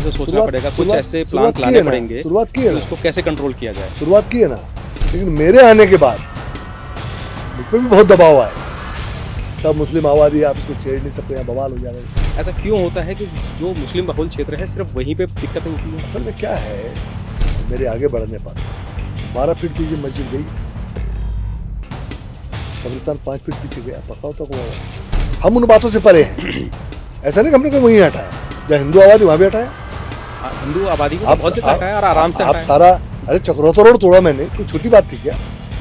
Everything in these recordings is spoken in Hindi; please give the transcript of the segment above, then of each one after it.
से सोचना पड़ेगा, कुछ ऐसे प्लान्स लाने पड़ेंगे, शुरुआत की है ना, उसको कैसे कंट्रोल किया जाए। शुरुआत की है ना, लेकिन मेरे आने के बाद मुझ पर भी बहुत दबाव आया। सब मुस्लिम आबादी, आप इसको छेड़ नहीं सकते, यहाँ बवाल हो जाएगा। ऐसा क्यों होता है कि जो मुस्लिम बहुल क्षेत्र है सिर्फ वहीं पे दिक्कतें होती हैं? असल में क्या है, मेरे आगे बढ़ने पर 12 फीट पीछे मस्जिद गई, कब्रिस्तान 5 फीट पीछे गया, पता होता को हम उन बातों से परे हैं। ऐसा नहीं कि हमने कोई वहीं हटाया, जहाँ हिंदू आबादी वहाँ भी हटाया। हिंदू आबादी को बहुत जगह हटाया और आराम से आप हटाया। सारा, अरे चक्रौता रोड तोड़ा मैंने, कोई छोटी बात थी क्या?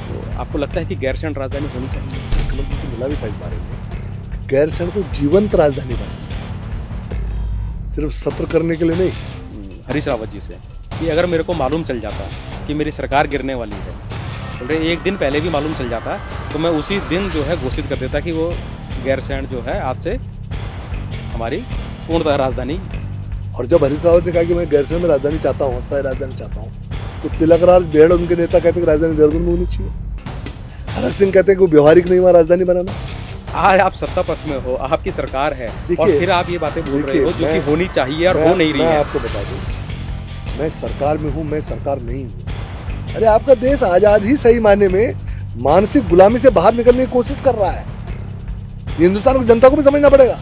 तो आपको लगता है कि गैरसैंण राजधानी होनी चाहिए? मुख्यमंत्री से मिला भी था इस बारे में। गैरसैंण को जीवंत राजधानी बनाई, सिर्फ सत्र करने के लिए नहीं। हरीश रावत जी से कि अगर मेरे को मालूम चल जाता कि मेरी सरकार गिरने वाली है, तो एक दिन पहले भी मालूम चल जाता, तो मैं उसी दिन जो है घोषित कर देता कि वो गैरसैंण जो है आज से हमारी पूर्णतः राजधानी। और जब हरीश रावत ने कहा कि मैं गैरसैंण में राजधानी चाहता हूँ, अस्थायी राजधानी चाहता हूँ, तो तिलक राज बेड़ उनके नेता कहते कि राजधानी देहरादून में होनी चाहिए। हरक सिंह कहते हैं कि व्यवहारिक नहीं हुआ राजधानी बनाना। आज आप सत्ता पक्ष में हो, आपकी सरकार है, और फिर आप ये बातें बोल रहे हो जो कि होनी चाहिए और हो नहीं रही है। मैं आपको बता दूं, मैं सरकार में हूँ, मैं सरकार नहीं हूँ। अरे आपका देश आजाद ही सही मायने में मानसिक गुलामी से बाहर निकलने की कोशिश कर रहा है। हिंदुस्तान की जनता को भी समझना पड़ेगा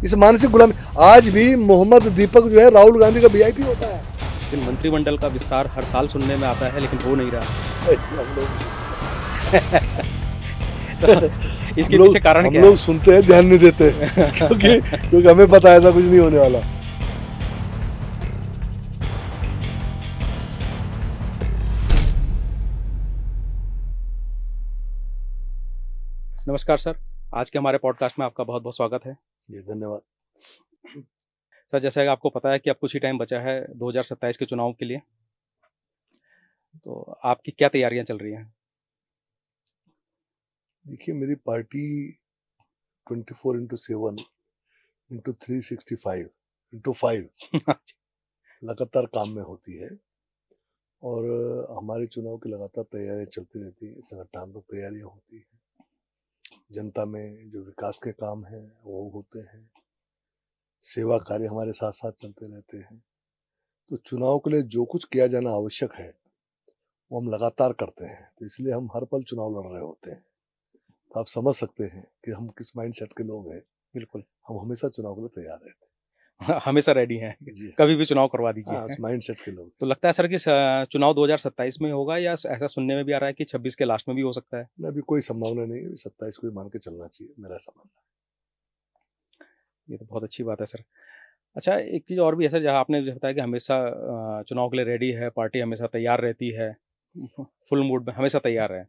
इस मानसिक गुलामी। आज भी मोहम्मद दीपक जो है राहुल गांधी का वीआईपी होता है। लेकिन मंत्रिमंडल का विस्तार हर साल सुनने में आता है, लेकिन हो नहीं रहा। इसके पीछे कारण क्या है? हम लोग सुनते हैं, ध्यान नहीं देते क्योंकि हमें पता है ऐसा कुछ नहीं होने वाला। नमस्कार सर, आज के हमारे पॉडकास्ट में आपका बहुत बहुत स्वागत है। जी धन्यवाद सर। जैसा कि आपको पता है कि अब कुछ ही टाइम बचा है 2027 के चुनाव के लिए, तो आपकी क्या तैयारियां चल रही हैं? देखिए, मेरी पार्टी 24/7 इंटू 365 लगातार काम में होती है, और हमारे चुनाव की लगातार तैयारियां चलती रहती है, संगठनात्मक तैयारियां होती हैं, जनता में जो विकास के काम हैं वो होते हैं, सेवा कार्य हमारे साथ साथ चलते रहते हैं। तो चुनाव के लिए जो कुछ किया जाना आवश्यक है वो हम लगातार करते हैं, तो इसलिए हम हर पल चुनाव लड़ रहे होते हैं। तो आप समझ सकते हैं कि हम किस माइंडसेट के लोग हैं। बिल्कुल, हम हमेशा चुनाव के लिए तैयार रहते हमेशा रेडी हैं, हैं। कभी भी चुनाव करवा दीजिए। हाँ, उस माइंडसेट के लोग। तो लगता है सर कि चुनाव 2027 में होगा, या ऐसा सुनने में भी आ रहा है कि 26 के लास्ट में भी हो सकता है? अभी कोई संभावना नहीं है, 27 को ही मान के चलना चाहिए, मेरा ऐसा मानना ये तो बहुत अच्छी बात है सर। अच्छा, एक चीज़ और भी है सर, जहाँ आपने जो बताया कि हमेशा चुनाव के लिए रेडी है, पार्टी हमेशा तैयार रहती है, फुल मूड में हमेशा तैयार है।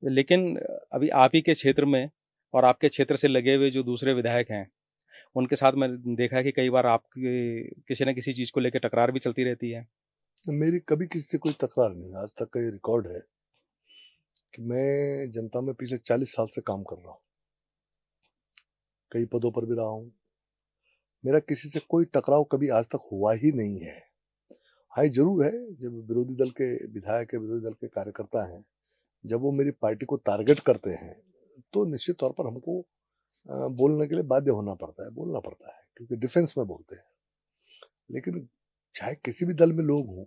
लेकिन अभी आप ही के क्षेत्र में और आपके क्षेत्र से लगे हुए जो दूसरे विधायक हैं, उनके साथ मैंने देखा है कि कई बार आपकी किसी न किसी चीज़ को लेकर टकरार भी चलती रहती है। है। मेरी कभी किसी से कोई तकरार नहीं, आज तक का ये रिकॉर्ड है कि मैं जनता में पिछले 40 साल से काम कर रहा हूँ, कई पदों पर भी रहा हूँ। मेरा किसी से कोई टकराव कभी आज तक हुआ ही नहीं है। हाँ, ये जरूर है, जब विरोधी दल के विधायक है, विरोधी दल के कार्यकर्ता हैं, जब वो मेरी पार्टी को टारगेट करते हैं, तो निश्चित तौर पर हमको बोलने के लिए बाध्य होना पड़ता है, बोलना पड़ता है, क्योंकि डिफेंस में बोलते हैं। लेकिन चाहे किसी भी दल में लोग हों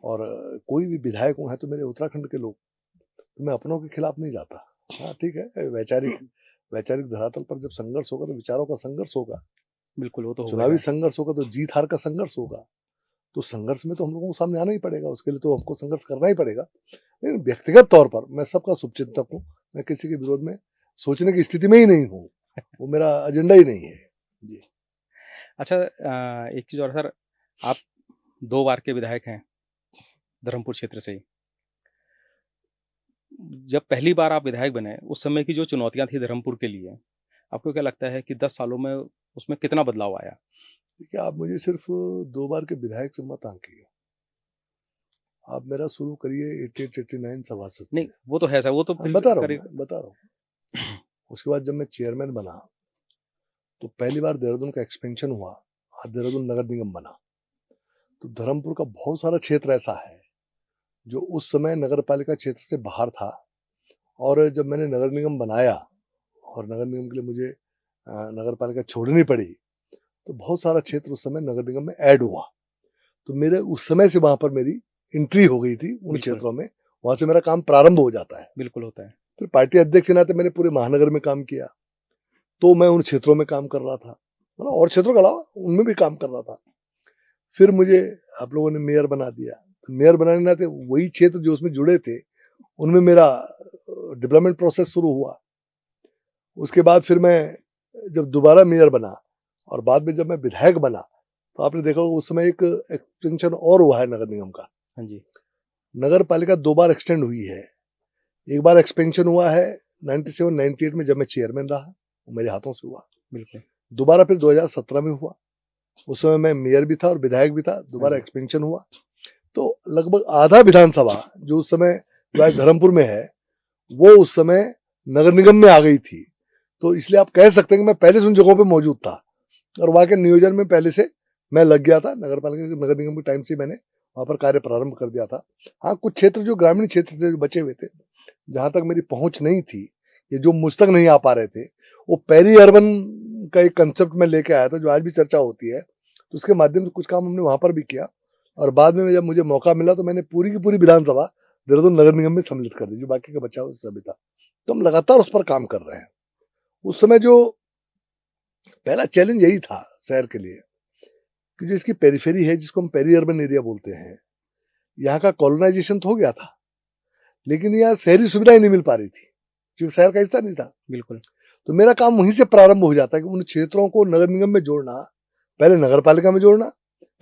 और कोई भी विधायक हो, है तो मेरे उत्तराखंड के लोग, तो मैं अपनों के खिलाफ नहीं जाता। हाँ ठीक है, वैचारिक धरातल पर जब संघर्ष होगा तो विचारों का संघर्ष होगा, बिल्कुल, वो तो होगा चुनावी ही। संघर्ष होगा, तो जीत हार का संघर्ष होगा। तो संघर्ष में तो हम लोगों को सामने आना ही पड़ेगा, उसके लिए तो हमको संघर्ष करना ही पड़ेगा। लेकिन व्यक्तिगत तौर पर मैं सबका शुभचिंतक हूँ, मैं किसी के विरोध में सोचने की स्थिति में ही नहीं हूँ, वो मेरा एजेंडा ही नहीं है जी। अच्छा, एक चीज़ और सर, आप 2 बार के विधायक हैं धर्मपुर क्षेत्र से ही। जब पहली बार आप विधायक बने, उस समय की जो चुनौतियाँ थी धर्मपुर के लिए, आपको क्या लगता है कि 10 सालों में उसमें कितना बदलाव आया? देखिए, आप मुझे सिर्फ 2 बार के विधायक से मत आंकिए, आप मेरा शुरू करिए 88-89 सभासद से। नहीं, वो तो है सर, वो तो फिर बता रहा हूँ। उसके बाद जब मैं चेयरमैन बना, तो पहली बार देहरादून का एक्सपेंशन हुआ, देहरादून नगर निगम बना। तो धर्मपुर का बहुत सारा क्षेत्र ऐसा है जो उस समय नगर पालिका क्षेत्र से बाहर था, और जब मैंने नगर निगम बनाया और नगर निगम के लिए मुझे नगर पालिका छोड़नी पड़ी, तो बहुत सारा क्षेत्र उस समय नगर निगम में ऐड हुआ, तो मेरे उस समय से वहां पर मेरी एंट्री हो गई थी उन क्षेत्रों में, वहां से मेरा काम प्रारंभ हो जाता है। बिल्कुल होता है। फिर पार्टी अध्यक्ष के नाते मैंने पूरे महानगर में काम किया, तो मैं उन क्षेत्रों में काम कर रहा था, मतलब और क्षेत्रों के अलावा उनमें भी काम कर रहा था। फिर मुझे आप लोगों ने मेयर बना दिया, तो मेयर बनाने नाते वही क्षेत्र जो उसमें जुड़े थे उनमें मेरा डेवलपमेंट प्रोसेस शुरू हुआ। उसके बाद फिर मैं जब दोबारा मेयर बना और बाद में जब मैं विधायक बना, तो आपने देखा उस समय एक एक्सटेंशन और हुआ है नगर निगम का। हाँ जी। नगर पालिका 2 बार एक्सटेंड हुई है। एक बार एक्सपेंशन हुआ है 97-98 में जब मैं चेयरमैन रहा, वो मेरे हाथों से हुआ। बिल्कुल। दोबारा फिर 2017 में हुआ, उस समय मैं मेयर भी था और विधायक भी था। दोबारा हाँ जी। एक्सपेंशन हुआ, तो लगभग आधा विधानसभा जो उस समय जो आज धर्मपुर में है, वो उस समय नगर निगम में आ गई थी। तो इसलिए आप कह सकते हैं कि मैं पहले से उन जगहों पे मौजूद था और वहां के नियोजन में पहले से मैं लग गया था। नगर पालिका नगर निगम के टाइम से मैंने वहां पर कार्य प्रारंभ कर दिया था। हाँ, कुछ क्षेत्र जो ग्रामीण क्षेत्र थे, जो बचे हुए थे, जहां तक मेरी पहुंच नहीं थी, ये जो मुझ तक नहीं आ पा रहे थे, वो पेरी अर्बन का एक कंसेप्ट में लेके आया था जो आज भी चर्चा होती है। तो उसके माध्यम से कुछ काम हमने वहां पर भी किया और बाद में जब मुझे मौका मिला तो मैंने पूरी की पूरी विधानसभा देहरादून नगर निगम में सम्मिलित कर दी, जो बाकी का बचा हुआ सभी था। तो हम लगातार उस पर काम कर रहे हैं। उस समय जो पहला चैलेंज यही था शहर के लिए कि जो इसकी पेरिफेरी है, जिसको हम पेरी अर्बन एरिया बोलते हैं, यहाँ का कॉलोनाइजेशन तो हो गया था, लेकिन यहाँ शहरी सुविधाएं नहीं मिल पा रही थी क्योंकि शहर का हिस्सा नहीं था। बिल्कुल। तो मेरा काम वहीं से प्रारंभ हो जाता है कि उन क्षेत्रों को नगर निगम में जोड़ना, पहले नगर पालिका में जोड़ना,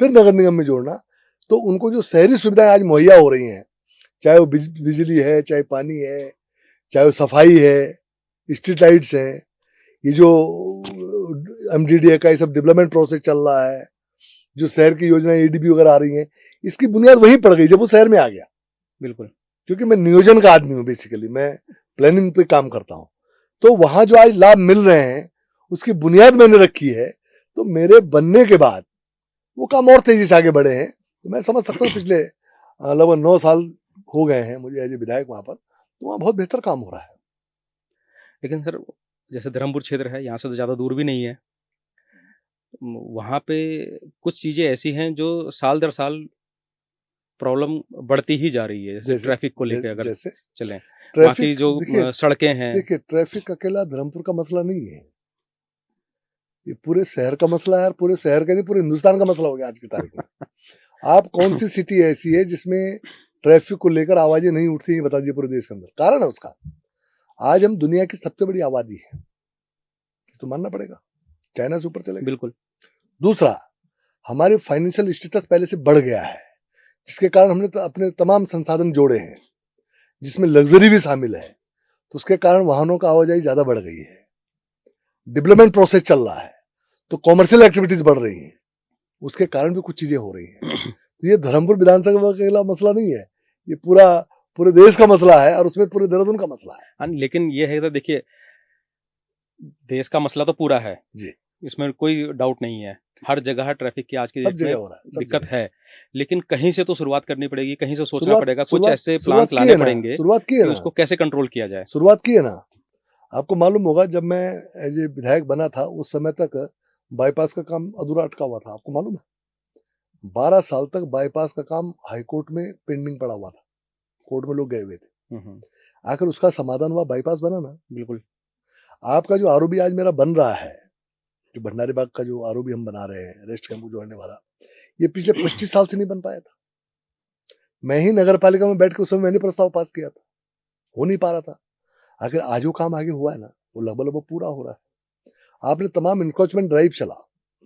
फिर नगर निगम में जोड़ना। तो उनको जो शहरी सुविधाएं आज मुहैया हो रही हैं, चाहे वो बिजली है, चाहे पानी है, चाहे वो सफाई है, स्ट्रीट लाइट्स है, ये जो MDDA का ये सब डेवलपमेंट प्रोसेस चल रहा है, जो शहर की योजनाएं ADB वगैरह आ रही हैं, इसकी बुनियाद वहीं पड़ गई जब वो शहर में आ गया। बिल्कुल। क्योंकि मैं नियोजन का आदमी हूँ, बेसिकली मैं प्लानिंग पे काम करता हूँ, तो वहां जो आज लाभ मिल रहे हैं उसकी बुनियाद मैंने रखी है। तो मेरे बनने के बाद वो काम और तेजी से आगे बढ़े हैं। तो मैं समझ सकता हूँ पिछले लगभग 9 साल हो गए हैं मुझे एज ए विधायक वहां पर, तो वहाँ बहुत बेहतर काम हो रहा है। लेकिन सर, जैसे धर्मपुर क्षेत्र है, यहाँ से तो ज़्यादा दूर भी नहीं है, वहाँ पे कुछ चीज़ें ऐसी हैं जो साल दर साल प्रॉब्लम बढ़ती ही जा रही है। जैसे ट्रैफिक को लेकर अगर जैसे चलें, वहाँ की जो देखिए, सड़कें हैं। देखिए ट्रैफिक अकेला धर्मपुर का मसला नहीं है, ये पूरे शहर का मसला है, और पूरे शहर का नहीं पूरे हिंदुस्तान का मसला हो गया आज की तारीख में। आप कौन सी सिटी ऐसी है जिसमें ट्रैफिक को लेकर आवाजें नहीं उठती हैं, बता दीजिए पूरे देश के अंदर। कारण है उसका, आज हम दुनिया की सबसे बड़ी आबादी है, तो मानना पड़ेगा, चाइना से ऊपर चले गए। बिल्कुल। दूसरा, हमारे फाइनेंशियल स्टेटस पहले से बढ़ गया है, जिसके कारण हमने अपने तमाम संसाधन जोड़े हैं, जिसमें लग्जरी भी शामिल है। तो उसके कारण वाहनों का आवाजाही ज्यादा बढ़ गई है, डेवलपमेंट प्रोसेस चल रहा है, तो कॉमर्शियल एक्टिविटीज बढ़ रही हैं, उसके कारण भी कुछ चीजें हो रही हैं। तो ये धर्मपुर विधानसभा का अकेला मसला नहीं है, ये पूरे देश का मसला है और उसमें पूरे देहरादून का मसला है। हाँ, लेकिन ये है, तो देखिए, देश का मसला तो पूरा है जी, इसमें कोई डाउट नहीं है। हर जगह ट्रैफिक की आज की सब डेट जगह में हो रहा है, दिक्कत है, लेकिन कहीं से तो शुरुआत करनी पड़ेगी, कहीं से सोचना शुरुआत पड़ेगा, कुछ शुरुआत ऐसे शुरुआत प्लान्स की लाने है ना, पड़ेंगे शुरुआत की है कि ना, उसको कैसे कंट्रोल किया जाए। शुरुआत की है ना। आपको मालूम होगा जब मैं एज ए विधायक बना था उस समय तक बाईपास का काम अधूरा अटका हुआ था, आपको मालूम है। 12 साल तक बाईपास का काम हाईकोर्ट में पेंडिंग पड़ा हुआ था, कोर्ट में लोग गए हुए थे। आखिर उसका समाधान हुआ, बाईपास बना ना। बिल्कुल। आपका जो आरओबी आज मेरा बन रहा है, जो भंडारी बाग का जो आरओबी हम बना रहे हैं, रेस्ट कैंप को जोड़ने वाला, ये पिछले 25 साल से नहीं बन पाया था। मैं ही नगर पालिका में बैठ के उस समय मैंने प्रस्ताव पास किया था, हो नहीं पा रहा था। आखिर आज वो काम आगे हुआ है ना, वो लगभग पूरा हो रहा है। आपने तमाम इंक्रोचमेंट ड्राइव चला,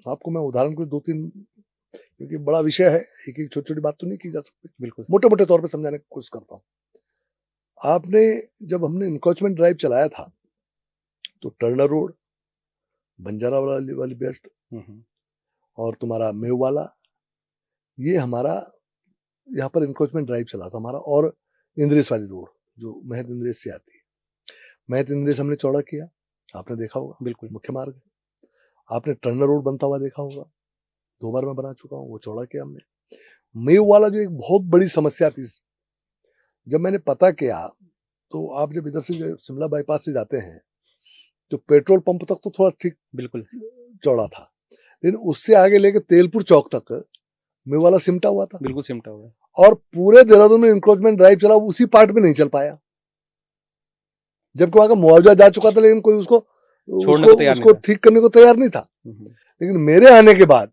आपको मैं उदाहरण को 2-3, क्योंकि बड़ा विषय है, एक एक छोटी छोटी बात तो नहीं की जा सकती, बिल्कुल। मोटे मोटे तौर पे समझाने की कोशिश करता हूँ। आपने जब हमने इंक्रोचमेंट ड्राइव चलाया था तो टर्नर रोड, बंजारा वाली बेल्ट और तुम्हारा मेव वाला, ये हमारा यहाँ पर इंक्रोचमेंट ड्राइव चला था हमारा। और इंद्रेश वाली रोड जो महत इंद्रेश से आती है, महत इंद्रेश हमने चौड़ा किया, आपने देखा होगा, बिल्कुल। मुख्य मार्ग। आपने टर्नर रोड बनता हुआ देखा होगा, 2 बार मैं बना चुका हूँ, वो चौड़ा किया हमने। मेव वाला जो एक बहुत बड़ी समस्या थी, जब मैंने पता किया, तो आप जब इधर से शिमला बाईपास से जाते हैं तो पेट्रोल पंप तक तो थोड़ा ठीक बिल्कुल चौड़ा था, लेकिन उससे आगे लेके तेलपुर चौक तक मेवाला सिमटा हुआ था, बिल्कुल सिमटा हुआ है। और पूरे देहरादून में इंक्रोचमेंट ड्राइव चला, उसी पार्ट में नहीं चल पाया, जबकि वहां का मुआवजा जा चुका था, लेकिन कोई उसको छोड़ने को तैयार नहीं था। ठीक करने को तैयार नहीं था। लेकिन मेरे आने के बाद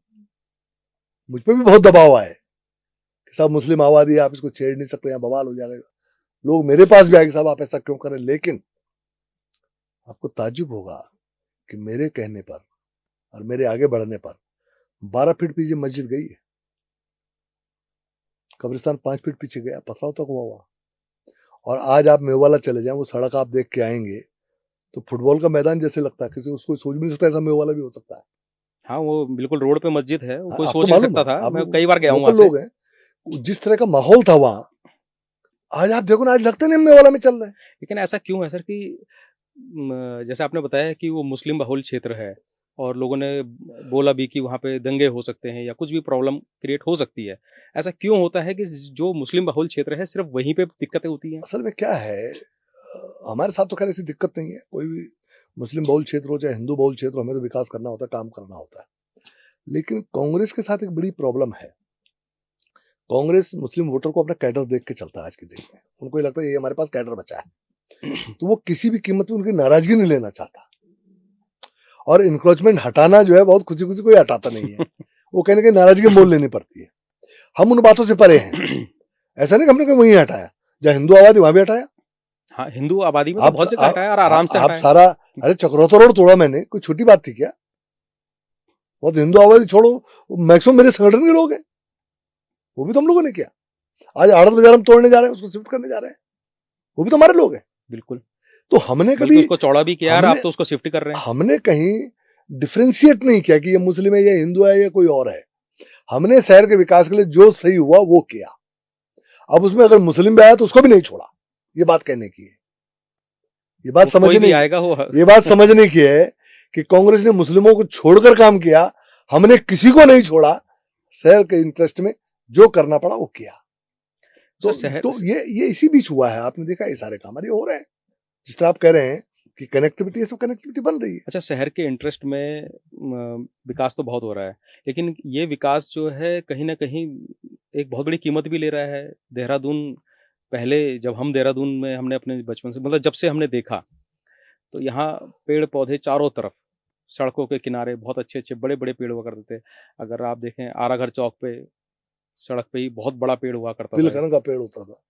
मुझ पर भी बहुत दबाव आए कि साहब मुस्लिम आबादी है, आप इसको छेड़ नहीं सकते, यहाँ बवाल हो जाएगा। लोग मेरे पास भी आए कि साहब आप ऐसा क्यों करें। लेकिन आपको ताज्जुब होगा कि मेरे कहने पर और मेरे आगे बढ़ने पर 12 फीट पीछे मस्जिद गई है, कब्रिस्तान 5 फीट पीछे गया, पथराव तक हुआ। और आज आप मेवाला चले जाएं, वो सड़क आप देख के आएंगे तो फुटबॉल का मैदान जैसे लगता है, किसी उसको सोच भी नहीं सकता ऐसा मेवाला भी हो सकता है। हाँ, वो बिल्कुल रोड पे मस्जिद है, वो कोई आपको सोच नहीं मालूम सकता है, था। मैं कई बार गया हूँ वहां लोकल से। लोग हैं, जिस तरह का माहौल था वहां, आज आप देखो ना, आज लगता नहीं मेवाला में चल रहा है। लेकिन ऐसा क्यों है सर कि जैसे आपने बताया कि वो मुस्लिम बहुल क्षेत्र है और लोगों ने बोला भी कि वहाँ पे दंगे हो सकते हैं या कुछ भी प्रॉब्लम क्रिएट हो सकती है। ऐसा क्यों होता है कि जो मुस्लिम बहुल क्षेत्र है सिर्फ वहीं पे दिक्कतें होती हैं? असल में क्या है, हमारे साथ तो खैर ऐसी दिक्कत नहीं है, कोई भी मुस्लिम बहुल क्षेत्र हो चाहे हिंदू बहुल क्षेत्र हो, हमें तो विकास करना होता है, काम करना होता है। लेकिन कांग्रेस के साथ एक बड़ी प्रॉब्लम है, कांग्रेस मुस्लिम वोटर को अपना कैडर देख के चलता है आज की डेट में। उनको ये लगता है ये हमारे पास कैडर बचा है, तो वो किसी भी कीमत पे उनकी नाराजगी नहीं लेना चाहता। और इंक्रोचमेंट हटाना जो है बहुत खुशी खुशी कोई हटाता नहीं है, वो कहने की नाराजगी मोल लेनी पड़ती है। हम उन बातों से परे हैं, ऐसा नहीं कि हमने कहीं वहीं हटाया, जहाँ हिंदू आबादी वहां भी हटाया। हाँ, हिंदू आबादी में तो बहुत जगह हटाया और आराम से आप हटाया। सारा, अरे चक्रौता रोड तोड़ा मैंने, कोई छोटी बात थी क्या? बहुत हिंदू आबादी छोड़ो, मैक्सिमम मेरे संगठन के लोग हैं, वो भी तो हम लोगों ने किया। आज आड़त बाजार हम तोड़ने जा रहे हैं, उसको शिफ्ट करने जा रहे हैं, वो भी तो हमारे लोग हैं। बिल्कुल। तो हमने बल्कि कभी उसको चौड़ा भी किया और आप तो उसको शिफ्ट कर रहे हैं। हमने कहीं डिफ्रेंशिएट नहीं किया कि ये मुस्लिम है, ये हिंदू है, ये कोई और है। हमने शहर के विकास के लिए जो सही हुआ वो किया। अब उसमें अगर मुस्लिम भी आया तो उसको भी नहीं छोड़ा, ये बात कहने की है, ये बात समझने, ये बात समझने की है कि कांग्रेस ने मुस्लिमों को छोड़कर काम किया, हमने किसी को नहीं छोड़ा। शहर के इंटरेस्ट में जो करना पड़ा वो किया। तो ये इसी बीच हुआ है, आपने देखा ये सारे काम ये हो रहे हैं, जिस तरह आप कह रहे हैं कि कनेक्टिविटी, सब कनेक्टिविटी बन रही है। अच्छा, शहर के इंटरेस्ट में विकास तो बहुत हो रहा है, लेकिन ये विकास जो है कहीं ना कहीं एक बहुत बड़ी कीमत भी ले रहा है। देहरादून पहले जब हम देहरादून में हमने अपने बचपन से मतलब जब से हमने देखा तो यहाँ पेड़ पौधे चारों तरफ, सड़कों के किनारे बहुत अच्छे अच्छे बड़े बड़े पेड़ हुआ करते थे। अगर आप देखें आराघर चौक पे सड़क पे ही बहुत बड़ा पेड़ हुआ करता था, बिलखन का पेड़ होता था।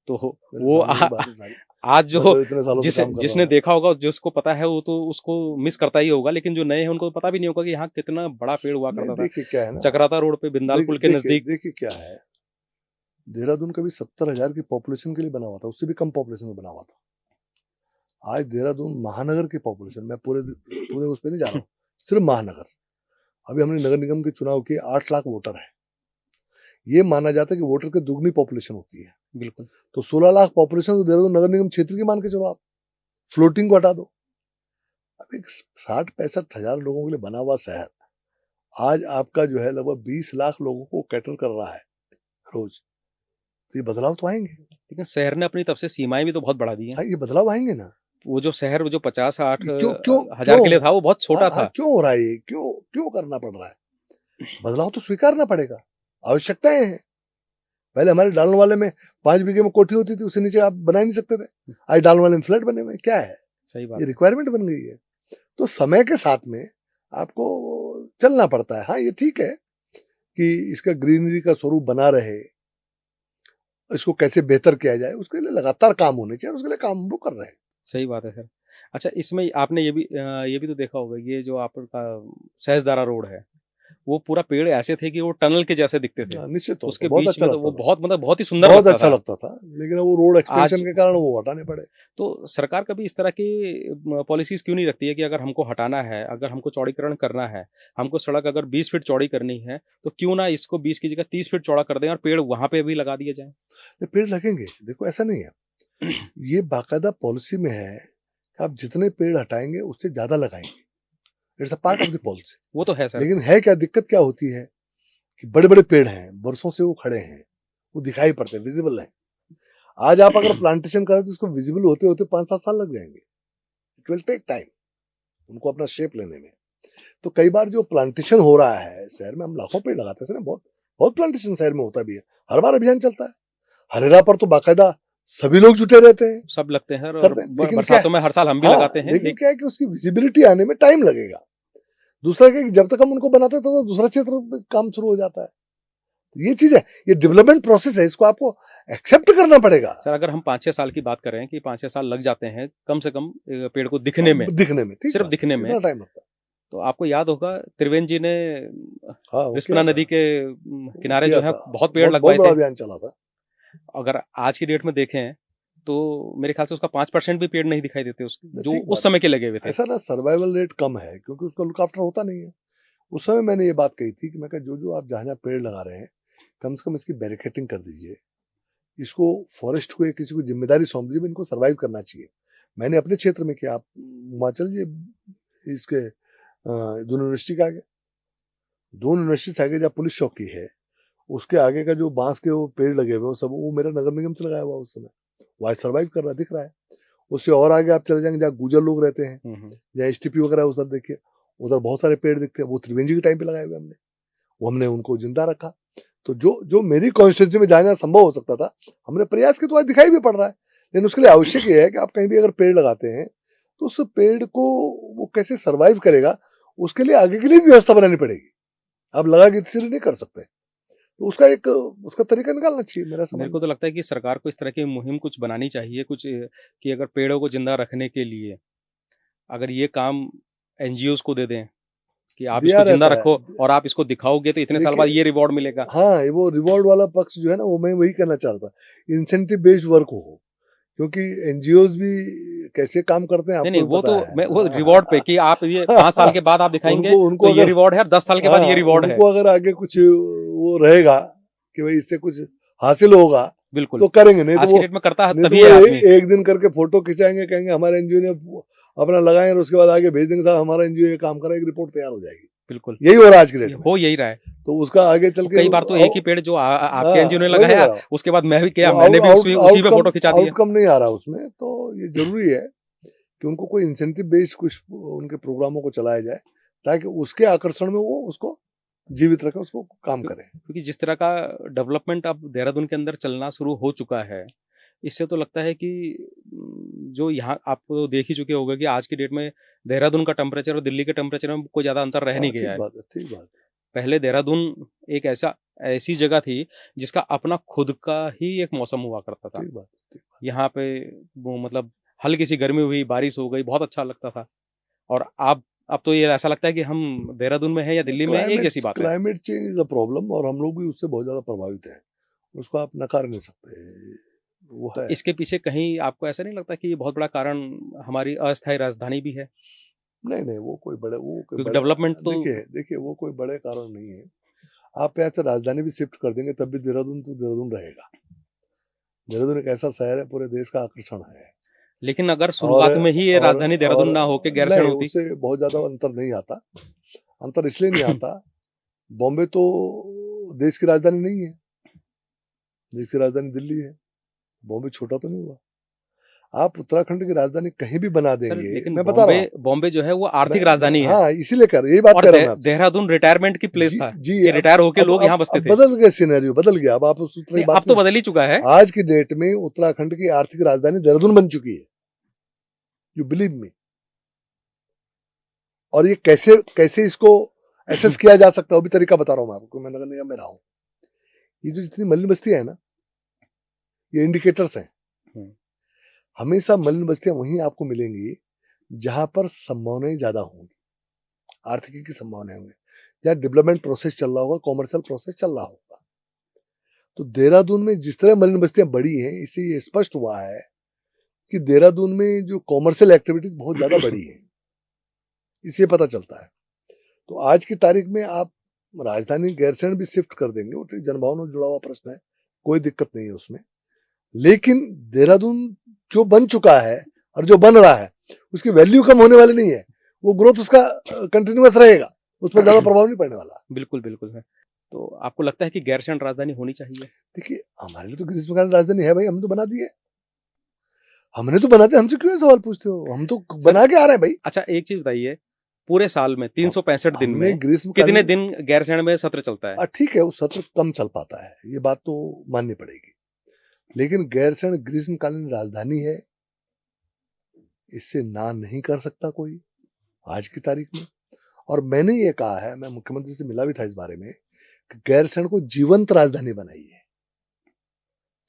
तो वो आज जो जिसने देखा होगा, जिसको पता है वो तो उसको मिस करता ही होगा, लेकिन जो नए हैं उनको पता भी नहीं होगा कि यहाँ कितना बड़ा पेड़ हुआ करता था। देखिए क्या है ना, चक्राता रोड पे बिंदाल पुल के नजदीक। देखिए क्या है, देहरादून कभी 70,000 की पॉपुलेशन के लिए बना हुआ था, उससे भी कम पॉपुलेशन में बना हुआ था। आज देहरादून महानगर की पॉपुलेशन, मैं पूरे उस पर नहीं जा रहा हूँ, सिर्फ महानगर, अभी हमने नगर निगम के चुनाव किए, 8 लाख वोटर है। ये माना जाता है कि वोटर की दुगनी पॉपुलेशन होती है। बिल्कुल। तो 16 लाख पॉपुलेशन तो देहरादून नगर निगम क्षेत्र की मान के चलो, आप फ्लोटिंग को हटा दो। अब एक 60-65 हजार लोगों के लिए बना हुआ शहर आज आपका जो है लगभग 20 लाख लोगों को कैटर कर रहा है रोज। तो ये बदलाव तो आएंगे। लेकिन शहर ने अपनी तरफ से सीमाएं भी तो बहुत बढ़ा दी हैं। हाँ, ये बदलाव आएंगे ना। वो जो शहर जो 50-60 क्यों हजार के लिए था वो बहुत छोटा था। क्यों हो रहा है ये, क्यों करना पड़ रहा है? बदलाव तो स्वीकारना पड़ेगा, आवश्यकताएं हैं। पहले हमारे डालने वाले में 5 बीघे में कोठी होती थी, उससे नीचे आप बना ही नहीं सकते थे। आज डालने वाले में फ्लैट बने हुए, क्या है? सही बात, ये रिक्वायरमेंट बन गई है। तो समय के साथ में आपको चलना पड़ता है। हाँ, ये ठीक है कि इसका ग्रीनरी का स्वरूप बना रहे, इसको कैसे बेहतर किया जाए, उसके लिए लगातार काम होने चाहिए, उसके लिए काम हम लोग कर रहे हैं। सही बात है सर। अच्छा, इसमें आपने ये भी तो देखा होगा, ये जो आपका सहजदारा रोड है वो पूरा पेड़ ऐसे थे कि वो टनल के जैसे दिखते थे। निश्चित तौर उसके बहुत बीच अच्छा में तो वो लगता बहुत ही सुंदर बहुत अच्छा लगता था, लेकिन वो रोड एक्सपेंशन के कारण वो हटाने पड़े। तो सरकार कभी इस तरह की पॉलिसीज क्यों नहीं रखती है कि अगर हमको हटाना है, अगर हमको चौड़ीकरण करना है, हमको सड़क अगर 20 फीट चौड़ी करनी है तो क्यों ना इसको 20 की जगह 30 फीट चौड़ा कर दें और पेड़ वहां पे भी लगा दिए जाए। पेड़ लगेंगे, देखो ऐसा नहीं है, ये बाकायदा पॉलिसी में है कि आप जितने पेड़ हटाएंगे उससे ज्यादा लगाएंगे। It's a part of the policy. वो तो है सर, लेकिन है क्या, दिक्कत क्या होती है कि बड़े बड़े पेड़ हैं, वर्षों से वो खड़े हैं, वो दिखाई पड़ते हैं, विजिबल हैं। आज आप अगर प्लांटेशन करें तो उसको विजिबल होते होते 5-7 साल लग जाएंगे। इट विल टेक टाइम उनको अपना शेप लेने में। तो कई बार जो प्लांटेशन हो रहा है शहर में, हम लाखों पेड़ लगाते हैं सर, बहुत बहुत प्लांटेशन शहर में होता भी है, हर बार अभियान चलता है। हरेरा पर तो बाकायदा सभी लोग जुटे रहते हैं, सब लगते हैं और करते हैं। लेकिन बरसातों में हर साल हम भी हाँ, लगाते हैं। लेकिन क्या है कि उसकी विजिबिलिटी आने में टाइम लगेगा। दूसरा क्या है कि जब तक हम उनको बनाते हैं तो दूसरा क्षेत्र में काम शुरू हो जाता है। ये चीज है, ये डेवलपमेंट प्रोसेस है, इसको आपको एक्सेप्ट करना पड़ेगा। सर अगर हम 5-6 साल की बात करें कि 5-6 साल लग जाते हैं कम से कम पेड़ को दिखने में, ठीक सिर्फ बात, दिखने में, इतना टाइम लगता है। तो आपको याद होगा त्रिवेंद्र जी ने हाँ, वो रिस्पना किया नदी था, के किनारे किया जो है था, बहुत पेड़ बहुत लगवाए बड़ा थे। अभियान चला था। अगर आज की डेट में देखें तो मेरे ख्याल से उसका 5% भी पेड़ नहीं दिखाई देते उसके, जो ठीक बात उस समय के लगे हुए थे। ऐसा ना, सर्वाइवल रेट कम है क्योंकि उसका लुक आफ्टर होता नहीं है। उस समय मैंने ये बात कही थी कि मैं कहा जो जो आप जहाँ जहाँ पेड़ लगा रहे हैं, कम से कम इसकी बैरिकेटिंग कर दीजिए, इसको फॉरेस्ट को किसी को जिम्मेदारी सौंप दीजिए, इनको सर्वाइव करना चाहिए। मैंने अपने क्षेत्र में किया, आप हिमाचल जी इसके दून यूनिवर्सिटी के आगे, दून यूनिवर्सिटी से आगे जहाँ पुलिस चौकी है, उसके आगे का जो बांस के वो पेड़ लगे हुए सब, वो मेरा नगर निगम से लगाया हुआ उस समय, वो आज सर्वाइव कर रहा दिख रहा है। उससे और आगे आप चले जाएंगे जहाँ गुजर लोग रहते हैं, जहाँ एसटीपी वगैरह उधर देखिए, उधर बहुत सारे पेड़ दिखते हैं, वो त्रिवेंद्र जी के टाइम पे लगाए हुए हमने, वो हमने उनको जिंदा रखा। तो जो जो मेरी कॉन्स्टिट्यूंसी में जहाँ जहाँ संभव हो सकता था हमने प्रयास किया, तो आज दिखाई भी पड़ रहा है। लेकिन उसके लिए आवश्यक ये है कि आप कहीं भी अगर पेड़ लगाते हैं तो उस पेड़ को वो कैसे सर्वाइव करेगा, उसके लिए आगे के लिए भी व्यवस्था बनानी पड़ेगी। आप लगा के इसलिए नहीं कर सकते, तो उसका एक उसका तरीका निकालना चाहिए मेरा समझ। मेरे को तो लगता है कि सरकार को इस तरह की मुहिम कुछ बनानी चाहिए, कुछ कि अगर पेड़ों को जिंदा रखने के लिए अगर ये काम एनजीओज को दे दें कि आप दिया इसको जिंदा रहता रखो है। और आप इसको दिखाओगे तो इतने साल बाद देखिए, ये रिवॉर्ड मिलेगा। हाँ, वो रिवॉर्ड वाला पक्ष जो है ना, वो मैं वही कहना चाहता, इंसेंटिव बेस्ड वर्क हो, क्योंकि एनजीओज भी कैसे काम करते हैं नहीं आपको नहीं, भी वो पता तो है। मैं वो रिवॉर्ड पे कि आप ये 5 साल के बाद आप दिखाएंगे उनको उनको तो ये अगर, रिवॉर्ड है, 10 साल के बाद ये रिवॉर्ड है। उनको अगर आगे कुछ वो रहेगा कि भाई इससे कुछ हासिल होगा बिल्कुल, तो करेंगे, नहीं आज तो की वो, डेट में करता है नहीं तो तभी वो है आदमी। एक दिन करके फोटो खिंचाएंगे, कहेंगे हमारे एनजीओ ने अपना लगाए, और उसके बाद आगे भेज देंगे साहब हमारा एनजीओ ये काम करा, एक रिपोर्ट तैयार हो जाएगी। बिल्कुल, यही हो रहा है आज की डेट में, हो यही रहा है। तो उसका आगे चल के कई बार तो एक ही पेड़ जो आपके एनजीओ ने वही लगाया, लगा रहा हूं। उसके बाद मैं भी किया, वो मैंने भी उसी पे फोटो खिंचा दिया। आउटकम नहीं आ रहा उसमें, तो ये जरूरी है कि उनको कोई इंसेंटिव बेस्ड कुछ उनके प्रोग्रामों को चलाया जाए, ताकि उसके आकर्षण में वो उसको जीवित रखें, उसको काम करें। क्योंकि जिस तरह का डेवलपमेंट अब देहरादून के अंदर चलना शुरू हो चुका है, इससे तो लगता है कि जो यहाँ आप तो देख ही चुके होंगे कि आज की डेट में देहरादून का टेम्परेचर और दिल्ली के टेम्परेचर में कोई ज़्यादा अंतर रह नहीं गया है। ठीक बात है, ठीक बात है। पहले देहरादून एक ऐसी जगह थी जिसका अपना खुद का ही एक मौसम हुआ करता था। ठीक बात, ठीक बात। यहाँ पे वो मतलब हल्की सी गर्मी हुई, बारिश हो गई, बहुत अच्छा लगता था। और अब तो ये ऐसा लगता है कि हम देहरादून में हैं या दिल्ली में हैं, एक जैसी बात है। Climate change is a problem, और हम लोग भी उससे बहुत ज्यादा प्रभावित हैं, उसको आप नकार नहीं सकते, वो तो है। इसके पीछे कहीं आपको ऐसा नहीं लगता कि ये बहुत बड़ा कारण हमारी अस्थायी राजधानी भी है? नहीं, वो कोई क्योंकि बड़े, डेवलपमेंट तो देखिए वो कोई बड़े कारण नहीं है। आप यहाँ से राजधानी भी शिफ्ट कर देंगे तब भी देहरादून तो देहरादून रहेगा। देहरादून एक ऐसा शहर है, पूरे देश का आकर्षण है। लेकिन अगर शुरुआत में ही ये राजधानी देहरादून ना होके गैरसैंण नहीं, होती, उससे बहुत ज्यादा अंतर नहीं आता। अंतर इसलिए नहीं आता, बॉम्बे तो देश की राजधानी नहीं है, देश की राजधानी दिल्ली है, बॉम्बे छोटा तो नहीं हुआ। आप उत्तराखंड की राजधानी कहीं भी बना सर देंगे, लेकिन मैं बता रहा हूँ, बॉम्बे जो है वो आर्थिक राजधानी है। हाँ, इसीलिए यही बात और कह रहा हूँ मैं आपसे। देहरादून रिटायरमेंट की प्लेस जी, था जी, कि रिटायर होके लोग यहाँ बसते थे। बदल गया, सिनेरियो बदल गया, अब आप उस तरह की बात अब तो बदल ही चुका है। आज की डेट में उत्तराखंड की आर्थिक राजधानी देहरादून बन चुकी है, यू बिलीव मी। और ये कैसे कैसे इसको एसेस किया जा सकता है, वो भी तरीका बता रहा हूँ मैं आपको, मैं नगर निगम में रहा हूँ। ये जो जितनी मलिन बस्तियां है ना, ये इंडिकेटर्स हैं। हमेशा मलिन बस्तियां वहीं आपको मिलेंगी जहां पर संभावनाएं ज्यादा होंगी, आर्थिकी की संभावनाएं होंगी, जहां डेवलपमेंट प्रोसेस चल रहा होगा, कॉमर्शियल प्रोसेस चल रहा होगा। तो देहरादून में जिस तरह मलिन बस्तियां बढ़ी हैं, इससे ये स्पष्ट हुआ है कि देहरादून में जो कॉमर्शियल एक्टिविटीज बहुत ज्यादा बढ़ी है, इससे पता चलता है। तो आज की तारीख में आप राजधानी गैरसैंण भी शिफ्ट कर देंगे, वो जनभावना जुड़ा हुआ प्रश्न है, कोई दिक्कत नहीं है उसमें। लेकिन देहरादून जो बन चुका है और जो बन रहा है, उसकी वैल्यू कम होने वाली नहीं है, वो ग्रोथ उसका कंटिन्यूअस रहेगा, उस पर ज्यादा प्रभाव नहीं पड़ने वाला। बिल्कुल बिल्कुल है। तो आपको लगता है कि गैरसैंण राजधानी होनी चाहिए? देखिए, हमारे लिए तो ग्रीष्मकालीन राजधानी है भाई, हम तो बना दिए, हमने तो बना दिया, हमसे क्यों सवाल पूछते हो, हम तो बना के आ रहे हैं भाई। अच्छा एक चीज बताइए पूरे साल में 365 दिन हमने में ग्रीष्मकालीन कितने दिन गैरसैंण में सत्र चलता है? ठीक है, वो सत्र कम चल पाता है, ये बात तो माननी पड़ेगी, लेकिन गैरसैंण ग्रीष्मकालीन राजधानी है, इससे ना नहीं कर सकता कोई आज की तारीख में। और मैंने ये कहा है, मैं मुख्यमंत्री से मिला भी था इस बारे में, कि गैरसैंण को जीवंत राजधानी बनाइए,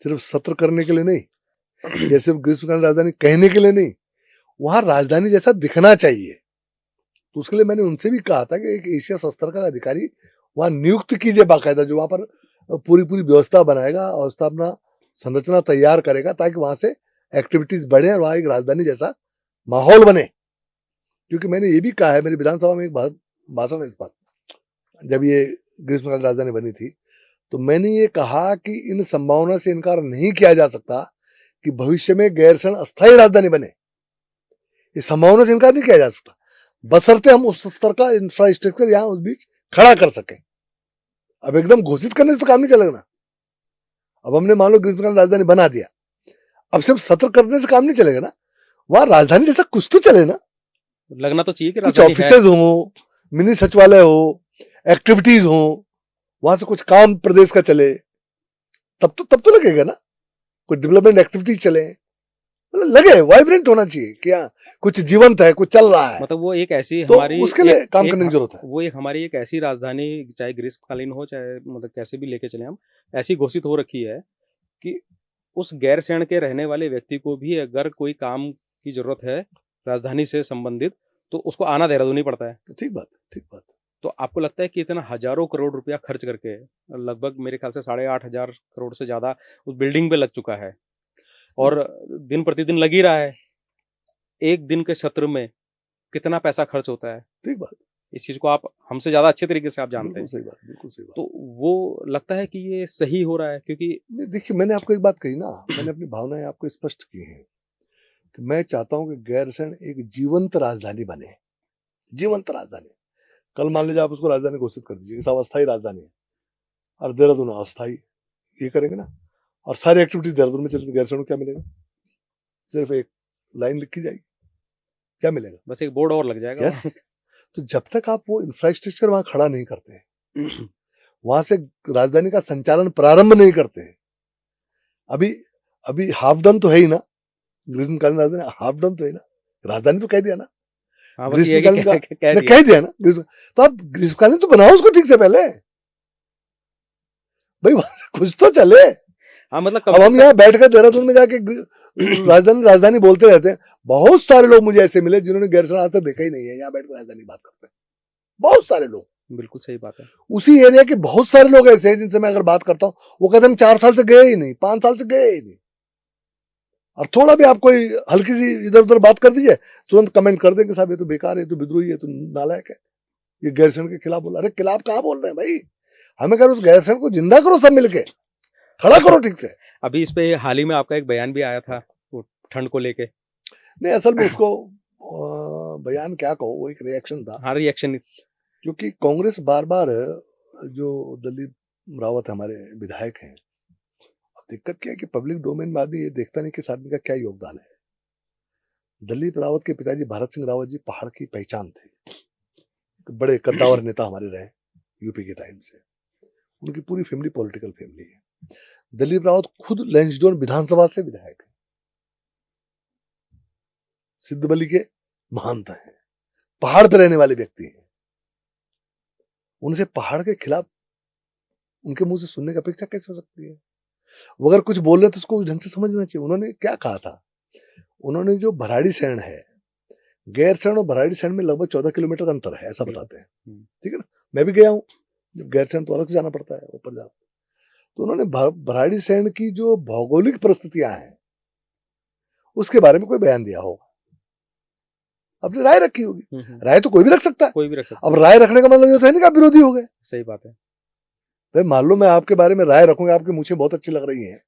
सिर्फ सत्र करने के लिए नहीं, या सिर्फ ग्रीष्मकालीन राजधानी कहने के लिए नहीं, वहां राजधानी जैसा दिखना चाहिए। तो उसके लिए मैंने उनसे भी कहा था कि एक एशिया स्तर का अधिकारी वहां नियुक्त कीजिए बाकायदा, जो वहां पर पूरी व्यवस्था बनाएगा और उसका अपना संरचना तैयार करेगा, ताकि वहां से एक्टिविटीज बढ़े और वहां एक राजधानी जैसा माहौल बने। क्योंकि मैंने ये भी कहा है, मेरी विधानसभा में एक भाषण है इस पर, जब ये ग्रीष्मकालीन राजधानी बनी थी, तो मैंने ये कहा कि इन संभावना से इनकार नहीं किया जा सकता कि भविष्य में गैरसैंण अस्थायी राजधानी बने। इस संभावना से इनकार नहीं किया जा सकता, बशर्ते हम उस स्तर का इंफ्रास्ट्रक्चर यहां उस बीच खड़ा कर सके। अब एकदम घोषित करने से तो काम नहीं चलेगा ना। अब हमने मान लो ग्रीष्मकालीन राजधानी बना दिया, अब सिर्फ सत्र करने से काम नहीं चलेगा ना, वहां राजधानी जैसा कुछ तो चले ना, लगना तो चाहिए कि कुछ राजधानी ऑफिसेज हो, मिनी सचिवालय हो, एक्टिविटीज हो, वहां से कुछ काम प्रदेश का चले, तब तो लगेगा ना, कुछ डेवलपमेंट एक्टिविटीज चले, मतलब लगे, वाइब्रेंट होना चाहिए कि हाँ कुछ जीवंत है, कुछ चल रहा है। मतलब वो एक ऐसी तो हमारी उसके लिए काम करने की जरूरत है। वो एक हमारी एक ऐसी राजधानी, चाहे ग्रीष्मकालीन हो चाहे मतलब कैसे भी लेके चले हम, ऐसी घोषित हो रखी है कि उस गैरसैंण के रहने वाले व्यक्ति को भी अगर कोई काम की जरूरत है राजधानी से संबंधित, तो उसको आना देहरादून ही पड़ता है। ठीक बात। तो आपको लगता है कि इतना हजारों करोड़ रुपया खर्च करके, लगभग मेरे ख्याल से 8,500 करोड़ से ज्यादा उस बिल्डिंग पे लग चुका है और दिन प्रतिदिन लग ही रहा है, एक दिन के सत्र में कितना पैसा खर्च होता है? ठीक बात। इस चीज को आप हमसे ज्यादा अच्छे तरीके से आप जानते हैं। बिल्कुल सही बात। तो वो लगता है कि ये सही हो रहा है, क्योंकि देखिए, मैंने आपको एक बात कही ना, मैंने अपनी भावनाएं आपको स्पष्ट की हैं कि मैं चाहता हूं कि गैरसैंण एक जीवंत राजधानी बने, जीवंत राजधानी। कल मान लीजिए आप उसको राजधानी घोषित कर दीजिए, सब अस्थायी राजधानी है, और देहरादून अस्थायी, ये करेंगे ना, और सारी एक्टिविटीज देहरादून में चलेगी, गैरसैंण को क्या मिलेगा? सिर्फ एक लाइन लिखी जाएगी, क्या मिलेगा? बस एक बोर्ड और लग जाएगा। यस। तो जब तक आप वो इंफ्रास्ट्रक्चर वहां खड़ा नहीं करते, वहां से राजधानी का संचालन प्रारंभ नहीं करते, अभी हाफ डन तो है ही ना, ग्रीष्मकालीन राजधानी हाफ डन तो है ना, राजधानी तो कह दिया ना, हाँ, बस ये कह दिया ना, तो आप ग्रीष्मकालीन तो बनाओ उसको ठीक से पहले, भाई वहां से कुछ तो चले। हाँ, मतलब अब हम यहाँ बैठकर देहरादून में जाके राजधानी बोलते रहते हैं। बहुत सारे लोग मुझे ऐसे मिले जिन्होंने गैरसैंण आज तक देखा ही नहीं है, यहाँ बैठकर राजधानी बात करते हैं, बहुत सारे लोग। बिल्कुल सही बात है। उसी एरिया के बहुत सारे लोग ऐसे हैं जिनसे मैं अगर बात करता हूँ, वो कहते हैं हम 4 साल से गए ही नहीं, 5 साल से गए ही नहीं। और थोड़ा भी आप कोई हल्की सी इधर उधर बात कर दीजिए, तुरंत कमेंट कर देंगे साहब ये तो बेकार है, ये तो विद्रोही है, तो नालायक है, ये गैरसैंण के खिलाफ बोला। अरे खिलाफ कहाँ बोल रहे हैं भाई, हमें कह रहे उस गैरसैंण को जिंदा करो, सब मिलके खड़ा करो ठीक से। अभी इस पे हाल ही में आपका एक बयान भी आया था वो ठंड को लेके। नहीं, असल में उसको बयान क्या कहो, वो एक रिएक्शन था। हाँ, रिएक्शन। क्योंकि कांग्रेस बार बार, जो दलीप रावत हमारे विधायक हैं, दिक्कत क्या है कि पब्लिक डोमेन में आदमी ये देखता नहीं कि इस आदमी का क्या योगदान है। दलीप रावत के पिताजी भारत सिंह रावत जी पहाड़ की पहचान थे, बड़े कद्दावर नेता हमारे रहे यूपी के टाइम से, उनकी पूरी फैमिली पॉलिटिकल फैमिली है। दलीप रावत खुद लैंसडोन विधानसभा से विधायक है, सिद्धबली के महंत हैं, पहाड़ पर रहने वाले व्यक्ति हैं। उनसे पहाड़ के खिलाफ उनके मुंह से सुनने की अपेक्षा कैसे हो सकती है? वो अगर कुछ बोल रहे तो उसको ढंग से समझना चाहिए। उन्होंने क्या कहा था, उन्होंने जो भराड़ीसैंण है, गैरसैंण और भराड़ीसैंण में लगभग 14 किलोमीटर का अंतर है, ऐसा बताते हैं, ठीक है ना। मैं भी गया हूँ, जब गैरसैंण तो अलग से जाना पड़ता है, ऊपर जाना। तो उन्होंने भराड़ीसैंण की जो भौगोलिक परिस्थितियां हैं उसके बारे में कोई बयान दिया होगा, अपनी राय रखी होगी। राय तो कोई भी रख सकता है, कोई भी रख सकता है। अब राय रखने का मतलब ये तो है नहीं कि आप विरोधी हो गए। सही बात है भाई, मान लो मैं आपके बारे में राय रखूंगा, आपकी मूछें बहुत अच्छी लग रही हैं,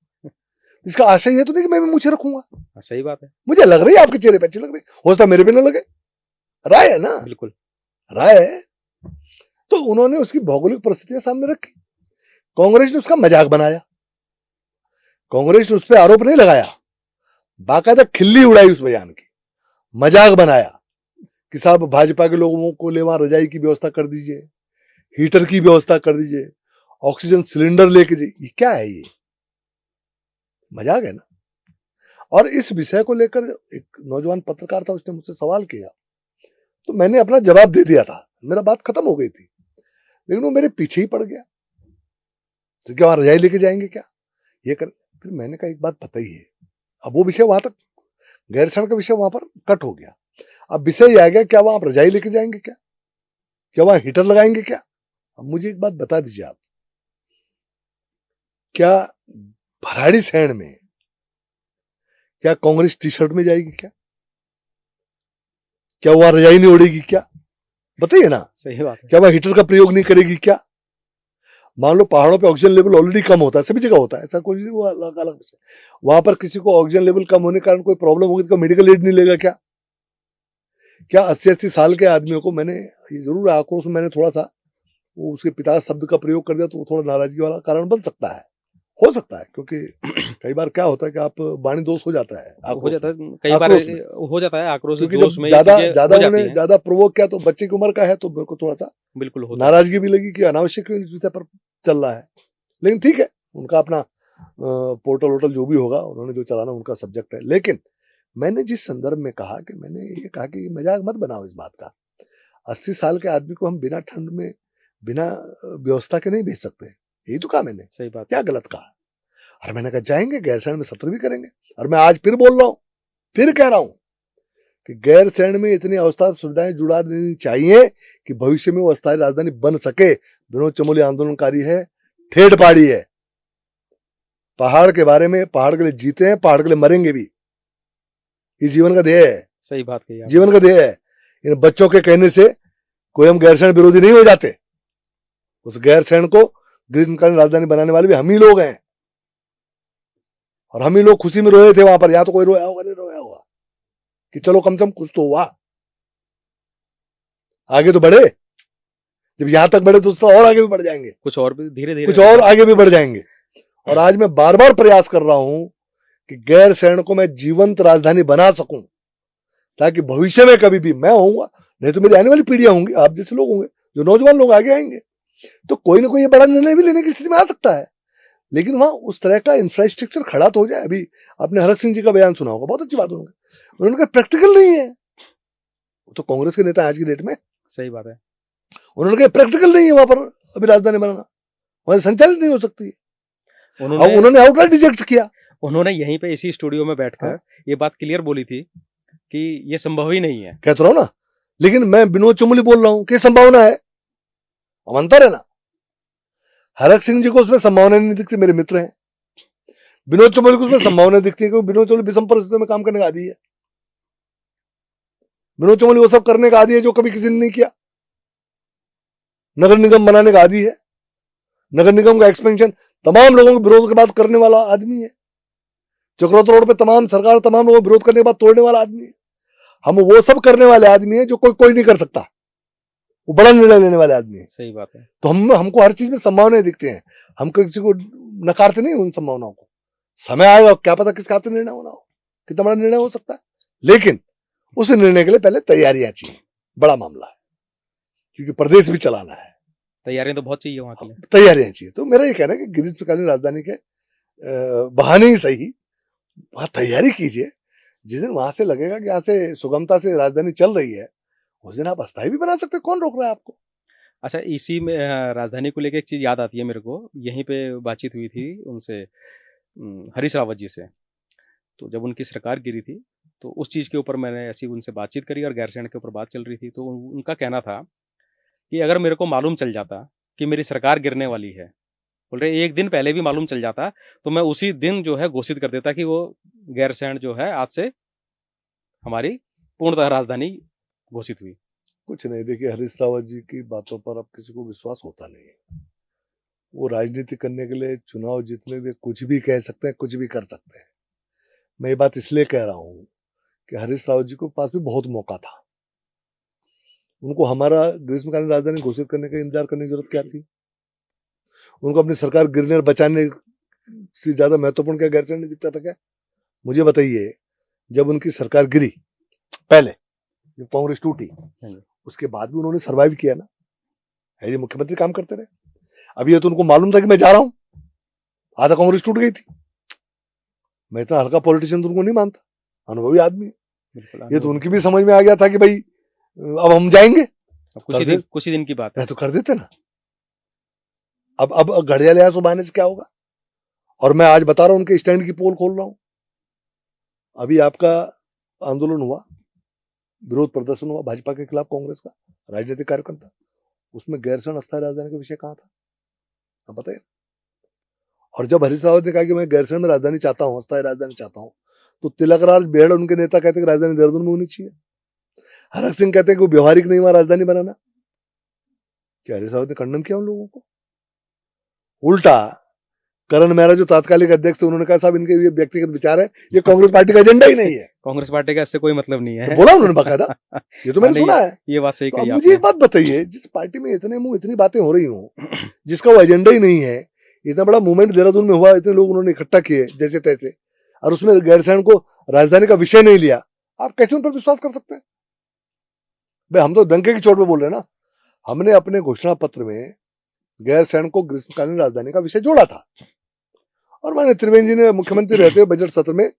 इसका आशय ये तो नहीं कि मैं भी मूछें रखूंगा। सही बात है, मुझे लग रही है आपके चेहरे पे अच्छी लग रही, हो सकता मेरे पे ना लगे, राय है ना, बिल्कुल राय है। तो उन्होंने उसकी भौगोलिक परिस्थितियां सामने रखी, कांग्रेस ने उसका मजाक बनाया, कांग्रेस ने उस पर आरोप नहीं लगाया, बाकायदा खिल्ली उड़ाई उस बयान की, मजाक बनाया कि साहब भाजपा के लोगों को ले वहां रजाई की व्यवस्था कर दीजिए, हीटर की व्यवस्था कर दीजिए, ऑक्सीजन सिलेंडर लेके जाइए। ये क्या है? ये मजाक है ना। और इस विषय को लेकर एक नौजवान पत्रकार था, उसने मुझसे सवाल किया, तो मैंने अपना जवाब दे दिया था, मेरा बात खत्म हो गई थी, लेकिन वो मेरे पीछे ही पड़ गया। तो क्या वहां रजाई लेके जाएंगे क्या, ये कर। फिर मैंने कहा एक बात पता ही है, अब वो विषय वहां तक, गैरसैंण का विषय वहां पर कट हो गया। अब विषय ये आ गया, क्या वहां आप रजाई लेके जाएंगे क्या, क्या वहां हीटर लगाएंगे क्या? अब मुझे एक बात बता दीजिए आप, क्या भराड़ीसैंण में क्या कांग्रेस टी शर्ट में जाएगी क्या? क्या वहां रजाई नहीं ओढ़ेगी क्या? बताइए ना। सही बात है। क्या वहां हीटर का प्रयोग नहीं करेगी क्या? मान लो पहाड़ों पे ऑक्सीजन लेवल ऑलरेडी कम होता है, सभी जगह होता है, ऐसा कोई वो अलग अलग विषय। वहां पर किसी को ऑक्सीजन लेवल कम होने के कारण कोई प्रॉब्लम होगी तो मेडिकल एड नहीं लेगा क्या? क्या 80-80 साल के आदमियों को, मैंने ये जरूर आक्रोश में मैंने थोड़ा सा वो उसके पिता शब्द का प्रयोग कर दिया, तो वो थोड़ा नाराजगी वाला कारण बन सकता है, हो सकता है, क्योंकि कई बार क्या होता है कि आप वाणी दोष हो जाता है, हो जाता है, कई बार हो जाता है आक्रोश, क्योंकि जोश जब में ज्यादा ये ज्यादा हो जाती उन्होंने हैं। ज्यादा प्रोवोक किया तो बच्चे की उम्र का है, तो मेरे को थोड़ा सा बिल्कुल होता है। नाराजगी भी लगी कि अनावश्यक क्यों इस विषय पर चल रहा है। लेकिन ठीक है, उनका अपना पोर्टल वोटल जो भी होगा, उन्होंने जो चलाना उनका सब्जेक्ट है। लेकिन मैंने जिस संदर्भ में कहा, कि मैंने ये कहा कि मजाक मत बनाओ इस बात का, 80 साल के आदमी को हम बिना ठंड में बिना व्यवस्था के नहीं भेज सकते, यही तो कहा मैंने। सही बात। क्या गलत कहा? और मैंने कहा जाएंगे गैरसैंण में सत्र भी करेंगे। और मैं आज फिर बोल रहा हूं, फिर कह रहा हूं कि गैरसैंण में इतनी अवस्था सुविधाएं जुड़ा देनी चाहिए कि भविष्य में वो अस्थायी राजधानी बन सके। विनोद चमोली आंदोलनकारी है, ठेठ पहाड़ी है, पहाड़ के बारे में, पहाड़ के लिए जीते हैं, पहाड़ के लिए मरेंगे भी, ये जीवन का ध्येय है। सही बात कही आपने। जीवन का ध्येय है। इन बच्चों के कहने से कोई हम गैरसैंण विरोधी नहीं हो जाते। उस गैरसैंण को ग्रीष्मकालीन राजधानी बनाने वाले भी हम ही लोग हैं, और हम ही लोग खुशी में रोए थे वहां पर। या तो कोई रोया होगा, नहीं रोया होगा, कि चलो कम से कम कुछ तो हुआ, आगे तो बढ़े। जब यहां तक बढ़े तो उससे और आगे भी बढ़ जाएंगे, कुछ और भी धीरे धीरे कुछ और आगे भी बढ़ जाएंगे। और आज मैं बार बार प्रयास कर रहा हूं कि गैरसैंण को मैं जीवंत राजधानी बना सकूं, ताकि भविष्य में कभी भी मैं होऊंगा, नहीं तो मेरी आने वाली पीढ़ियां होंगी, आप जैसे लोग होंगे, जो नौजवान लोग आगे आएंगे, तो कोई ना कोई ये बड़ा निर्णय भी लेने की स्थिति में आ सकता है। लेकिन वहां उस तरह का इंफ्रास्ट्रक्चर खड़ा तो हो जाए। अभी आपने हरक सिंह जी का बयान सुना होगा, बहुत अच्छी बात होगी, उन्होंने कहा प्रैक्टिकल नहीं है। वो तो कांग्रेस के नेता आज की डेट में। सही बात है। उन्होंने कहा प्रैक्टिकल नहीं है वहां पर अभी राजधानी बनाना, वहां संचालित नहीं हो सकती। उन्होंने आउटराइट रिजेक्ट किया। उन्होंने यहीं पे इसी स्टूडियो में बैठकर हाँ? ये बात क्लियर बोली थी कि ये संभव ही नहीं है। कहता रहा हूं ना, लेकिन मैं विनोद चमोली बोल रहा हूं कि संभावना है। हम अंतर है ना, हरक सिंह जी को उसमें संभावना नहीं दिखती, मेरे मित्र हैं। विनोद चमोली को उसमें संभावना दिखती है, क्योंकि विनोद चमोली विषम परिस्थितियों में काम करने का आदी है। विनोद चमोली वो सब करने का आदी है जो कभी किसी ने नहीं किया। नगर निगम बनाने का आदी है, नगर निगम का एक्सपेंशन तमाम लोगों के विरोध के बाद करने वाला आदमी है। चक्रौत रोड पे तमाम सरकार तमाम लोगों को विरोध करने के बाद तोड़ने वाला आदमी है। हम वो सब करने वाले आदमी है जो कोई नहीं कर सकता, वो बड़ा निर्णय लेने वाले आदमी है। सही बात है। तो हमको हर चीज में संभावनाएं दिखती हैं, हम किसी को नकारते नहीं उन संभावनाओं को। समय आएगा, क्या पता किस हाथ से निर्णय होना हो, कितना बड़ा निर्णय हो सकता है। लेकिन उस निर्णय के लिए पहले तैयारियां चाहिए, बड़ा मामला है, क्योंकि प्रदेश भी चलाना है। तैयारियां तो बहुत चाहिए वहां के लिए, तैयारियां चाहिए। तो मेरा ये कहना है कि ग्रीष्मकालीन राजधानी के बहाने ही सही वहां तैयारी कीजिए। जिस दिन वहां से लगेगा कि यहाँ से सुगमता से राजधानी चल रही है, उस दिन आप अस्थायी भी बना सकते हैं, कौन रोक रहा है आपको। अच्छा, इसी में राजधानी को लेकर एक चीज याद आती है मेरे को। यहीं पे बातचीत हुई थी उनसे, हरीश रावत जी से। तो जब उनकी सरकार गिरी थी तो उस चीज़ के ऊपर मैंने ऐसी उनसे बातचीत करी और गैरसैंण के ऊपर बात चल रही थी। तो उनका कहना था कि अगर मेरे को मालूम चल जाता कि मेरी सरकार गिरने वाली है, बोल रहे एक दिन पहले भी मालूम चल जाता, तो मैं उसी दिन जो है घोषित कर देता कि वो गैरसैंण जो है आज से हमारी पूर्णतः राजधानी घोषित हुई। कुछ नहीं, देखिए हरीश रावत जी की बातों पर अब किसी को विश्वास होता नहीं है। वो राजनीति करने के लिए चुनाव जीतने में कुछ भी कह सकते हैं, कुछ भी कर सकते हैं। मैं ये बात इसलिए कह रहा हूं कि हरीश रावत जी के पास भी बहुत मौका था। उनको हमारा ग्रीष्मकालीन राजधानी घोषित करने का इंतजार करने की जरूरत क्या थी? उनको अपनी सरकार गिरने और बचाने से ज्यादा महत्वपूर्ण क्या गैरसैंण दिखता था क्या? मुझे बताइए, जब उनकी सरकार गिरी, पहले जब कांग्रेस टूटी हाँ जी। उसके बाद भी उन्होंने सर्वाइव किया ना, है ये मुख्यमंत्री काम करते रहे। अभी ये तो उनको मालूम था कि मैं जा रहा हूं, आधा कांग्रेस टूट गई थी। मैं इतना हल्का पॉलिटिशियन तो उनको नहीं मानता, अनुभवी आदमी है। बिल्कुल ये तो उनकी भी समझ में आ गया था कि भाई अब हम जाएंगे, कुछ ही दिन की बात है। मैं तो कर देते ना। अब घड़ियाल आया सुबह से क्या होगा। और मैं आज बता रहा हूं उनके स्टैंड की पोल खोल रहा हूं। अभी आपका आंदोलन हुआ, विरोध प्रदर्शन हुआ भाजपा के खिलाफ, कांग्रेस का राजनीतिक कार्यक्रम था, उसमें गैरसैंण अस्थायी राजधानी का विषय कहाँ था, आप बताइए। और जब हरीश रावत ने कहा कि मैं गैरसैंण में राजधानी चाहता हूं, अस्थायी राजधानी चाहता हूं, तो तिलकराज बेहड़ उनके नेता कहते कि राजधानी देहरादून में होनी चाहिए। हरक सिंह कहते हैं कि व्यवहारिक नहीं हुआ राजधानी बनाना। क्या हरीश रावत ने खंडन किया उन लोगों को? उल्टा करण मेहरा जो तात्कालिक अध्यक्ष थे उन्होंने कहा साहब इनके ये व्यक्तिगत विचार है, ये कांग्रेस पार्टी का एजेंडा ही नहीं है। कांग्रेस पार्टी का इससे कोई मतलब नहीं है, तो बोला उन्होंने बाकायदा, ये तो मैंने सुना है। ये बात सही तो कही अब मुझे आपने। एक बात बताइए, जिस पार्टी में इतने मुंह इतनी बातें हो रही हो, जिसका वो एजेंडा ही नहीं है, इतना बड़ा मूवमेंट देहरादून में हुआ, इतने लोग उन्होंने इकट्ठा किए जैसे तैसे, और उसमें गैरसैंण को राजधानी का विषय नहीं लिया, आप कैसे उन पर विश्वास कर सकते हैं? भाई हम तो डंके की चोट पे बोल रहे हैं ना। हमने अपने घोषणा पत्र में गैरसैंण को ग्रीष्मकालीन राजधानी का विषय जोड़ा था, और माननीय त्रिवेंद्र जी ने मुख्यमंत्री रहते हुए बजट सत्र में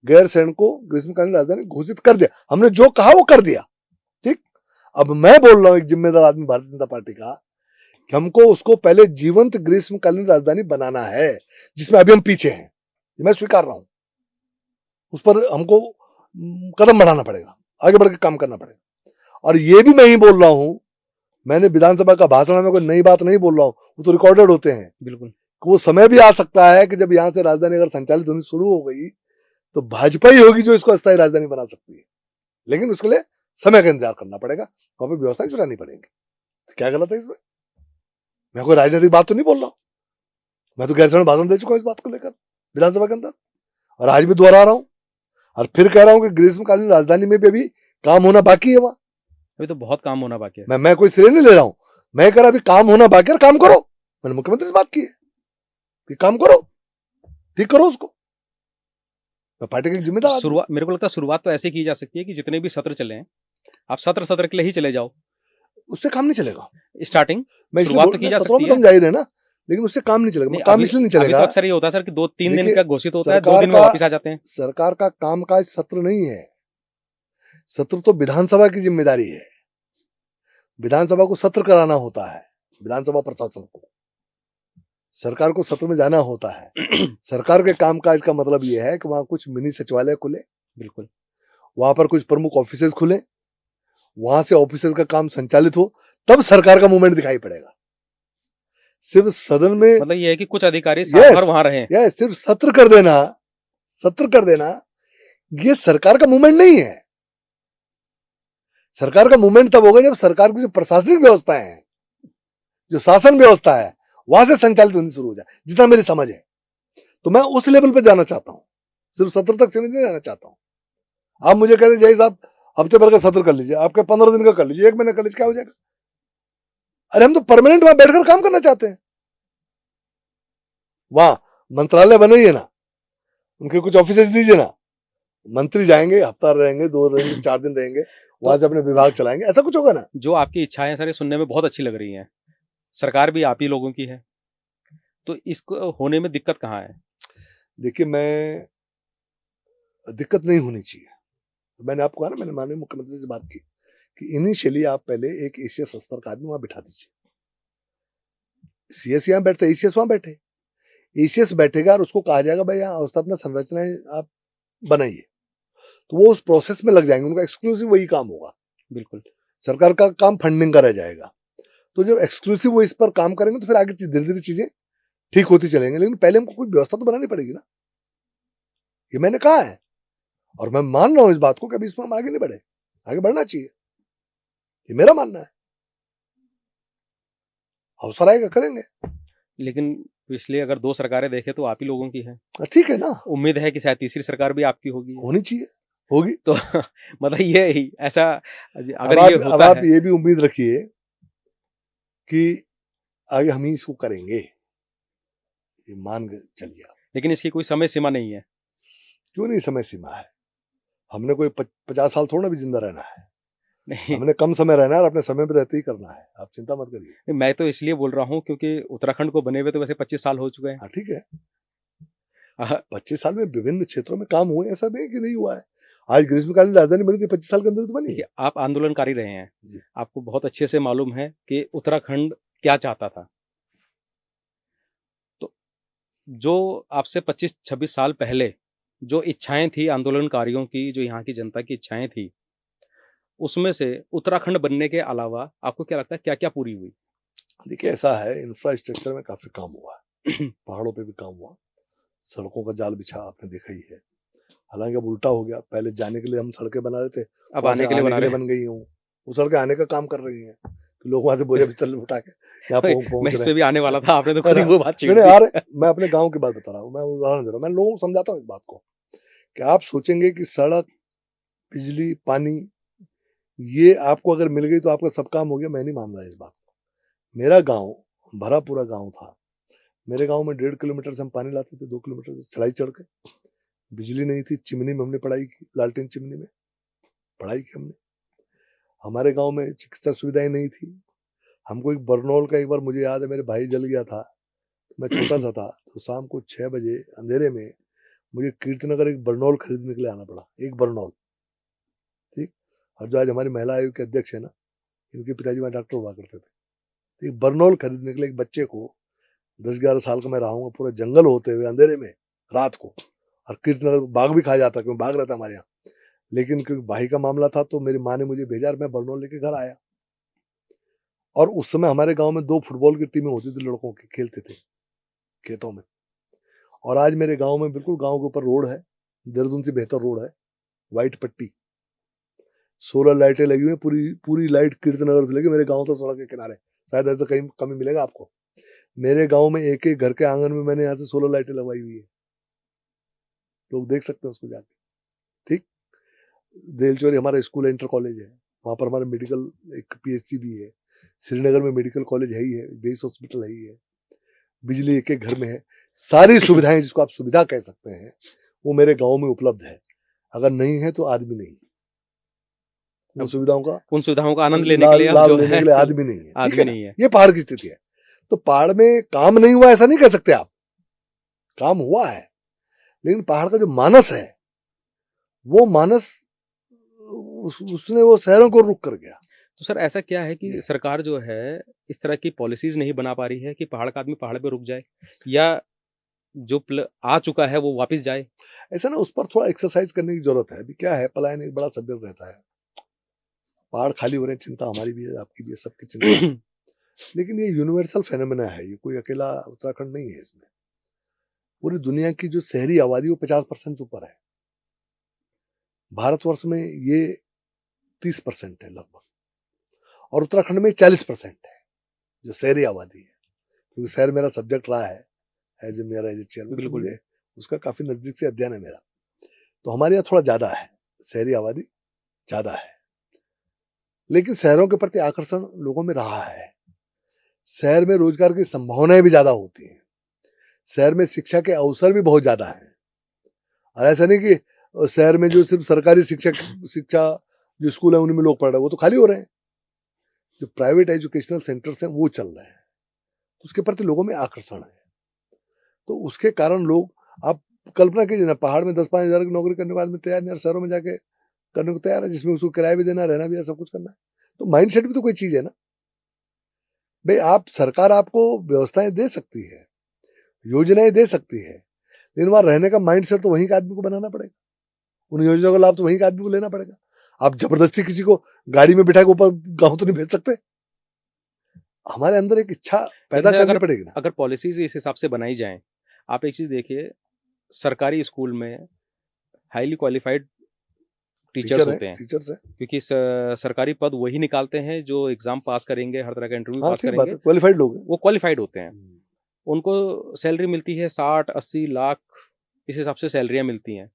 गैरसैंण को ग्रीष्मकालीन राजधानी घोषित कर दिया। हमने जो कहा वो कर दिया, ठीक। अब मैं बोल रहा हूं एक जिम्मेदार आदमी भारतीय जनता पार्टी का, कि हमको उसको पहले जीवंत ग्रीष्मकालीन राजधानी बनाना है, जिसमें अभी हम पीछे हैं, मैं स्वीकार रहा हूं। उस पर हमको कदम बढ़ाना पड़ेगा, आगे बढ़ के काम करना पड़ेगा। और ये भी मैं ही बोल रहा हूं, मैंने विधानसभा का भाषण में कोई नई बात नहीं बोल रहा हूं, वो तो रिकॉर्डेड होते हैं। बिल्कुल, वो समय भी आ सकता है कि जब यहां से राजधानी अगर संचालित होनी शुरू हो गई तो भाजपा ही होगी जो इसको अस्थायी राजधानी बना सकती है, लेकिन उसके लिए समय का इंतजार करना पड़ेगा, वहां पर व्यवस्थाएं जुटानी पड़ेंगी। तो क्या गलत है इसमें? मैं कोई राजनीतिक बात तो नहीं बोल रहा हूं, मैं तो गैरसैंण भाषण दे चुका हूं इस बात को लेकर विधानसभा के अंदर, और आज भी दोहरा रहा हूं, और फिर कह रहा हूं कि ग्रीष्मकालीन राजधानी में भी अभी काम होना बाकी है। वहां अभी तो बहुत काम होना बाकी है। मैं कोई श्रेय नहीं ले रहा हूं, मैं कह रहा अभी काम होना बाकी है, काम करो। मैंने मुख्यमंत्री से बात की है कि काम करो, ठीक करो उसको, मैं पार्टी का जिम्मेदार। शुरुआत, मेरे को लगता है शुरुआत तो ऐसे की जा सकती है कि जितने भी सत्र चले हैं, आप सत्र के लिए ही चले जाओ, उससे काम नहीं चलेगा। स्टार्टिंग मैं शुरुआत तो की जा सकती है, तुम जाहिर है ना, लेकिन उससे काम नहीं चलेगा। काम इसलिए नहीं चलेगा, तो अक्सर ये होता है सर कि 2-3 दिन का घोषित होता है, 2 दिन में वापस आ जाते हैं। सरकार का कामकाज सत्र नहीं है, सत्र तो विधानसभा की जिम्मेदारी है। विधानसभा को सत्र कराना होता है, विधानसभा प्रशासन को, सरकार को सत्र में जाना होता है। सरकार के कामकाज का मतलब यह है कि वहां कुछ मिनी सचिवालय खुले, बिल्कुल, वहां पर कुछ प्रमुख ऑफिसेज खुले, वहां से ऑफिसेज का काम संचालित हो, तब सरकार का मूवमेंट दिखाई पड़ेगा। सिर्फ सदन में मतलब ये है कि कुछ अधिकारी साल भर वहां रहे, सिर्फ सत्र कर देना, ये सरकार का मूवमेंट नहीं है। सरकार का मूवमेंट तब होगा जब सरकार की जो प्रशासनिक व्यवस्था है, जो शासन व्यवस्था है, वहां से संचालित होनी शुरू हो जाए, जितना मेरी समझ है। तो मैं उस लेवल पे जाना चाहता हूं, सिर्फ सत्र तक सीमित नहीं रहना चाहता हूं। आप मुझे कहते जय साहब हफ्ते भर का सत्र कर लीजिए, आपके 15 दिन का कर लीजिए, 1 महीने कर लीजिए, क्या हो जाएगा? अरे हम तो परमानेंट वहां बैठकर काम करना चाहते हैं। वहां मंत्रालय बनाइए ना, उनके कुछ ऑफिसेज दीजिए ना, मंत्री जाएंगे, हफ्ता रहेंगे, 2 रहेंगे, 4 दिन रहेंगे, वहां से अपने विभाग चलाएंगे, ऐसा कुछ होगा ना। जो आपकी इच्छाएं सर सुनने में बहुत अच्छी लग रही हैं, सरकार भी आप ही लोगों की है, तो इसको होने में दिक्कत कहाँ है? देखिए, मैं दिक्कत नहीं होनी चाहिए, तो मैंने आपको कहा ना, मैंने माननीय मुख्यमंत्री से बात की कि इनिशियली आप पहले एक एसीएस स्तर का आदमी वहां बिठा दीजिए। सीएस यहां बैठते, एसीएस वहां बैठे, एसीएस बैठेगा और उसको कहा जाएगा भाई यहाँ अवस्थापना संरचनाएं आप बनाइए, तो वो उस प्रोसेस में लग जाएंगे, उनका एक्सक्लूसिव वही काम होगा। बिल्कुल, सरकार का काम फंडिंग का रह जाएगा। तो जब एक्सक्लूसिव वो इस पर काम करेंगे तो फिर आगे धीरे धीरे चीजें ठीक होती चलेंगी, लेकिन पहले हमको कुछ व्यवस्था तो बनानी पड़ेगी ना, ये मैंने कहा है। और मैं मान रहा हूं इस बात को कि अभी इसमें हम आगे नहीं बढ़े, आगे बढ़ना चाहिए, ये मेरा मानना है। अवसर आएगा करेंगे, लेकिन पिछले अगर 2 सरकारें देखें तो आप ही लोगों की है। ठीक है ना, उम्मीद है कि शायद तीसरी सरकार भी आपकी होगी, होनी चाहिए, होगी। तो मतलब ये ही ऐसा अगर अब ये आप, होता अब आप है, ये भी उम्मीद रखिए कि आगे हम ही इसको करेंगे, ये मान के चलिए आप। लेकिन इसकी कोई समय सीमा नहीं है। क्यों नहीं समय सीमा है? हमने कोई 50 साल थोड़ा भी जिंदा रहना है। नहीं, हमने कम समय रहना है और अपने समय पे रहते ही करना है, आप चिंता मत करिए। मैं तो इसलिए बोल रहा हूँ क्योंकि उत्तराखंड को बने हुए तो वैसे 25 साल हो चुके हैं। हाँ ठीक है, आह, 25 साल में विभिन्न क्षेत्रों में काम हुए, ऐसा नहीं कि नहीं हुआ है। आज ग्रीष्मकालीन राजधानी बनी थी 25 साल के अंदर तो बनी है। देखिए, आप आंदोलनकारी रहे हैं, जी। आपको बहुत अच्छे से मालूम है कि उत्तराखंड क्या चाहता था। तो जो आपसे 25-26 साल पहले जो इच्छाएं थी आंदोलनकारियों की, जो यहाँ की जनता की इच्छाएं थी, उसमें से उत्तराखंड बनने के अलावा आपको क्या लगता है क्या-क्या पूरी हुई? देखिए ऐसा है, इंफ्रास्ट्रक्चर में काफी काम हुआ है, पहाड़ों पे भी काम हुआ, सड़कों का जाल बिछा आपने देखा ही है। हालांकि अब उल्टा हो गया, पहले जाने के लिए हम सड़कें बना रहे थे, अब वहां से आने के लिए आने बना के लिए रहे बन गई हूँ। वो सड़कें आने का काम कर रही हैं, कि लोग वहां से बोझे बिस्तर उठा के यहाँ हैं। मैं पहुंच इस रहे पे भी आने वाला था, आपने तो खुद ही हैं। वो बात छेड़ नहीं दी। यार, मैं अपने गांव की बात बता रहा हूँ, मैं उदाहरण दे रहा हूँ, मैं लोगों को समझाता हूँ इस बात को कि आप सोचेंगे कि सड़क, बिजली, पानी ये आपको अगर मिल गई तो आपका सब काम हो गया। मैं नहीं मान रहा इस बात को। मेरा गांव भरा पूरा गांव था, मेरे गांव में 1.5 किलोमीटर से हम पानी लाते थे, 2 किलोमीटर से चढ़ाई चढ़ के। बिजली नहीं थी, चिमनी में हमने पढ़ाई की, लालटेन चिमनी में पढ़ाई की हमने। हमारे गांव में चिकित्सा सुविधाएं नहीं थी। हमको एक बरनौल का, एक बार मुझे याद है मेरे भाई जल गया था, मैं छोटा सा था, तो शाम को 6 बजे अंधेरे में मुझे कीर्तिनगर एक बरनौल खरीदने के लिए आना पड़ा, एक बरनौल, ठीक। और जो आज हमारी महिला आयोग के अध्यक्ष है ना, इनके पिताजी वहाँ डॉक्टर हुआ करते थे। तो एक बरनौल खरीदने के लिए एक बच्चे को, 10-11 साल का मैं रहा हूँ, पूरा जंगल होते हुए अंधेरे में रात को, और कीर्तिनगर बाघ भी खा जाता, क्योंकि बाघ रहता हमारे यहाँ, लेकिन क्योंकि भाई का मामला था तो मेरी माँ ने मुझे भेजा और मैं बरनौल लेके घर आया। और उस समय हमारे गांव में 2 फुटबॉल की टीमें होती थी, लड़कों की, खेलते थे खेतों में। और आज मेरे गांव में बिल्कुल गांव के ऊपर रोड है, देहरादून से बेहतर रोड है, व्हाइट पट्टी, 16 लाइटें लगी हुई हैं, पूरी पूरी लाइट कीर्तिनगर से लगी मेरे गांव तक, सड़क के किनारे। शायद ऐसा कहीं कमी मिलेगा आपको। मेरे गांव में एक एक घर के आंगन में मैंने यहाँ से 16 लाइटें लगवाई हुई है, लोग देख सकते हैं उसको जाके, ठीक। देलचौरी हमारा स्कूल है, इंटर कॉलेज है, वहाँ पर हमारा मेडिकल एक पीएचसी भी है। श्रीनगर में मेडिकल कॉलेज है ही है, बेस हॉस्पिटल है ही है। बिजली एक एक घर में है। सारी सुविधाएं, जिसको आप सुविधा कह सकते हैं, वो मेरे गांव में उपलब्ध है। अगर नहीं है तो आदमी नहीं, उन सुविधाओं का आनंद लेने के लिए लाभ जो लेने है के लिए आदमी नहीं है, ठीक आदमी है ना? नहीं है। ये पहाड़ की स्थिति है। तो पहाड़ में काम नहीं हुआ ऐसा नहीं कह सकते आप, काम हुआ है, लेकिन पहाड़ का जो मानस है, वो मानस उसने वो शहरों को रुक कर गया। तो सर ऐसा क्या है कि ये सरकार जो है इस तरह की पॉलिसीज नहीं बना पा रही है कि पहाड़ का आदमी पहाड़ पे रुक जाए, या जो आ चुका है वो वापस जाए? ऐसा ना, उस पर थोड़ा एक्सरसाइज करने की जरूरत है। अभी क्या है, पलायन एक बड़ा सब्जेक्ट रहता है, पहाड़ खाली हो रहे हैं, चिंता हमारी भी है, आपकी भी है, सबकी चिंता है। लेकिन ये यूनिवर्सल फेनोमेना है, ये कोई अकेला उत्तराखंड नहीं है। इसमें पूरी दुनिया की जो शहरी आबादी वो 50% से ऊपर है, भारतवर्ष में ये 30% है लगभग, और उत्तराखंड में 40% है जो शहरी आबादी है। क्योंकि शहर मेरा सब्जेक्ट रहा है, एज ए चेयरमैन, तो मुझे उसका काफी नजदीक से अध्ययन है मेरा। तो हमारे यहाँ थोड़ा ज्यादा है, शहरी आबादी ज्यादा है, लेकिन शहरों के प्रति आकर्षण लोगों में रहा है। शहर में रोजगार की संभावनाएं भी ज्यादा होती हैं, शहर में शिक्षा के अवसर भी बहुत ज्यादा हैं। और ऐसा नहीं कि शहर में जो सिर्फ सरकारी शिक्षा जो स्कूल है उनमें लोग पढ़ रहे हैं, वो तो खाली हो रहे हैं। जो प्राइवेट एजुकेशनल सेंटर्स हैं वो चल रहे हैं, तो उसके प्रति लोगों में आकर्षण है। तो उसके कारण लोग, आप कल्पना कीजिए ना, पहाड़ में 10-5 हजार की नौकरी करने के बाद में तैयार नहीं, और शहरों में जाके करने को तैयार है, जिसमें उसको किराया भी देना, रहना भी है, सब कुछ करना है। तो माइंडसेट भी तो कोई चीज है ना भाई। आप, सरकार आपको व्यवस्थाएं दे सकती है, योजनाएं दे सकती है, लेकिन वहां रहने का माइंडसेट तो वहीं के आदमी को बनाना पड़ेगा, उन योजनाओं का लाभ तो वहीं के आदमी को लेना पड़ेगा। आप जबरदस्ती किसी को गाड़ी में बिठा के ऊपर गाँव तो नहीं भेज सकते। हमारे अंदर एक इच्छा पैदा करनी पड़ेगी ना। अगर पॉलिसीज इस हिसाब से बनाई जाएं, आप एक चीज देखिए, सरकारी स्कूल में हाईली क्वालिफाइड टीचर्स होते हैं, टीचर्स है, क्योंकि सरकारी पद वही निकालते हैं जो एग्जाम पास करेंगे, हर तरह का इंटरव्यू पास करेंगे, क्वालिफाइड लोग, वो क्वालिफाइड होते हैं। उनको सैलरी मिलती है 60-80 लाख, इस हिसाब से सैलरियां मिलती हैं।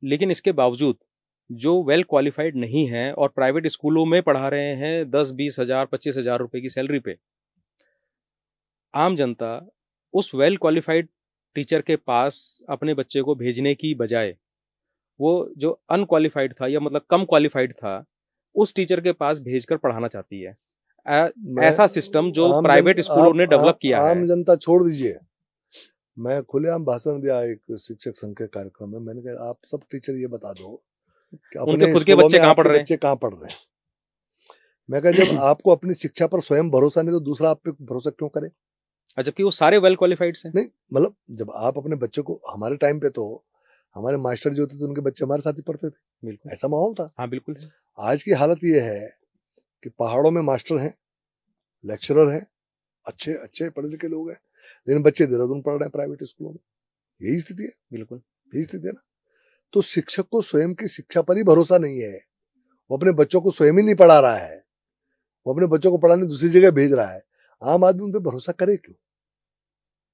लेकिन इसके बावजूद जो वेल क्वालिफाइड नहीं है और प्राइवेट स्कूलों में पढ़ा रहे हैं 10-20 हजार 25 हजार रुपए की सैलरी पे, आम जनता उस वेल क्वालिफाइड टीचर के पास अपने बच्चे को भेजने की बजाय वो जो अनक्वालिफाइड था, या मतलब कम क्वालिफाइड था, उस टीचर के पास भेजकर पढ़ाना चाहती है। मैं ऐसा सिस्टम जो आम प्राइवेट जन स्कूलों ने आप डेवलप किया है। आम जनता छोड़ दीजिए, मैं खुलेआम भाषण दिया एक शिक्षक संघ के कार्यक्रम में। मैंने कहा आप सब टीचर ये बता दो कि उनके अपने खुद के स्कूलों बच्चे में कहाँ पढ़ आपके रहे हैं? बच्चे कहाँ पढ़ रहे हैं। मैं कहा जब आपको अपनी शिक्षा पर स्वयं भरोसा नहीं तो दूसरा आप पे भरोसा क्यों करे। जबकि वो सारे वेल क्वालिफाइड हैं। नहीं मतलब जब आप अपने बच्चों को, हमारे टाइम पे तो हमारे मास्टर जो होते थे उनके बच्चे हमारे साथ ही पढ़ते थे, बिल्कुल, ऐसा माहौल था। हाँ बिल्कुल है। आज की हालत ये है कि पहाड़ों में मास्टर हैं, लेक्चरर हैं, अच्छे अच्छे पढ़े लिखे लोग हैं, लेकिन बच्चे देहरादून पढ़ रहे हैं प्राइवेट स्कूलों में। यही स्थिति है, बिल्कुल यही स्थिति है ना। तो शिक्षक को स्वयं की शिक्षा पर ही भरोसा नहीं है, वो अपने बच्चों को स्वयं ही नहीं पढ़ा रहा है, वो अपने बच्चों को पढ़ाने दूसरी जगह भेज रहा है। आम आदमी उन पर भरोसा करे क्यों,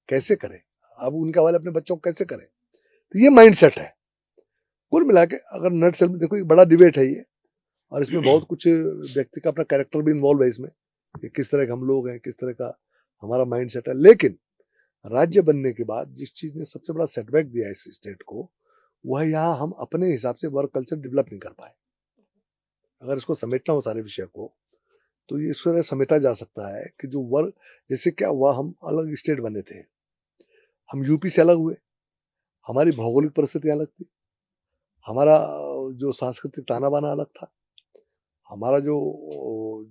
कैसे करे, अब उनके हवाले अपने बच्चों को कैसे करे। तो ये माइंडसेट है कुल मिला के। अगर नट सेल में देखो, ये बड़ा डिबेट है ये, और इसमें बहुत कुछ व्यक्ति का अपना कैरेक्टर भी इन्वॉल्व है इसमें, कि किस तरह के हम लोग हैं, किस तरह का हमारा माइंडसेट है। लेकिन राज्य बनने के बाद जिस चीज ने सबसे बड़ा सेटबैक दिया है इस स्टेट को, वह यहाँ हम अपने हिसाब से वर्क कल्चर डेवलप नहीं कर पाए। अगर इसको समेटना हो सारे विषय को, तो ये इस तरह समेटा जा सकता है कि जो वर्क, जैसे क्या हुआ, हम अलग स्टेट बने थे, हम यूपी से अलग हुए, हमारी भौगोलिक परिस्थिति अलग थी, हमारा जो सांस्कृतिक ताना बाना अलग था, हमारा जो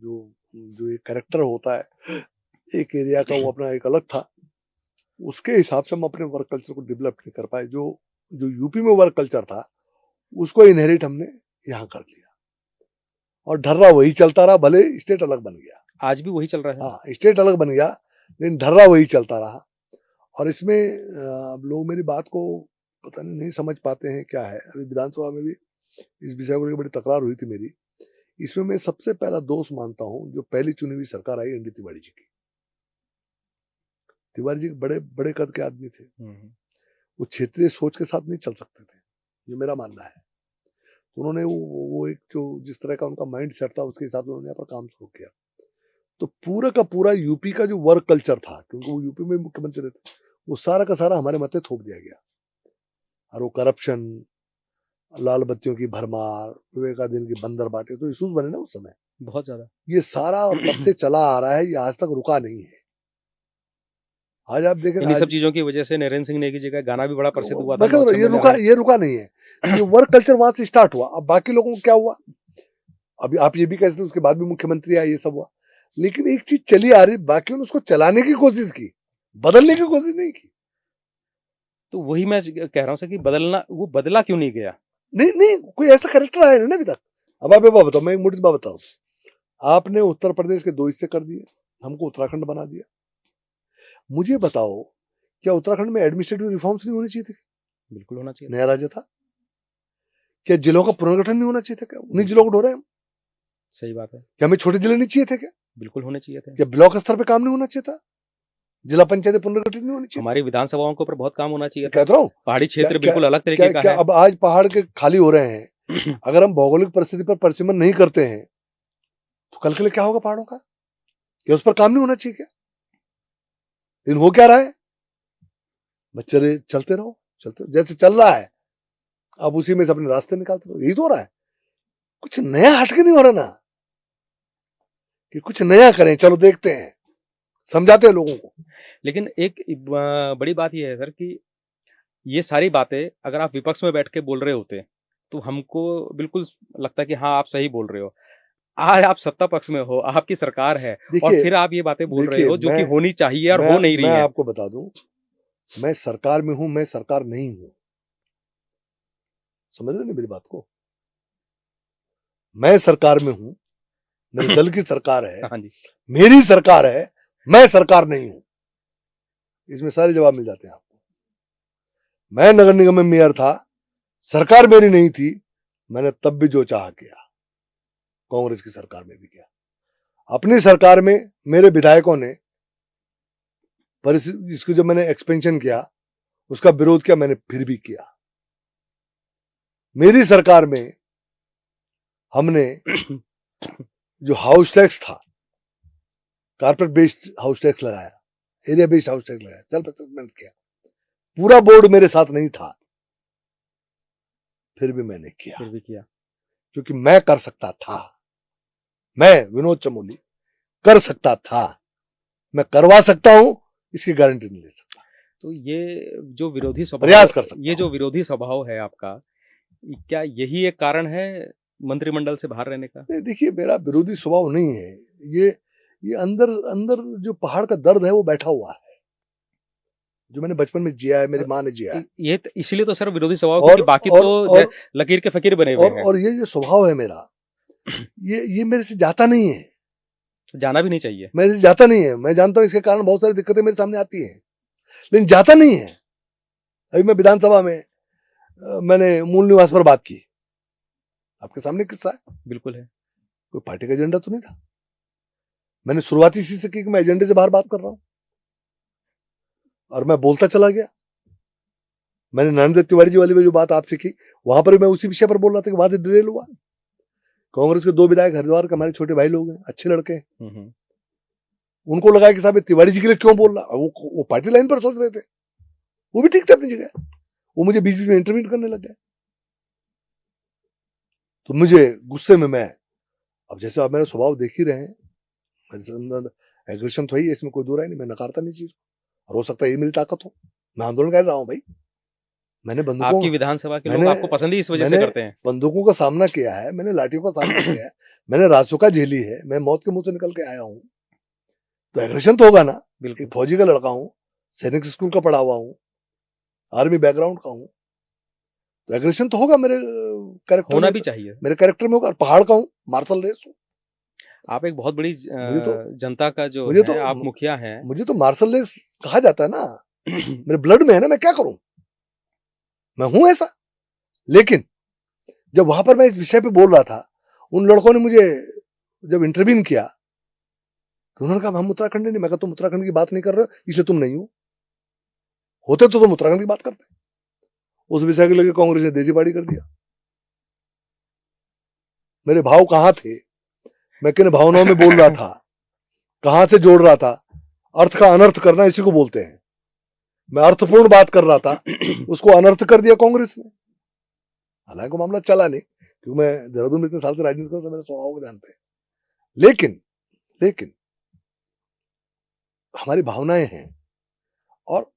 जो जो एक कैरेक्टर होता है एक एरिया का, वो अपना एक अलग था। उसके हिसाब से हम अपने वर्क कल्चर को डेवलप नहीं कर पाए। जो जो यूपी में वर्क कल्चर था उसको इनहेरिट हमने यहाँ कर लिया, और ढर्रा वही चलता रहा, भले स्टेट अलग बन गया। आज भी वही चल रहा है। हाँ, स्टेट अलग बन गया, लेकिन ढर्रा वही चलता रहा। और इसमें लोग मेरी बात को पता नहीं समझ पाते हैं क्या है। अभी विधानसभा में भी इस विषय को लेकर बड़ी तकरार हुई थी मेरी। इसमें मैं सबसे पहला दोष मानता हूं जो पहली चुनी हुई सरकार आई एनडी तिवारी जी की। तिवारी जी बड़े बड़े कद के आदमी थे, वो क्षेत्रीय सोच के साथ नहीं चल सकते थे, ये मेरा मानना है। तो उन्होंने वो एक जो जिस तरह का उनका माइंड सेट था उसके हिसाब से उन्होंने यहाँ पर काम शुरू किया। तो पूरा का पूरा यूपी का जो वर्क कल्चर था, क्योंकि वो यूपी में मुख्यमंत्री थे, वो सारा का सारा हमारे मत्थे थोप दिया गया। और वो करप्शन, लाल बत्तियों की भरमार, विवेकाधीन की बंदर बांटे, तो इशूज बने ना उस समय बहुत ज्यादा। ये सारा तब से चला आ रहा है, ये आज तक रुका नहीं है। आज आप देखें इन्हीं सब चीजों की वजह से नरेंद्र सिंह नेगी जी का गाना भी बड़ा प्रसिद्ध हुआ था। ये रुका नहीं है। ये वर्क कल्चर वहां से स्टार्ट हुआ। अब बाकी लोगों को क्या हुआ, अभी आप ये भी कह सकते, उसके बाद भी मुख्यमंत्री आए, ये सब हुआ, लेकिन एक चीज चली आ रही, बाकी ने उसको चलाने की कोशिश की, बदलने की कोशिश नहीं की। तो वही मैं कह रहा हूँ सर कि बदलना, वो बदला क्यों नहीं गया? नहीं, कोई ऐसा कैरेक्टर आया नहीं ना अभी तक। अब आप बताओ, मैं एक मोटी बात बताऊं, आपने उत्तर प्रदेश के 2 हिस्से कर दिए, हमको उत्तराखंड बना दिया। मुझे बताओ, क्या उत्तराखंड में एडमिनिस्ट्रेटिव रिफॉर्म्स नहीं होने चाहिए थे? बिल्कुल होना चाहिए। नया राज्य था, क्या जिलों का पुनर्गठन नहीं होना चाहिए था? क्या उन्हीं जिलों को ढो रहे हम? सही बात है। क्या हमें छोटे जिले नहीं चाहिए थे? क्या बिल्कुल होने चाहिए थे। क्या ब्लॉक स्तर पे काम नहीं होना चाहिए था? जिला पंचायत पुनर्गठित नहीं होनी चाहिए? हमारी विधानसभाओं के ऊपर बहुत काम होना चाहिए था। कहता रहा हूँ, पहाड़ी क्षेत्र बिल्कुल अलग तरीके का है। अब आज पहाड़ के खाली हो रहे हैं, अगर हम भौगोलिक परिस्थिति पर परिसीमन नहीं करते हैं तो कल के लिए क्या होगा पहाड़ों का? क्या उस पर काम नहीं होना चाहिए क्या? लेकिन हो क्या रहा है, बच्चे चलते रहो, जैसे चल रहा है, अब उसी में से अपने रास्ते निकालते रहो। यही तो हो रहा है, कुछ नया हटके नहीं हो रहा ना, कि कुछ नया करें, चलो देखते हैं, समझाते हैं लोगों को। लेकिन एक बड़ी बात यह है सर कि ये सारी बातें अगर आप विपक्ष में बैठ के बोल रहे होते तो हमको बिल्कुल लगता है कि हाँ आप सही बोल रहे हो। आज आप सत्ता पक्ष में हो, आपकी सरकार है, और फिर आप ये बातें बोल रहे हो जो कि होनी चाहिए और हो नहीं रही है। मैं आपको बता दूं, मैं सरकार में हूं, मैं सरकार नहीं हूं। समझ रहे ना मेरी बात को? मैं सरकार में हूं, मेरे दल की सरकार है, हाँ जी, मेरी सरकार है, मैं सरकार नहीं हूं। इसमें सारे जवाब मिल जाते हैं आपको। मैं नगर निगम में मेयर था, सरकार मेरी नहीं थी, मैंने तब भी जो चाहा किया, कांग्रेस की सरकार में भी किया। अपनी सरकार में मेरे विधायकों ने इसको जब मैंने एक्सपेंशन किया उसका विरोध किया, मैंने फिर भी किया। मेरी सरकार में हमने जो हाउस टैक्स था, कारपेट बेस्ड हाउस टैक्स लगाया, एरिया बेस्ड हाउस टैक्स लगाया, सेल्फ असेसमेंट किया। पूरा बोर्ड मेरे साथ नहीं था, फिर भी मैंने किया, फिर भी किया, क्योंकि मैं कर सकता था। मैं विनोद चमोली कर सकता था, मैं करवा सकता हूं, इसकी गारंटी नहीं ले सकता। तो ये जो विरोधी स्वभाव, प्रयास कर सकता ये जो विरोधी स्वभाव है आपका, क्या यही एक कारण है मंत्रिमंडल से बाहर रहने का? नहीं, देखिए मेरा विरोधी स्वभाव नहीं है, ये अंदर अंदर जो पहाड़ का दर्द है वो बैठा हुआ है, जो मैंने बचपन में जिया है, मेरी माँ ने जिया है। ये इसलिए तो सर विरोधी स्वभाव, और, क्योंकि बाकी और, तो और, लकीर के फकीर बने हुए हैं। और ये जो स्वभाव है मेरा, ये मेरे से जाता नहीं है, जाना भी नहीं चाहिए। मेरे से जाता नहीं है। मैं जानता हूँ इसके कारण बहुत सारी दिक्कतें मेरे सामने आती हैं, लेकिन जाता नहीं है। अभी मैं विधानसभा में मैंने मूल निवास पर बात की, आपके सामने किस्सा है, बिल्कुल है। कोई पार्टी का एजेंडा तो नहीं था। मैंने शुरुआती इसी से की कि मैं एजेंडे से बाहर बात कर रहा हूं, और मैं बोलता चला गया। मैंने नरेंद्र तिवारी जी वाली में जो बात आपसे की, वहां पर मैं उसी विषय पर बोल रहा था कि वहां से डिरेल हुआ। कांग्रेस के 2 विधायक हरिद्वार के हमारे छोटे भाई लोग हैं, अच्छे लड़के हैं, उनको लगा कि साहब तिवारी जी के लिए क्यों बोल रहा, वो पार्टी लाइन पर सोच रहे थे, वो भी ठीक थे अपनी जगह, वो मुझे बीच बीच में इंटरव्यू करने लग गए। तो मुझे गुस्से में, मैं अब जैसे आप मेरा स्वभाव देख ही रहे हैं, मेरे अंदर एग्रेशन तो है, इसमें कोई दो राय नहीं, मैं नकारता नहीं चीज, और हो सकता है ये मेरी ताकत हो, मैं आंदोलन कर रहा हूं भाई। मैंने बंदूकों, आपकी विधानसभा के लोग आपको पसंद ही इस वजह से करते हैं। बंदूकों का सामना किया है, मैंने लाठियों का सामना किया है, मैंने रासुका झेली है, मैं मौत के मुंह से निकल के आया हूं, तो एग्रेशन तो होगा ना। एक फौजी का लड़का हूं, सैनिक स्कूल का पढ़ा हुआ हूं, आर्मी बैकग्राउंड का हूं, तो एग्रेशन तो होगा मेरे कैरेक्टर होना में, भी चाहिए, मेरे कैरेक्टर में होगा। और पहाड़ का हूं, मार्शल रेस हूं, आप एक बहुत बड़ी जनता का जो मुझे है, तो आप मुखिया हैं। मुझे तो मार्शल रेस कहा जाता है ना, मेरे ब्लड में है ना, मैं क्या करूं, मैं हूं ऐसा। लेकिन जब वहां पर मैं इस विषय पे बोल रहा था, उन लड़कों ने मुझे जब इंटरव्यू किया, तो उन्होंने कहा हम उत्तराखंड नहीं। मैं कहा तुम उत्तराखंड की बात नहीं कर रहे हो, इसलिए तुम नहीं हो, होते तो तुम उत्तराखंड की बात करते। उस विषय को लेकर कांग्रेस ने देसी पार्टी कर दिया। मेरे भाव कहां थे, मैं किन भावनाओं में बोल रहा था, कहां से जोड़ रहा था। अर्थ का अनर्थ करना इसी को बोलते हैं। मैं अर्थपूर्ण बात कर रहा था, उसको अनर्थ कर दिया कांग्रेस ने। हालांकि मामला चला नहीं, क्योंकि मैं देहरादून में इतने साल से राजनीति कर, मेरे स्वभाव को जानते हैं। लेकिन हमारी भावनाएं हैं, और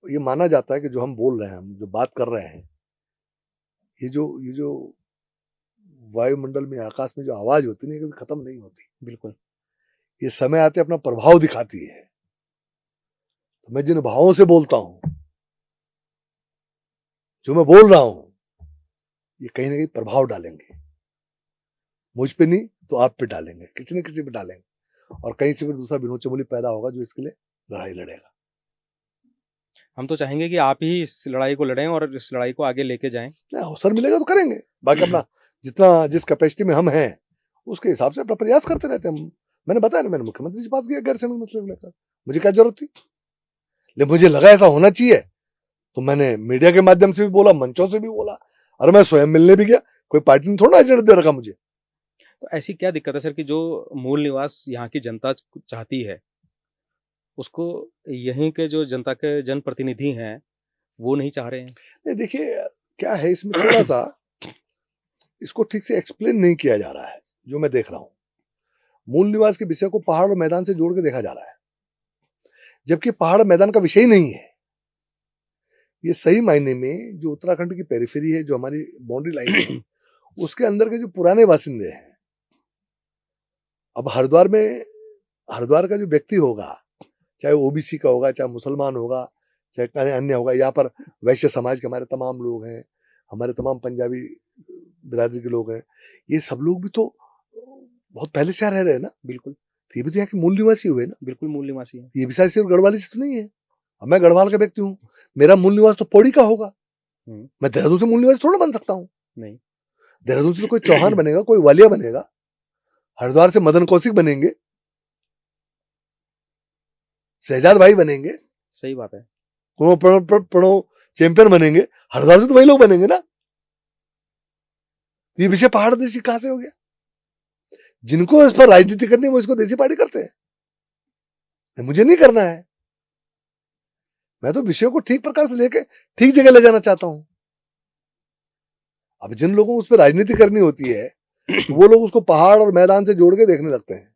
ये माना जाता है कि जो हम बोल रहे हैं, हम जो बात कर रहे हैं, ये जो वायुमंडल में, आकाश में जो आवाज होती है, कभी खत्म नहीं होती। बिल्कुल, ये समय आते अपना प्रभाव दिखाती है। तो मैं जिन भावों से बोलता हूं, जो मैं बोल रहा हूं, ये कहीं ना कहीं प्रभाव डालेंगे, मुझ पे नहीं तो आप पे डालेंगे, किसी न किसी पे डालेंगे, और कहीं से फिर दूसरा विनोद चमोली पैदा होगा जो इसके लिए लड़ाई लड़ेगा। हम तो चाहेंगे कि आप ही इस लड़ाई को लड़ें और इस लड़ाई को आगे लेके जाएं। अवसर मिलेगा तो करेंगे, बाकी अपना जितना जिस कैपेसिटी में हम हैं उसके हिसाब से अपना प्रयास करते रहते हैं। मैंने बताया ना, मैंने मुख्यमंत्री जी पास गया गैरसैंण मसले को लेकर, मुझे क्या जरूरत थी, लेकिन मुझे लगा ऐसा होना चाहिए, तो मैंने मीडिया के माध्यम से भी बोला, मंचों से भी बोला, और मैं स्वयं मिलने भी गया। कोई पार्टी ने थोड़ा एजेंडा दे रखा मुझे। तो ऐसी क्या दिक्कत है सर कि जो मूल निवास यहाँ की जनता चाहती है, उसको यहीं के जो जनता के जनप्रतिनिधि हैं वो नहीं चाह रहे हैं? नहीं, देखिए क्या है, इसमें थोड़ा सा इसको ठीक से एक्सप्लेन नहीं किया जा रहा है। जो मैं देख रहा हूं, मूल निवास के विषय को पहाड़ और मैदान से जोड़ के देखा जा रहा है, जबकि पहाड़ और मैदान का विषय ही नहीं है। ये सही मायने में जो उत्तराखंड की पेरिफेरी है, जो हमारी बाउंड्री लाइन है, उसके अंदर के जो पुराने बासिंदे हैं, अब हरिद्वार का जो व्यक्ति होगा, चाहे ओबीसी का होगा, चाहे मुसलमान होगा, चाहे अन्य होगा, यहाँ पर वैश्य समाज के हमारे तमाम लोग हैं, हमारे तमाम पंजाबी बिरादरी के लोग हैं, ये सब लोग भी तो बहुत पहले से रह रहे हैं ना। बिल्कुल, तो ये भी तो यहाँ के मूल निवासी हुए ना। बिल्कुल मूल निवासी है। ये भी शायद सिर्फ गढ़वाली से तो नहीं है। अब मैं गढ़वाल का व्यक्ति हूँ, मेरा मूल निवास तो पौड़ी का होगा, मैं देहरादून से मूल निवासी थोड़ा बन सकता हूँ। नहीं, देहरादून से तो कोई चौहान बनेगा, कोई वालिया बनेगा, हरिद्वार से मदन कौशिक बनेंगे, शहजाद भाई बनेंगे, सही बात है, प्रणो चैंपियन बनेंगे, हरिद्वार से तो वही लोग बनेंगे ना। ये विषय पहाड़ देसी कहां से हो गया? जिनको इस पर राजनीति करनी है वो इसको देसी पार्टी करते हैं, मुझे नहीं करना है। मैं तो विषयों को ठीक प्रकार से लेके ठीक जगह ले जाना चाहता हूं। अब जिन लोगों को उस पर राजनीति करनी होती है, तो वो लोग उसको पहाड़ और मैदान से जोड़ के देखने लगते हैं।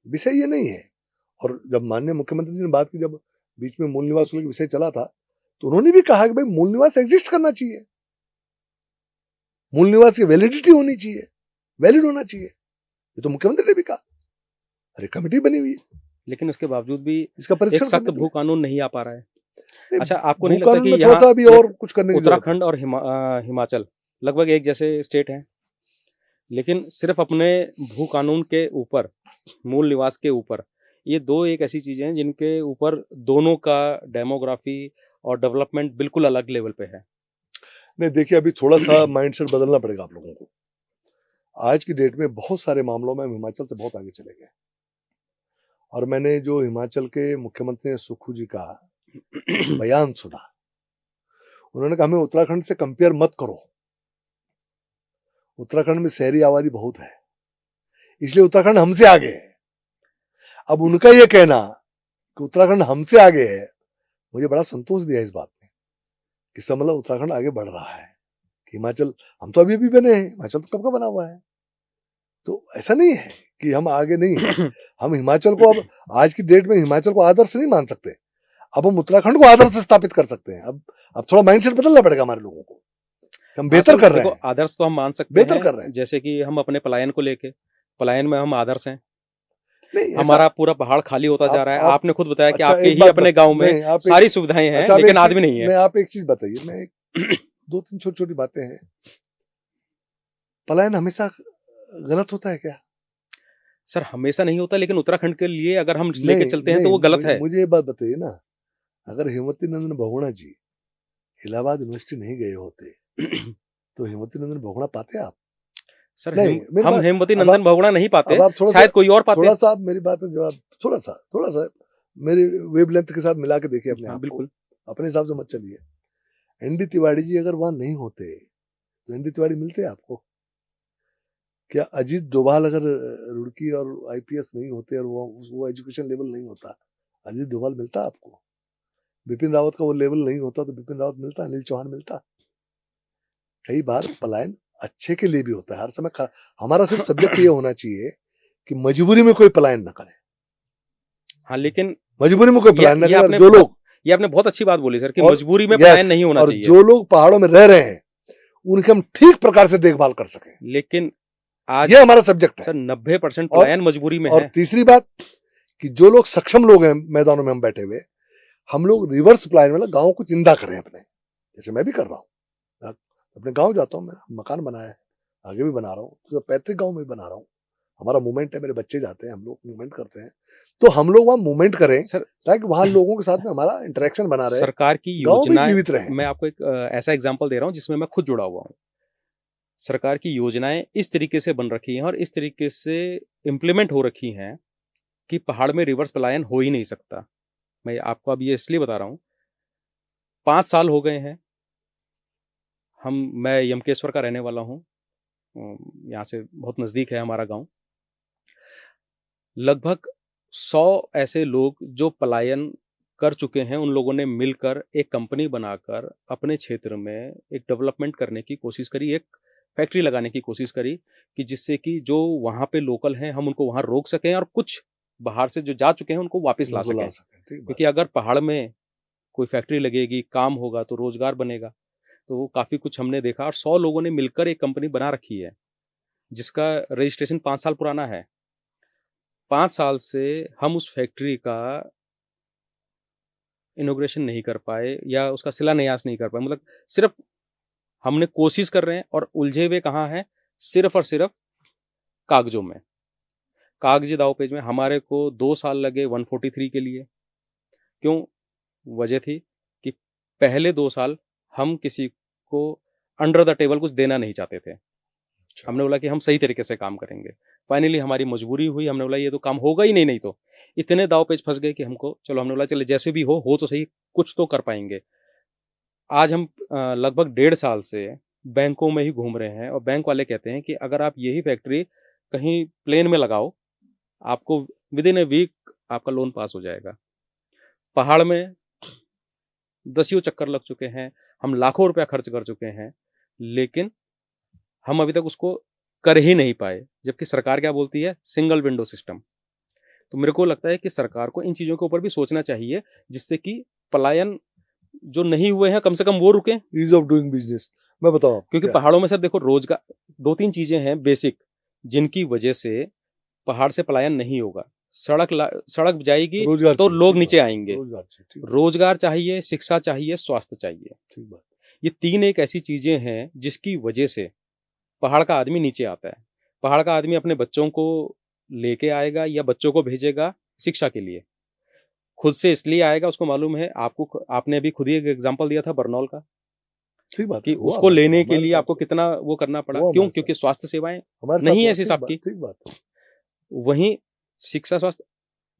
विषय ये नहीं है। और जब माननीय मुख्यमंत्री जी ने बात की, जब बीच में मूल निवास का विषय चला था, तो उन्होंने भी कहा कि भाई मूल निवास एग्जिस्ट करना चाहिए, मूल निवास की वैलिडिटी होनी चाहिए, वैलिड होना चाहिए। ये तो मुख्यमंत्री ने भी कहा। अरे कमेटी बनी हुई है, लेकिन उसके बावजूद भी इसका एक परीक्षण सख्त करने के भू कानून नहीं आ पा रहा है। लिए। अच्छा, आपको नहीं भू लगता कानून कि में थोड़ा सा अभी और कुछ करने की जरूरत है? उत्तराखंड और हिमाचल लगभग एक जैसे स्टेट हैं, लेकिन सिर्फ अपने भू कानून के ऊपर, मूल निवास के ऊपर, ये दो एक ऐसी चीजें हैं जिनके ऊपर दोनों का डेमोग्राफी और डेवलपमेंट बिल्कुल अलग लेवल पे है। नहीं, देखिए अभी थोड़ा सा माइंडसेट बदलना पड़ेगा आप लोगों को। आज की डेट में बहुत सारे मामलों में हम हिमाचल से बहुत आगे चले गए। और मैंने जो हिमाचल के मुख्यमंत्री सुक्खू जी का बयान सुना, उन्होंने कहा हमें उत्तराखंड से कंपेयर मत करो, उत्तराखंड में शहरी आबादी बहुत है, इसलिए उत्तराखंड हमसे आगे है। अब उनका ये कहना कि उत्तराखंड हमसे आगे है, मुझे बड़ा संतोष दिया इस बात में कि इसका मतलब उत्तराखंड आगे बढ़ रहा है। हिमाचल, हम तो अभी बने हैं, हिमाचल तो कब का बना हुआ है। तो ऐसा नहीं है कि हम आगे नहीं है। हम हिमाचल को अब आज की डेट में हिमाचल को आदर्श नहीं मान सकते, अब हम उत्तराखंड को आदर्श स्थापित कर सकते हैं। अब थोड़ा माइंडसेट बदलना पड़ेगा हमारे लोगों को। हम बेहतर कर रहे हैं, आदर्श तो हम मान सकते बेहतर हैं, कर रहे हैं। जैसे कि हम अपने पलायन को लेके, पलायन में हम आदर्श हैं, नहीं, हमारा पूरा पहाड़ खाली होता जा रहा है। आपने खुद बताया कि अच्छा, आपके एक ही बात अपने गांव में सारी सुविधाएं हैं, अच्छा, लेकिन आदमी नहीं है। मैं आप एक चीज बताइए, मैं दो तीन छोटी छोटी बातें हैं। पलायन हमेशा गलत होता है क्या? सर हमेशा नहीं होता, लेकिन उत्तराखंड के लिए अगर हम लेके चलते हैं तो वो गलत है। मुझे ये बात बताइए ना, अगर हेमवती नंदन बहुगुणा जी इलाहाबाद यूनिवर्सिटी नहीं गए होते तो हेमवती नंदन बहुगुणा पाते आप? सर नहीं, हम हेमवती नंदन बहुगुणा नहीं पाते, शायद कोई और पाते। थोड़ा सा मेरी बात का जवाब, थोड़ा सा मेरी वेवलेंथ के साथ मिला के देखिए अपने आप को, बिल्कुल अपने हिसाब से मत चलिए। एनडी तिवारी जी अगर वहां नहीं होते तो एनडी तिवारी मिलते आपको क्या? अजीत डोभाल अगर रुड़की और आईपीएस नहीं होते और वो एजुकेशन लेवल नहीं होता, अजीत डोभाल मिलता आपको? बिपिन रावत का वो लेवल नहीं होता तो बिपिन रावत मिलता, अनिल चौहान मिलता? कई बार पलायन अच्छे के लिए भी होता है। हर समय हमारा सिर्फ सब्जेक्ट ये होना चाहिए कि मजबूरी में कोई पलायन न करे। हाँ, लेकिन मजबूरी में कोई पलायन न करे। जो लोग, ये आपने बहुत अच्छी बात बोली सर कि मजबूरी में पलायन नहीं होना चाहिए, और जो लोग पहाड़ों में रह रहे हैं उनके हम ठीक प्रकार से देखभाल कर सकें। लेकिन आज ये हमारा सब्जेक्ट है सर, 90% पलायन मजबूरी में है। और तीसरी बात कि जो लोग सक्षम लोग हैं मैदानों में हम बैठे हुए, हम लोग रिवर्स पलायन मतलब गाँव को जिंदा करें अपने, जैसे मैं भी कर रहा हूँ। अपने गाँव जाता हूँ, मैं मकान बनाया है, आगे भी बना रहा हूँ, तो पैतृक गाँव में भी बना रहा हूँ। हमारा मूवमेंट है, मेरे बच्चे जाते हैं, हम लोग मूवमेंट करते हैं, तो हम लोग वहाँ मूवमेंट करें सर, ताकि वहाँ लोगों के साथ में हमारा इंटरेक्शन बना रहे, सरकार की योजना जीवित रहे। मैं आपको एक ऐसा एग्जांपल दे रहा हूँ जिसमें मैं खुद जुड़ा हुआ हूँ। सरकार की योजनाएं इस तरीके से बन रखी हैं और इस तरीके से इम्प्लीमेंट हो रखी हैं कि पहाड़ में रिवर्स पलायन हो ही नहीं सकता। मैं आपको अब ये इसलिए बता रहा हूँ, 5 साल हो गए हैं, मैं यमकेश्वर का रहने वाला हूँ, यहाँ से बहुत नज़दीक है हमारा गांव। लगभग 100 ऐसे लोग जो पलायन कर चुके हैं, उन लोगों ने मिलकर एक कंपनी बनाकर अपने क्षेत्र में एक डेवलपमेंट करने की कोशिश करी, एक फैक्ट्री लगाने की कोशिश करी कि जिससे कि जो वहाँ पे लोकल हैं हम उनको वहाँ रोक सकें और कुछ बाहर से जो जा चुके हैं उनको वापस ला सकें। क्योंकि अगर पहाड़ में कोई फैक्ट्री लगेगी, काम होगा तो रोजगार बनेगा। तो वो काफ़ी कुछ हमने देखा और 100 लोगों ने मिलकर एक कंपनी बना रखी है जिसका रजिस्ट्रेशन 5 साल पुराना है। 5 साल से हम उस फैक्ट्री का इनॉग्रेशन नहीं कर पाए या उसका शिलान्यास नहीं कर पाए। मतलब सिर्फ हमने कोशिश कर रहे हैं और उलझे हुए कहाँ हैं, सिर्फ और सिर्फ कागजों में, कागजी दावपेच में। हमारे को 2 साल लगे 143 के लिए। क्यों? वजह थी कि पहले 2 साल हम किसी को अंडर द टेबल कुछ देना नहीं चाहते थे। हमने बोला कि हम सही तरीके से काम करेंगे। फाइनली हमारी मजबूरी हुई, हमने बोला ये तो काम होगा ही नहीं, नहीं तो इतने दाव पेच फंस गए कि हमको, चलो हमने बोला चले जैसे भी हो तो सही, कुछ तो कर पाएंगे। आज हम लगभग 1.5 साल से बैंकों में ही घूम रहे हैं और बैंक वाले कहते हैं कि अगर आप यही फैक्ट्री कहीं प्लेन में लगाओ, आपको विदिन ए वीक आपका लोन पास हो जाएगा। पहाड़ में 10 चक्कर लग चुके हैं, हम लाखों रुपया खर्च कर चुके हैं, लेकिन हम अभी तक उसको कर ही नहीं पाए, जबकि सरकार क्या बोलती है, सिंगल विंडो सिस्टम। तो मेरे को लगता है कि सरकार को इन चीज़ों के ऊपर भी सोचना चाहिए, जिससे कि पलायन जो नहीं हुए हैं कम से कम वो रुके। ईज ऑफ डूइंग बिजनेस, मैं बताऊँ क्योंकि पहाड़ों में सर देखो रोजगार, 2-3 चीजें हैं बेसिक, जिनकी वजह से पहाड़ से पलायन नहीं होगा। सड़क जाएगी रोजगार तो चाहिए, लोग ठीक नीचे बात, आएंगे, रोजगार चाहिए, ठीक बात, रोजगार चाहिए, शिक्षा चाहिए, स्वास्थ्य चाहिए। ठीक बात। ये 3 एक ऐसी चीजें हैं जिसकी वजह से पहाड़ का आदमी नीचे आता है। पहाड़ का आदमी अपने बच्चों को लेके आएगा या बच्चों को भेजेगा शिक्षा के लिए, खुद से इसलिए आएगा, उसको मालूम है। आपने अभी खुद ही एक एग्जांपल दिया था बरनौल का, ठीक बात कि है, हुआ उसको हमारे साथ, लेने के हमारे लिए साथ आपको हुआ, कितना वो करना पड़ा। हुआ क्यों? हमारे साथ, क्योंकि स्वास्थ्य सेवाएं हमारे साथ नहीं है हुआ, इस हिसाब की। ठीक बात। वहीं शिक्षा, स्वास्थ्य,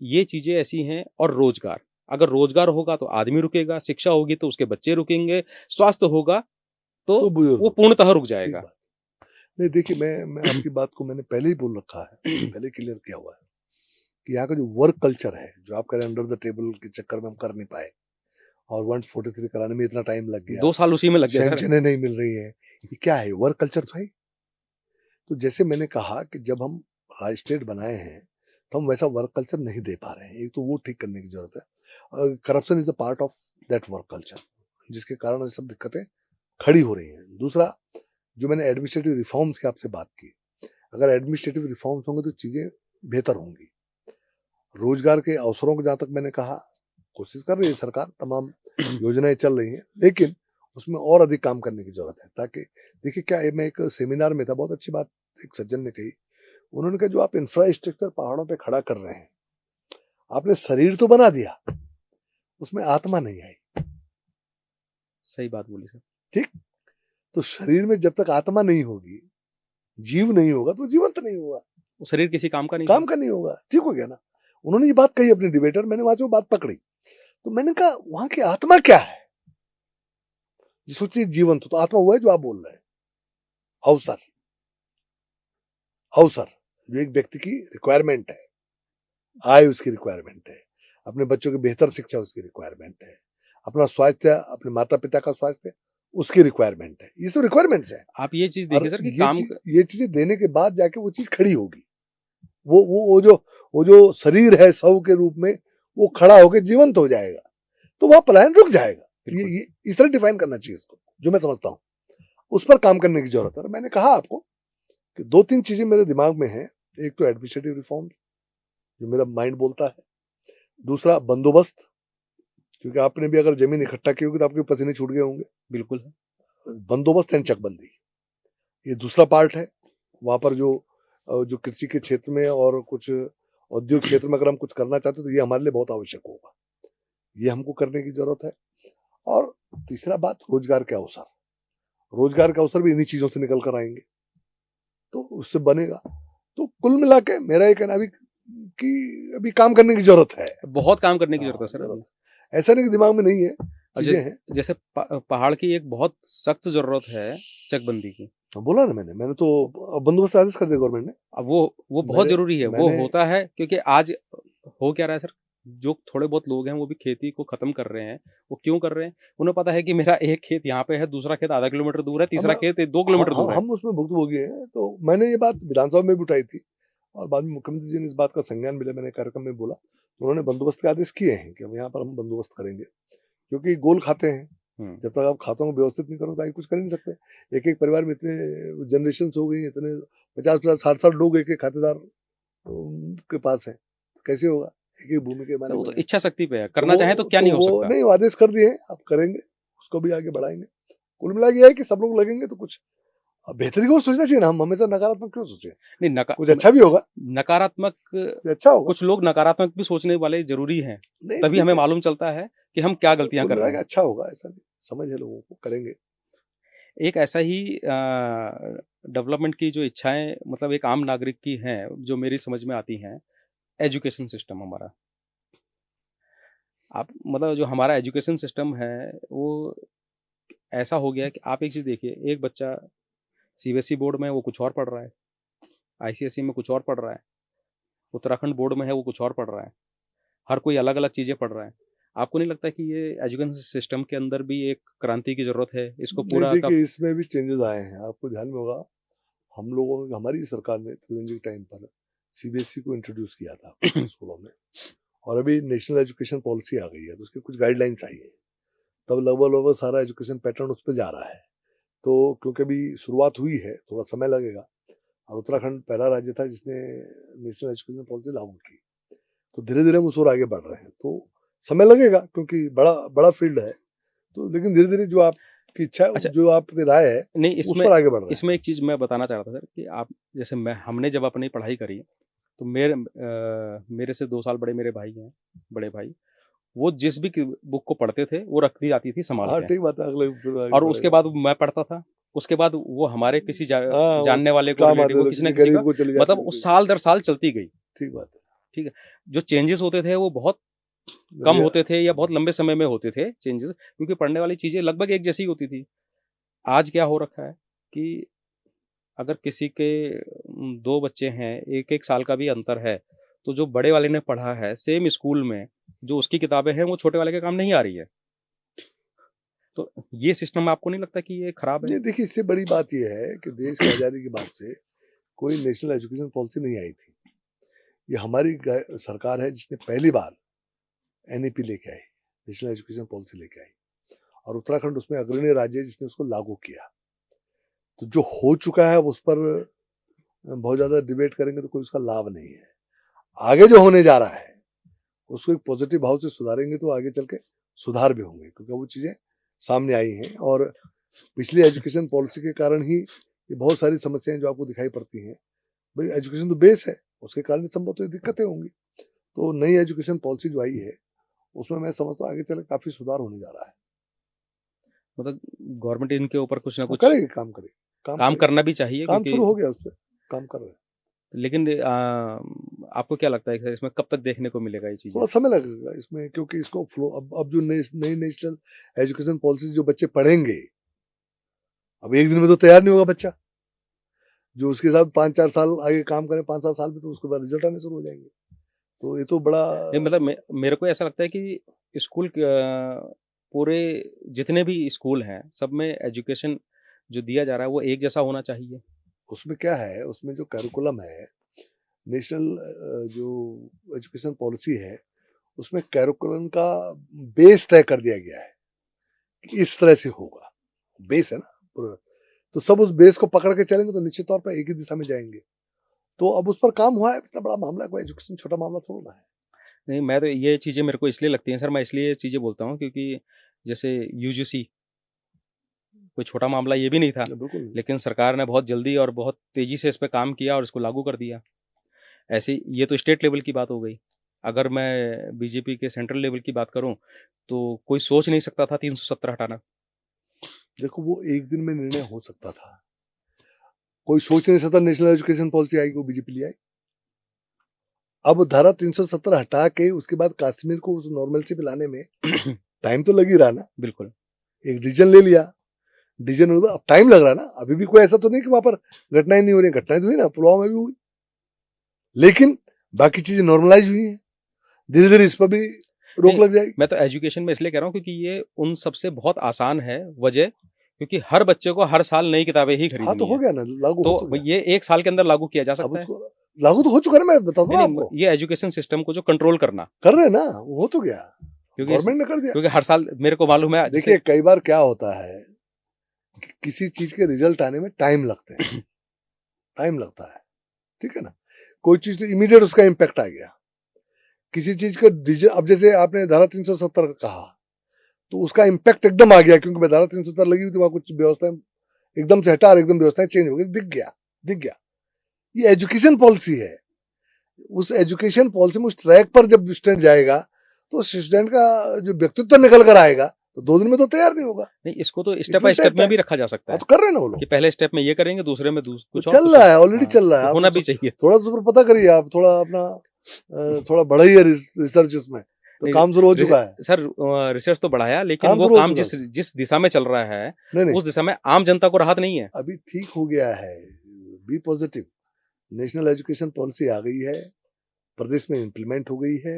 ये चीजें ऐसी हैं। और रोजगार, अगर रोजगार होगा तो आदमी रुकेगा, शिक्षा होगी तो उसके बच्चे रुकेंगे, स्वास्थ्य होगा तो तो बुजुर्ग वो होगा, पूर्णतः रुक ठीक जाएगा। बात। नहीं देखिए, मैं आपकी बात को मैंने पहले ही बोल रखा है, पहले क्लियर किया हुआ है कि यहाँ का जो वर्क कल्चर है, जो आप कह रहे हैं अंडर द टेबल के चक्कर में हम कर नहीं पाए और 143 कराने में इतना टाइम लग गया, 2 साल उसी में लग गया सर। सैंक्शनें नहीं मिल रही है, ये क्या है? वर्क कल्चर तो है। तो जैसे मैंने कहा कि जब हम राज स्टेट बनाए हैं तो हम वैसा वर्क कल्चर नहीं दे पा रहे हैं। एक तो वो ठीक करने की जरूरत है। Corruption is a part of that work culture, जिसके कारण ये सब दिक्कतें खड़ी हो रही हैं। दूसरा, जो मैंने एडमिनिस्ट्रेटिव रिफॉर्म्स की आपसे बात की, अगर एडमिनिस्ट्रेटिव रिफॉर्म्स होंगे तो चीजें बेहतर होंगी। रोजगार के अवसरों को जहां तक मैंने कहा, कोशिश कर रही है सरकार, तमाम योजनाएं चल रही हैं, लेकिन उसमें और अधिक काम करने की जरूरत है। ताकि देखिए क्या है, मैं एक सेमिनार में था, बहुत अच्छी बात एक सज्जन ने कही। उन्होंने कहा जो आप इंफ्रास्ट्रक्चर पहाड़ों पे खड़ा कर रहे हैं, आपने शरीर तो बना दिया, उसमें आत्मा नहीं आई। सही बात बोली सर। ठीक, तो शरीर में जब तक आत्मा नहीं होगी, जीव नहीं होगा, तो जीवंत नहीं होगा, वो शरीर किसी काम का नहीं काम का नहीं होगा। ठीक हो गया ना? उन्होंने ये बात कही अपने डिबेटर, मैंने वहां से वो बात पकड़ी। तो मैंने कहा वहां की आत्मा क्या है? सोचिए जीवंत तो आत्मा हुआ है जो आप बोल रहे हैं, अवसर, अवसर जो एक व्यक्ति की रिक्वायरमेंट है, आय उसकी रिक्वायरमेंट है, अपने बच्चों की बेहतर शिक्षा उसकी रिक्वायरमेंट है, अपना स्वास्थ्य, अपने माता पिता का स्वास्थ्य उसकी रिक्वायरमेंट है। ये सब रिक्वायरमेंट्स है। आप ये चीज देखिए सर कि ये चीजें देने के बाद जाके वो चीज खड़ी होगी। वो जो शरीर है शव के रूप में, वो खड़ा होकर जीवंत हो जाएगा, तो वह पलायन रुक जाएगा। ये इस तरह डिफाइन करना चाहिए इसको, जो मैं समझता हूँ। उस पर काम करने की जरूरत है। और मैंने कहा आपको कि 2-3 चीजें मेरे दिमाग में हैं। एक तो एडमिनिस्ट्रेटिव रिफॉर्म, जो मेरा माइंड बोलता है। दूसरा बंदोबस्त, क्योंकि आपने भी अगर जमीन इकट्ठा की होगी तो आपके पसीने छूट गए होंगे। बिल्कुल। बंदोबस्त एंड चकबंदी, ये दूसरा पार्ट है। वहां पर जो कृषि के क्षेत्र में और कुछ औद्योगिक क्षेत्र में अगर हम कुछ करना चाहते हैं तो ये हमारे लिए बहुत आवश्यक होगा, ये हमको करने की जरूरत है। और तीसरा बात, रोजगार के अवसर। रोजगार के अवसर भी इन्हीं चीजों से निकल कर आएंगे, तो उससे बनेगा। तो कुल मिला के मेरा ये कहना कि अभी काम करने की जरूरत है, बहुत काम करने की जरूरत है सर। ऐसा नहीं कि दिमाग में नहीं है, चीजें हैं। जैसे पहाड़ की एक बहुत सख्त जरूरत है चकबंदी की। बोला ना मैंने तो बंदोबस्त आदेश कर दिया गवर्नमेंट ने। अब वो बहुत जरूरी है। वो होता है क्योंकि आज हो क्या रहा है सर, जो थोड़े बहुत लोग हैं वो भी खेती को खत्म कर रहे हैं। वो क्यों कर रहे हैं? उन्हें पता है कि मेरा एक खेत यहाँ पे है, दूसरा खेत आधा किलोमीटर दूर है, तीसरा खेत 2 किलोमीटर दूर है। हम उसमें भुक्तभोगी हैं। तो मैंने ये बात विधानसभा में भी उठाई थी और बाद में मुख्यमंत्री जी ने इस बात का संज्ञान मिला, मैंने कार्यक्रम में बोला, तो उन्होंने बंदोबस्त के आदेश किए हैं कि अब यहाँ पर हम बंदोबस्त करेंगे, क्योंकि गोल खाते हैं। जब तक आप खातों को व्यवस्थित नहीं करोगे तो आगे कुछ कर नहीं सकते। एक एक परिवार में इतने जनरेशन हो गई, इतने 50-50 60-60 लोग एक एक खातेदार के पास है, कैसे होगा? एक एक भूमि के मालिक। तो इच्छा शक्ति पे है, करना चाहे तो क्या नहीं हो सकता। नहीं, आदेश कर दिए, आप करेंगे, उसको भी आगे बढ़ाएंगे। कुल मिला के है कि सब लोग लगेंगे तो कुछ बेहतरी को सोचना चाहिए ना। हम हमेशा नकारात्मक क्यों सोचे? नहीं, कुछ अच्छा भी होगा, नकारात्मक अच्छा होगा। कुछ लोग नकारात्मक भी सोचने वाले जरूरी हैं, तभी हमें मालूम चलता है कि हम क्या गलतियां कर रहे हैं। अच्छा होगा, ऐसा नहीं, समझ है लोगों को, करेंगे। एक ऐसा ही डेवलपमेंट की जो इच्छाएं, मतलब एक आम नागरिक की हैं, जो मेरी समझ में आती हैं, एजुकेशन सिस्टम हमारा। आप मतलब जो हमारा एजुकेशन सिस्टम है वो ऐसा हो गया है कि आप एक चीज़ देखिए, एक बच्चा सीबीएसई बोर्ड में वो कुछ और पढ़ रहा है, आईसीएसई में कुछ और पढ़ रहा है, उत्तराखंड बोर्ड में है वो कुछ और पढ़ रहा है, हर कोई अलग अलग चीज़ें पढ़ रहा है। आपको नहीं लगता कि ये एजुकेशन सिस्टम के अंदर भी एक क्रांति की जरूरत है? इसको पूरा देखिए, इसमें भी चेंजेस आए हैं, आपको ध्यान में होगा। हम लोगों ने, हमारी सरकार ने त्रिवेंद्र के टाइम पर सीबीएसई को इंट्रोड्यूस किया था स्कूलों में, और अभी नेशनल एजुकेशन पॉलिसी आ गई है तो उसकी कुछ गाइडलाइंस आई है, तब लगभग सारा एजुकेशन पैटर्न उस पर जा रहा है। तो क्योंकि अभी शुरुआत हुई है, थोड़ा समय लगेगा, और उत्तराखंड पहला राज्य था जिसने नेशनल एजुकेशन पॉलिसी लागू की, तो धीरे धीरे हम उस ओर आगे बढ़ रहे हैं। तो समय लगेगा क्योंकि बड़ा फील्ड है, तो लेकिन धीरे धीरे जो आपकी इच्छा है, अच्छा, जो आपकी राय है, नहीं उस पर आगे बढ़ रहे हैं। इसमें एक चीज़ मैं बताना चाह रहा था सर कि आप जैसे हमने जब अपनी पढ़ाई करी तो मेरे से 2 साल बड़े मेरे भाई हैं, बड़े भाई, वो जिस भी बुक को पढ़ते थे वो रख दी जाती थी संभाल हाँ के, ठीक बात है, अगले फिर आगे और उसके बढ़ेगा। बाद मैं पढ़ता था, उसके बाद वो हमारे किसी हाँ, जानने वाले को, काम रिलेटिव आते को, थे, किसी न किसी किसी गरीब का, को चली जाती मतलब थी। वो साल दर साल चलती गई। ठीक बात है। ठीक है, जो चेंजेस होते थे वो बहुत कम होते थे या बहुत लंबे समय में होते थे चेंजेस, क्योंकि पढ़ने वाली चीजें लगभग एक जैसी होती थी। आज क्या हो रखा है कि अगर किसी के 2 बच्चे हैं, 1-1 साल का भी अंतर है, तो जो बड़े वाले ने पढ़ा है सेम स्कूल में, जो उसकी किताबें हैं वो छोटे वाले के काम नहीं आ रही है। तो ये सिस्टम आपको नहीं लगता कि ये खराब है? नहीं, देखिए इससे बड़ी बात यह है कि देश की आज़ादी के बाद से कोई नेशनल एजुकेशन पॉलिसी नहीं आई थी। ये हमारी सरकार है जिसने पहली बार एनईपी लेके आई, नेशनल एजुकेशन पॉलिसी लेके आई, और उत्तराखंड उसमें अग्रणी राज्य है जिसने उसको लागू किया। तो जो हो चुका है उस पर बहुत ज्यादा डिबेट करेंगे तो कोई उसका लाभ नहीं है। आगे जो होने जा रहा है उसको एक पॉजिटिव भाव से सुधारेंगे तो आगे चल के सुधार भी होंगे, क्योंकि वो चीजें सामने आई हैं, और पिछली एजुकेशन पॉलिसी के कारण ही ये बहुत सारी समस्याएं जो आपको दिखाई पड़ती हैं। भाई एजुकेशन तो बेस है, उसके कारण संभवतः दिक्कतें होंगी। तो नई एजुकेशन पॉलिसी जो आई है उसमें मैं समझता हूँ आगे चल काफी सुधार होने जा रहा है। मतलब गवर्नमेंट इनके ऊपर कुछ ना कुछ करेगी, काम करेगी, काम करना भी चाहिए, काम क्योंकि शुरू हो गया, उस पर काम कर रहे हैं। लेकिन आपको क्या लगता है कि इसमें कब तक देखने को मिलेगा ये चीजें? थोड़ा समय लगेगा इसमें, क्योंकि इसको फ्लो अब जो नई नेशनल एजुकेशन पॉलिसी जो बच्चे पढ़ेंगे, अब एक दिन में तो तैयार नहीं होगा बच्चा। जो उसके साथ 5-4 साल आगे काम करे, 5-7 साल में, तो उसके बाद रिजल्ट आने शुरू हो जाएंगे। तो ये तो बड़ा नहीं, मतलब मेरे को ऐसा लगता है कि स्कूल पूरे जितने भी स्कूल हैं सब में एजुकेशन जो दिया जा रहा है वो एक जैसा होना चाहिए। उसमें क्या है, उसमें जो कैरिकुलम है, नेशनल जो एजुकेशन पॉलिसी है, उसमें कैरिकुलम का बेस तय कर दिया गया है कि इस तरह से होगा। बेस है ना पूरा, तो सब उस बेस को पकड़ के चलेंगे तो निश्चित तौर पर एक ही दिशा में जाएंगे। तो अब उस पर काम हुआ है, इतना बड़ा मामला है, कोई एजुकेशन छोटा मामला थोड़ा है। नहीं, मैं तो ये चीज़ें मेरे को इसलिए लगती हैं सर, मैं इसलिए ये चीज़ें बोलता हूँ क्योंकि जैसे यूजीसी कोई छोटा मामला ये भी नहीं था, बिल्कुल। लेकिन सरकार ने बहुत जल्दी और बहुत तेज़ी से इस पे काम किया और इसको लागू कर दिया। ऐसे ये तो स्टेट लेवल की बात हो गई। अगर मैं बीजेपी के सेंट्रल लेवल की बात करूँ तो कोई सोच नहीं सकता था 370 हटाना। देखो वो एक दिन में निर्णय हो सकता था, कोई सोच नहीं सकता नेशनल एजुकेशन पॉलिसी आएगी, वो बीजेपी ले आई। अब धारा 370 हटा के उसके बाद कश्मीर को उस नॉर्मलसी पे लाने में टाइम तो लग ही रहा ना। बिल्कुल। एक डिसीजन ले लिया, डिसीजन अब टाइम लग रहा ना। अभी भी कोई ऐसा तो नहीं कि वहां पर घटनाएं नहीं हो रही, घटनाएं तो हुई ना, पुलवामा में भी हुई, लेकिन बाकी चीजें नॉर्मलाइज हुई हैं। धीरे धीरे इस पर भी रोक लग जाएगी। मैं तो एजुकेशन में इसलिए कह रहा हूँ क्योंकि ये उन सबसे बहुत आसान है वजह, क्योंकि हर बच्चे को हर साल नई किताबें ही खरीदनी हाँ तो हो गया ना, लागू तो हो तो गया। ये 1 साल के अंदर लागू किया जा अब सकता है। उसको लागू तो हो चुका है ना, मैं बता दूं आपको। ये एजुकेशन सिस्टम को जो कंट्रोल करना कर रहे हैं ना, वो हो तो गया, क्योंकि गवर्नमेंट ने कर दिया। क्योंकि हर साल मेरे को मालूम है। देखिए कई बार क्या होता है कि किसी चीज के रिजल्ट आने में टाइम लगते हैं, टाइम लगता है, ठीक है ना। कोई चीज तो इमीडिएट उसका इम्पैक्ट आ गया, किसी चीज का अब जैसे आपने धारा 370 कहा तो उसका इम्पैक्ट एकदम आ गया, क्योंकि धारा 370 लगी हुई थी, वहां कुछ व्यवस्थाएं एकदम से हटा और एकदम व्यवस्थाएं चेंज हो गई, दिख गया। ये एजुकेशन पॉलिसी है, उस एजुकेशन पॉलिसी में उस ट्रैक पर जब स्टूडेंट जाएगा तो स्टूडेंट का जो व्यक्तित्व निकल कर आएगा तो 2 दिन में तो तैयार नहीं होगा। नहीं, इसको तो स्टेप बाय स्टेप में भी रखा जा सकता है। तो कर रहे हैं ना वो लोग, कि पहले स्टेप में ये करेंगे, दूसरे में कुछ चल रहा है, ऑलरेडी चल रहा है। होना भी चाहिए। थोड़ा तो पता करिए आप, थोड़ा अपना थोड़ा बढ़ाइए रिसर्च इसमें, तो काम शुरू हो चुका है सर। रिसर्च तो बढ़ाया, लेकिन वो काम जिस दिशा में चल रहा है उस दिशा में आम जनता को राहत नहीं है। अभी ठीक हो गया है, B positive. National education policy आ गई है, प्रदेश में इम्प्लीमेंट हो गई है,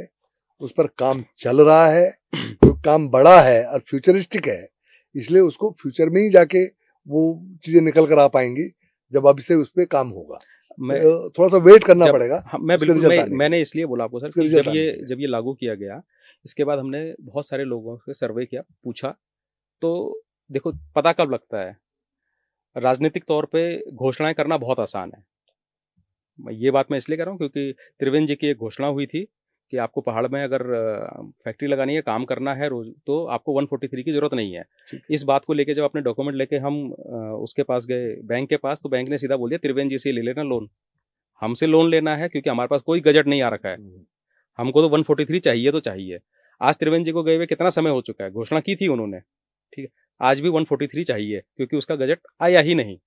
उस पर काम चल रहा है, तो काम बड़ा है और फ्यूचरिस्टिक है, इसलिए उसको फ्यूचर में ही जाके वो चीजें निकल कर आ पाएंगी। जब अब से उस पर काम होगा। मैं थोड़ा सा वेट करना पड़ेगा। हाँ, मैं उसके बिल्कुल रिजल्ट आने मैंने इसलिए बोला आपको सर उसके कि रिजल्ट जब आने ये के लिए। जब ये लागू किया गया, इसके बाद हमने बहुत सारे लोगों से सर्वे किया, पूछा, तो देखो पता कब लगता है, राजनीतिक तौर पे घोषणाएं करना बहुत आसान है। ये बात मैं इसलिए कह रहा हूँ क्योंकि त्रिवेंद्र जी की एक घोषणा हुई थी कि आपको पहाड़ में अगर फैक्ट्री लगानी है, काम करना है रोज, तो आपको 143 की जरूरत नहीं है। इस बात को लेके जब अपने डॉक्यूमेंट लेके हम उसके पास गए, बैंक के पास, तो बैंक ने सीधा बोल दिया त्रिवेंद्र जी से ले लेना लोन, हमसे लोन लेना है क्योंकि हमारे पास कोई गजट नहीं आ रखा है, हमको तो 143 चाहिए तो चाहिए। आज त्रिवेंद्र जी को गए हुए कितना समय हो चुका है, घोषणा की थी उन्होंने, ठीक है, आज भी 143 चाहिए क्योंकि उसका गजट आया ही नहीं।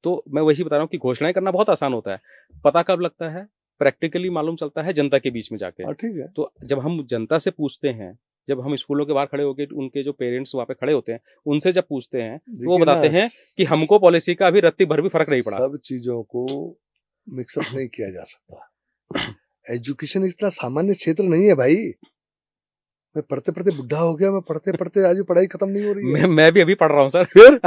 तो मैं वही बता रहा हूँ कि घोषणाएं करना बहुत आसान होता है, पता कब लगता है, प्रैक्टिकली मालूम चलता है जनता के बीच में जाके। ठीक है। तो जब हम जनता से पूछते हैं, जब हम स्कूलों के बाहर खड़े होकर उनके जो पेरेंट्स वहाँ पे खड़े होते हैं, उनसे जब पूछते हैं तो वो देखिए बताते ना, हैं कि हमको पॉलिसी का अभी रत्ती भर भी फर्क नहीं पड़ा। सब चीजों को मिक्सअप नहीं किया जा सकता। एजुकेशन इतना सामान्य क्षेत्र नहीं है भाई। मैं पढ़ते पढ़ते बुढ़ा हो गया, मैं पढ़ते पढ़ते आज भी पढ़ाई खत्म नहीं हो रही है। मैं भी अभी पढ़ रहा हूँ सर। फिर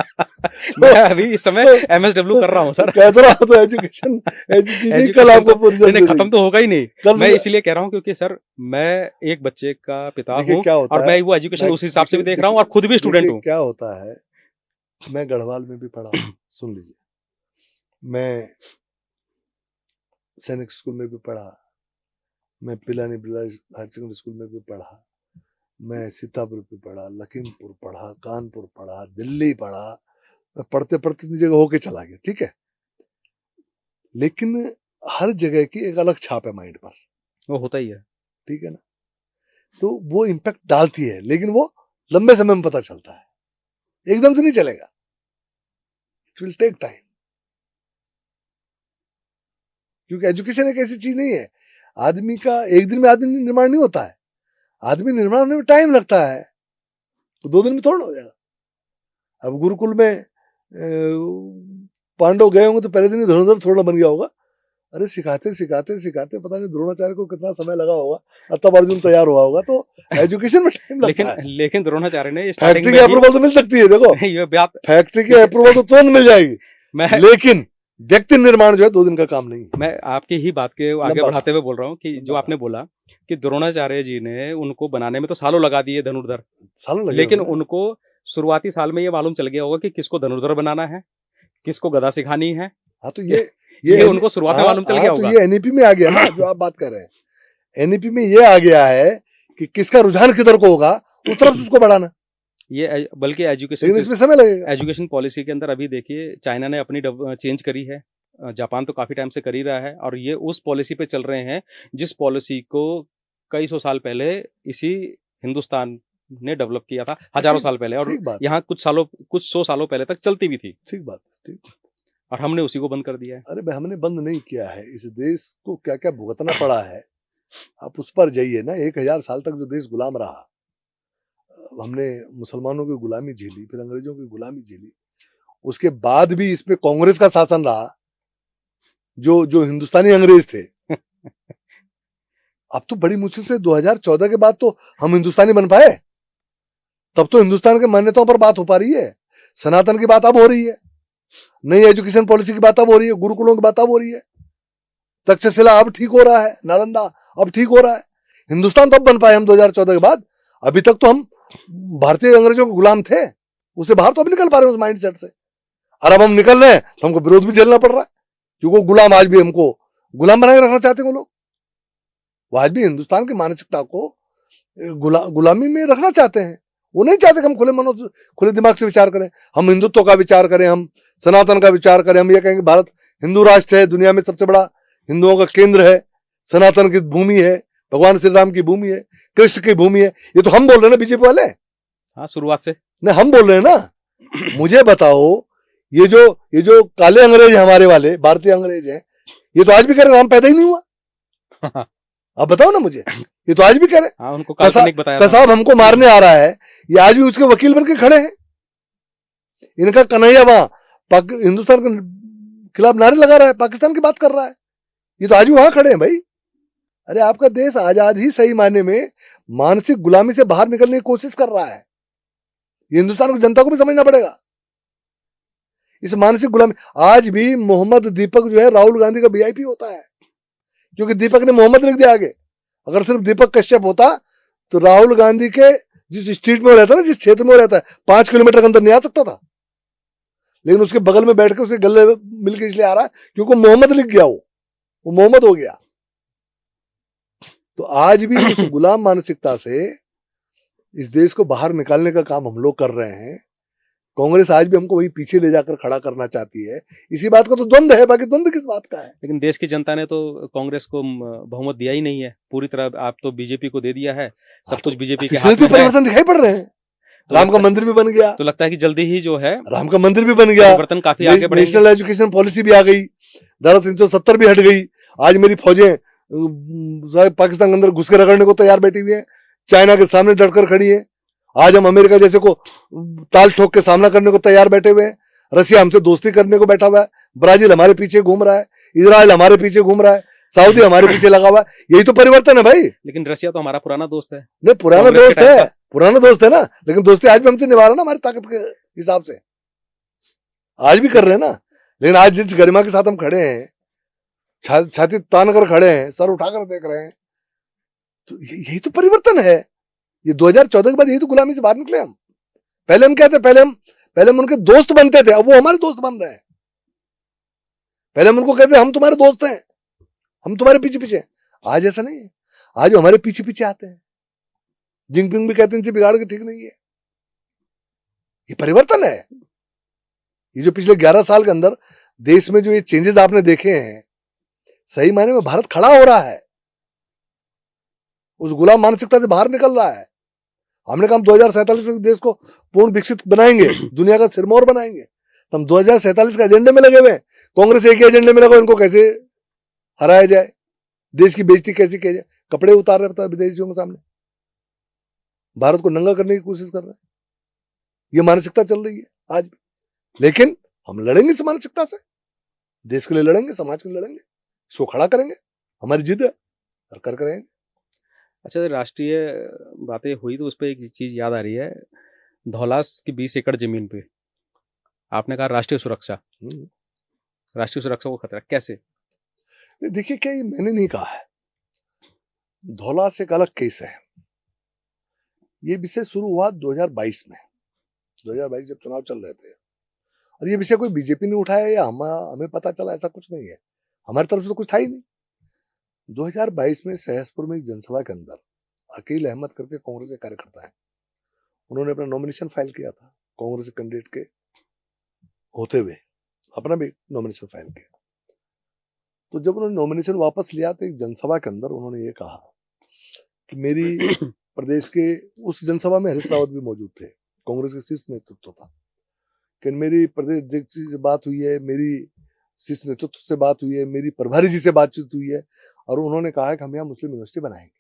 मैं अभी इस समय MSW कर रहा हूँ सर। कहते रहा तो एजुकेशन ऐसी चीज नहीं, कल आपको नहीं, खत्म तो होगा ही नहीं। मैं इसलिए कह रहा हूँ क्योंकि सर मैं एक बच्चे का पिता हूँ और मैं वो एजुकेशन उस हिसाब से भी देख रहा हूँ और खुद भी स्टूडेंट हूँ। क्या होता है, मैं गढ़वाल में भी पढ़ा, सुन लीजिए, मैं सैनिक स्कूल में भी पढ़ा, मैं पिलानी हायर सेकेंडरी स्कूल में भी पढ़ा, मैं सीतापुर पे पढ़ा, लखीमपुर पढ़ा, कानपुर पढ़ा, दिल्ली पढ़ा, मैं पढ़ते पढ़ते इतनी जगह होके चला गया, ठीक है। लेकिन हर जगह की एक अलग छाप है माइंड पर, वो होता ही है, ठीक है ना। तो वो इम्पैक्ट डालती है, लेकिन वो लंबे समय में पता चलता है, एकदम से नहीं चलेगा, इट विल टेक टाइम। क्योंकि एजुकेशन एक ऐसी चीज नहीं है, आदमी का एक दिन में आदमी निर्माण नहीं होता है, आदमी निर्माण होने में टाइम लगता है, तो 2 दिन में थोड़ा हो जाएगा। अब गुरुकुल में पांडव गए होंगे तो पहले दिन ही धनुर्धर थोड़ा बन गया होगा। अरे सिखाते सिखाते सिखाते पता नहीं द्रोणाचार्य को कितना समय लगा होगा, और तब अर्जुन तैयार हुआ होगा। तो एजुकेशन में टाइम लगता है। लेकिन द्रोणाचार्य ने फैक्ट्री की अप्रूवल तो मिल सकती है, देखो ये बात, फैक्ट्री की अप्रूवल तो तुरंत मिल जाएगी, लेकिन व्यक्ति निर्माण जो है 2 दिन का काम नहीं है। मैं आपकी ही बात के आगे बढ़ाते हुए बोल रहा हूँ कि जो आपने बोला कि द्रोणाचार्य जी ने उनको बनाने में तो सालों लगा दिए धनुर्धर, सालों लगे, लेकिन उनको शुरुआती साल में ये मालूम चल गया होगा कि किसको धनुर्धर बनाना है, किसको गदा सिखानी है। हाँ, तो ये उनको शुरुआत में मालूम चल गया होगा। तो ये एनईपी में आ गया ना, जो आप बात कर रहे हैं, एनईपी में ये आ गया है कि किसका रुझान किधर को होगा, उस तरफ उसको बढ़ाना। ये बल्कि एजुकेशन, इसमें समय लगेगा। एजुकेशन पॉलिसी के अंदर अभी देखिए चाइना ने अपनी चेंज करी है, जापान तो काफी टाइम से कर ही रहा है, और ये उस पॉलिसी पे चल रहे हैं जिस पॉलिसी को कई सौ साल पहले इसी हिंदुस्तान ने डेवलप किया था, हजारों साल पहले, और यहाँ कुछ 100 सालों पहले तक चलती भी थी। ठीक बात, ठीक। और हमने उसी को बंद कर दिया है। अरे भाई, हमने बंद नहीं किया है, इस देश को क्या क्या भुगतना पड़ा है, आप उस पर जाइए ना। 1000 साल तक जो देश गुलाम रहा, हमने मुसलमानों की गुलामी झेली, फिर अंग्रेजों की गुलामी झेली, उसके बाद भी इस पे कांग्रेस का शासन रहा, जो हिंदुस्तानी अंग्रेज थे। अब तो बड़ी मुश्किल से 2014 के बाद तो हम हिंदुस्तानी बन पाए, तब तो हिंदुस्तान के मान्यताओं पर बात हो पा रही है, सनातन की बात अब हो रही है, नई एजुकेशन पॉलिसी की बात अब हो रही है, गुरुकुलों की बात अब हो रही है, तक्षशिला अब ठीक हो रहा है, नालंदा अब ठीक हो रहा है। हिंदुस्तान तो अब बन पाए हम 2014 के बाद। अभी तक तो हम भारतीय अंग्रेजों के गुलाम थे, उसे बाहर तो अब निकल पा रहे हैं उस माइंडसेट से। और अब हम निकल रहे हैं तो हमको विरोध भी झेलना पड़ रहा है, क्योंकि गुलाम आज भी हमको गुलाम बना के रखना चाहते हैं वो लोग। वो आज भी हिंदुस्तान की मानसिकता को गुलामी में रखना चाहते हैं। वो नहीं चाहते कि हम खुले दिमाग से विचार करें, हम हिंदुत्व का विचार करें, हम सनातन का विचार करें, हम ये कहेंगे भारत हिंदू राष्ट्र है, दुनिया में सबसे बड़ा हिंदुओं का केंद्र है, सनातन की भूमि है, भगवान श्री राम की भूमि है, कृष्ण की भूमि है। ये तो हम बोल रहे हैं ना, बीजेपी वाले। हाँ, शुरुआत से नहीं, हम बोल रहे हैं ना। मुझे बताओ, ये जो काले अंग्रेज हमारे वाले भारतीय अंग्रेज हैं, ये तो आज भी कह रहे राम पैदा ही नहीं हुआ। अब बताओ ना मुझे, ये तो आज भी कह रहे। हाँ, उनको काल्पनिक बताया कसाब हमको मारने आ रहा है, ये आज भी उसके वकील बनके खड़े हैं। इनका कन्हैया वहां हिंदुस्तान के खिलाफ नारे लगा रहा है, पाकिस्तान की बात कर रहा है, ये तो आज भी वहां खड़े हैं भाई। अरे आपका देश आजाद ही सही मायने में मानसिक गुलामी से बाहर निकलने की कोशिश कर रहा है, ये हिंदुस्तान की जनता को भी समझना पड़ेगा। इस मानसिक गुलामी। आज भी मोहम्मद दीपक जो है राहुल गांधी का वीआईपी होता है, क्योंकि दीपक ने मोहम्मद लिख दिया आगे। अगर सिर्फ दीपक कश्यप होता तो राहुल गांधी के जिस स्ट्रीट में वो रहता है ना, जिस क्षेत्र में वो रहता है, 5 किलोमीटर के अंदर नहीं आ सकता था। लेकिन उसके बगल में बैठ के उसके गले मिलकर इसलिए आ रहा है क्योंकि मोहम्मद लिख गया, वो मोहम्मद हो गया। तो आज भी इस गुलाम मानसिकता से इस देश को बाहर निकालने का काम हम लोग कर रहे हैं। कांग्रेस आज भी हमको वही पीछे ले जाकर खड़ा करना चाहती है। इसी बात का तो द्वंद्व है, बाकी द्वंद्व किस बात का है? लेकिन देश की जनता ने तो कांग्रेस को बहुमत दिया ही नहीं है पूरी तरह। आप तो बीजेपी को दे दिया है, सब कुछ बीजेपी के हाथ में है। परिवर्तन दिखाई पड़ रहे हैं। तो राम का मंदिर भी बन गया, तो लगता है कि जल्दी ही जो है राम का मंदिर भी बन गया, परिवर्तन काफी आगे बढ़ेंगे। नेशनल एजुकेशन पॉलिसी भी आ गई, धारा 370 भी हट गई। आज मेरी फौजें पाकिस्तान के अंदर घुस के रगड़ने को तैयार बैठी हुई है, चाइना के सामने डटकर खड़ी है। आज हम अमेरिका जैसे को ताल ठोक के सामना करने को तैयार बैठे हुए हैं। रसिया हमसे दोस्ती करने को बैठा हुआ है, ब्राजील हमारे पीछे घूम रहा है, इजराइल हमारे पीछे घूम रहा है, सऊदी हमारे पीछे लगा हुआ है। यही तो परिवर्तन है भाई। लेकिन रसिया तो हमारा पुराना दोस्त है। नहीं, पुराना दोस्त है, पुराना दोस्त है ना, लेकिन दोस्ती आज भी हमसे निभा रहा है ना, हमारी ताकत के हिसाब से आज भी कर रहे हैं ना। लेकिन आज जिस गरिमा के साथ हम खड़े हैं, छाती तान कर खड़े हैं, सर उठाकर देख रहे हैं, तो यही तो परिवर्तन है। ये 2014 के बाद यही तो गुलामी से बाहर निकले हम। पहले हम क्या थे? पहले हम उनके दोस्त बनते थे, अब वो हमारे दोस्त बन रहे हैं। पहले हम उनको कहते हैं हम तुम्हारे दोस्त हैं, हम तुम्हारे पीछे पीछे। आज ऐसा नहीं है, आज वो हमारे पीछे पीछे आते हैं। जिनपिंग भी कहते हैं इनसे बिगाड़ के ठीक नहीं है। ये परिवर्तन है। ये जो पिछले 11 साल के अंदर देश में जो ये चेंजेस आपने देखे हैं, सही मायने में भारत खड़ा हो रहा है, उस गुलाम मानसिकता से बाहर निकल रहा है। हमने कहा हम 2047 तक देश को पूर्ण विकसित बनाएंगे, दुनिया का सिरमौर बनाएंगे। तो हम 2047 के एजेंडे में लगे हुए हैं। कांग्रेस एक ही एजेंडे में लगा, इनको कैसे हराया जाए, देश की बेइज्जती कैसे की जाए। कपड़े उतार रहे हैं विदेशियों के सामने, भारत को नंगा करने की कोशिश कर रहे हैं। ये मानसिकता चल रही है आज भी। लेकिन हम लड़ेंगे इस मानसिकता से, देश के लिए लड़ेंगे, समाज के लिए लड़ेंगे, इसको खड़ा करेंगे। हमारी जिद है, कर करेंगे। अच्छा, राष्ट्रीय बातें हुई तो उस पर एक चीज याद आ रही है। धौलास की 20 एकड़ जमीन पे आपने कहा राष्ट्रीय सुरक्षा, राष्ट्रीय सुरक्षा को खतरा कैसे? देखिए, क्या ये मैंने नहीं कहा है, धौलास एक अलग केस है। ये विषय शुरू हुआ 2022 में, 2022 जब चुनाव चल रहे थे, और ये विषय कोई बीजेपी ने उठाया या हमें पता चला, ऐसा कुछ नहीं है। हमारी तरफ से तो कुछ था ही नहीं। 2022 में सहसपुर में एक जनसभा के अंदर अकील अहमद करके कांग्रेस के कार्यकर्ता है, उन्होंने अपना नॉमिनेशन फाइल किया था। कांग्रेस कैंडिडेट के होते हुए अपना भी नॉमिनेशन फाइल किया। तो जब उन्होंने नॉमिनेशन वापस लिया तो एक जनसभा के अंदर उन्होंने ये कहा कि मेरी प्रदेश के, उस जनसभा में हरीश रावत भी मौजूद थे, कांग्रेस के शीर्ष नेतृत्व था, कि मेरी प्रदेश अध्यक्ष से बात हुई है, मेरी शीर्ष नेतृत्व से बात हुई है, मेरी प्रभारी जी से बातचीत हुई है, और उन्होंने कहा है कि हम यहाँ मुस्लिम यूनिवर्सिटी बनाएंगे।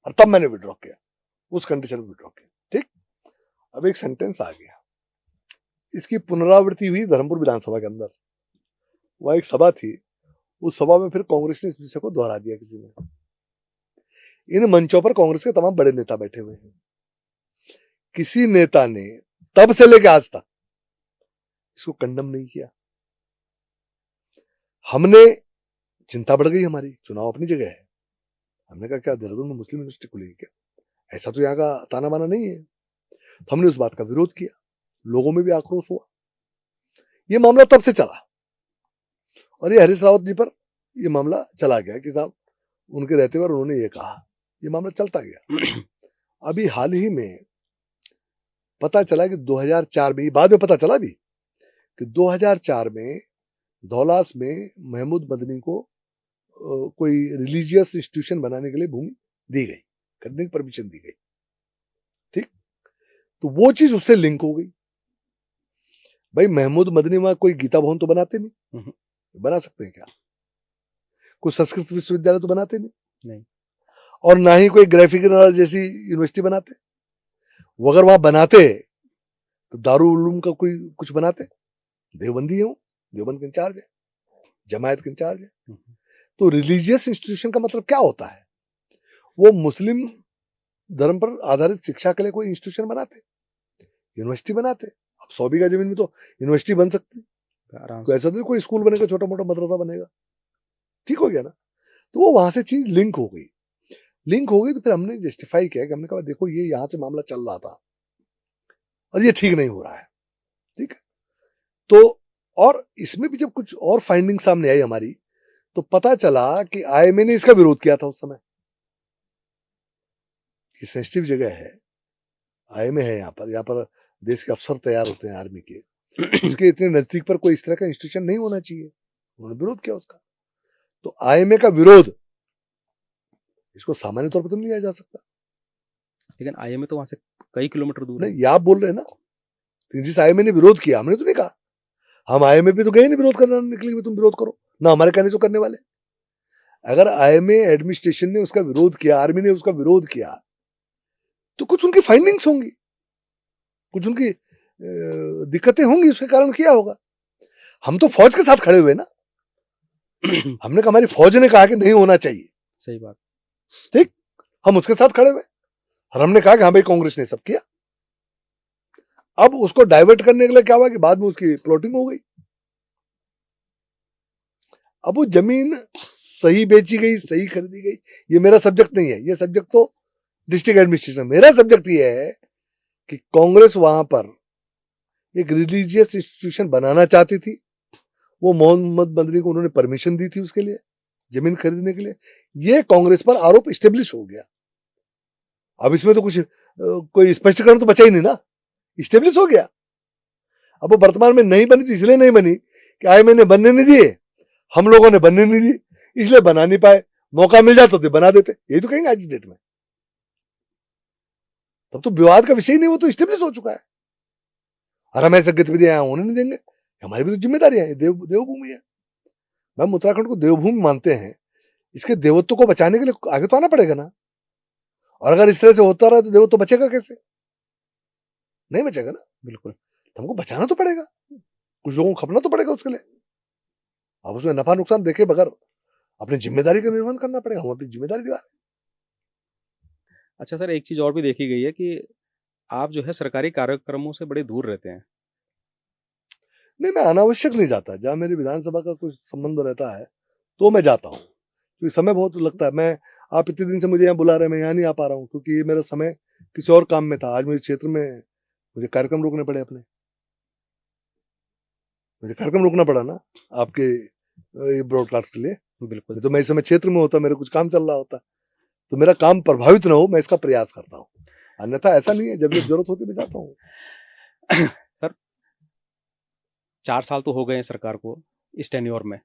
और तब मैंने विड्रॉ किया, उस कंडीशन में विड्रॉ किया। ठीक, अब एक सेंटेंस आ गया, इसकी पुनरावृत्ति हुई धर्मपुर विधानसभा के अंदर। वह एक सभा थी, उस सभा में फिर कांग्रेस ने इस विषय को दोहरा दिया किसी ने। इन मंचों पर कांग्रेस के तमाम बड़े नेता बैठे हुए हैं, किसी नेता ने तब से लेकर आज तक इसको कंडम नहीं किया। हमने, चिंता बढ़ गई हमारी, चुनाव अपनी जगह है, हमने कहा क्या देहरादून में मुस्लिम यूनिवर्सिटी खुलेगी क्या? ऐसा तो यहाँ का ताना बाना नहीं है। तो हमने उस बात का विरोध किया, लोगों में भी आक्रोश हुआ। ये मामला तब से चला, और ये हरीश रावत जी पर ये मामला चला गया कि साहब उनके रहते हुए उन्होंने ये कहा, ये मामला चलता गया। अभी हाल ही में पता चला कि 2004 में, बाद में पता चला भी कि 2004 में धौलास में महमूद मदनी को कोई रिलीजियस इंस्टीट्यूशन बनाने के लिए भूमि दी गई, करने की परमिशन दी गई। ठीक, तो वो चीज उससे लिंक हो गई। भाई महमूद मदनी वहां कोई गीता भवन तो बनाते नहीं, बना सकते हैं क्या? कोई संस्कृत विश्वविद्यालय तो बनाते नहीं, और ना ही कोई ग्राफिक जैसी यूनिवर्सिटी बनाते। वो अगर वहां बनाते तो दारुल उलूम का कोई कुछ बनाते, देवबंदी है, वो देवबंद के इंचार्ज है, जमायत के इंचार्ज है। तो रिलीजियस इंस्टीट्यूशन का मतलब क्या होता है? वो मुस्लिम धर्म पर आधारित शिक्षा के लिए कोई इंस्टीट्यूशन बनाते, यूनिवर्सिटी बनाते। अब 100 बीघा जमीन में तो यूनिवर्सिटी बन सकती है, आराम तो से। ऐसा तो नहीं कोई स्कूल बनेगा, छोटा मोटा मदरसा बनेगा, ठीक हो गया ना। तो वो वहां से चीज लिंक हो गई, तो फिर हमने जस्टिफाई किया कि हमने कहा देखो ये यहाँ से मामला चल रहा था और ये ठीक नहीं हो रहा है, ठीक है। तो और इसमें भी जब कुछ और फाइंडिंग सामने आई हमारी, तो पता चला कि आईएमए ने इसका विरोध किया था उस समय। ये सेंसिटिव जगह है, आईएमए है यहाँ पर देश के अफसर तैयार होते हैं आर्मी के, इसके इतने नजदीक पर कोई इस तरह का इंस्टीट्यूशन नहीं होना चाहिए, उन्होंने विरोध किया उसका। तो आईएमए का विरोध, इसको सामान्य तौर पर तो नहीं लिया जा सकता। लेकिन आईएमए तो वहां से कई किलोमीटर दूर है। नहीं, ये आप बोल रहे हैं ना, जिस आईएमए ने विरोध किया, हमने तो नहीं कहा, हम आईएमए पे तो गए नहीं विरोध करना, निकले तुम विरोध करो ना, हमारे कहने से करने वाले। अगर आईएमए एडमिनिस्ट्रेशन ने उसका विरोध किया, आर्मी ने उसका विरोध किया, तो कुछ उनकी फाइंडिंग्स होंगी, कुछ उनकी दिक्कतें होंगी, उसके कारण किया होगा। हम तो फौज के साथ खड़े हुए ना, हमने कहा हमारी फौज ने कहा कि नहीं होना चाहिए, सही बात, ठीक, हम उसके साथ खड़े हुए और हमने कहा कि हाँ भाई कांग्रेस ने सब किया। अब उसको डाइवर्ट करने के लिए क्या हुआ कि बाद में उसकी प्लॉटिंग हो गई। अब वो जमीन सही बेची गई, सही खरीदी गई, ये मेरा सब्जेक्ट नहीं है, ये सब्जेक्ट तो डिस्ट्रिक्ट एडमिनिस्ट्रेशन। मेरा सब्जेक्ट ये है कि कांग्रेस वहां पर एक रिलीजियस इंस्टीट्यूशन बनाना चाहती थी, वो मोहम्मद मदनी को उन्होंने परमिशन दी थी उसके लिए, जमीन खरीदने के लिए। ये कांग्रेस पर आरोप स्टेब्लिश हो गया। अब इसमें तो कुछ कोई स्पष्टीकरण तो बचा ही नहीं ना, स्टेब्लिश हो गया। अब वो वर्तमान में नहीं बनी, तो इसलिए नहीं बनी कि आईएमए ने बनने नहीं दिए, हम लोगों ने बनने नहीं दी, इसलिए बना नहीं पाए। मौका मिल जाता तो बना देते, यही तो कहेंगे आज की डेट में। तब तो विवाद का विषय ही नहीं, वो तो स्टेब्लिश हो चुका है। और हम ऐसे गतिविधियां होने नहीं देंगे, हमारी भी तो जिम्मेदारी है, देवभूमि है। हम उत्तराखंड को देवभूमि मानते हैं, इसके देवत्व को बचाने के लिए आगे तो आना पड़ेगा ना। और अगर इस तरह से होता रहा तो देवत्व बचेगा कैसे? नहीं बचेगा ना, बिल्कुल। हमको बचाना तो पड़ेगा, कुछ लोगों को खपना तो पड़ेगा उसके लिए। अब उसमें नफा नुकसान देखे बगैर अपनी जिम्मेदारी का निर्वहन करना पड़ेगा, हम अपनी जिम्मेदारी निभा रहे हैं। अच्छा सर, एक चीज और भी देखी गई है कि आप जो है सरकारी कार्यक्रमों से बड़े दूर रहते हैं। नहीं, मैं अनावश्यक नहीं जाता, जहां मेरी विधानसभा का कुछ संबंध रहता है तो मैं जाता हूँ, क्योंकि समय बहुत लगता है। मैं, आप इतने दिन से मुझे यहाँ बुला रहे हैं, मैं यहाँ नहीं आ पा रहा हूँ क्योंकि मेरा समय किसी और काम में था। आज मेरे क्षेत्र में मुझे कार्यक्रम रोकने पड़े, मुझे कार्यक्रम रोकना पड़ा ना आपके ब्रॉडकास्ट के लिए। बिल्कुल। तो मैं इस समय क्षेत्र में होता, मेरे कुछ काम चल रहा होता, तो मेरा काम प्रभावित ना हो, मैं इसका प्रयास करता हूँ। अन्यथा ऐसा नहीं है, जब जब जरूरत होती मैं जाता हूँ। सर 4 साल तो हो गए हैं सरकार को इस टेन्योर में,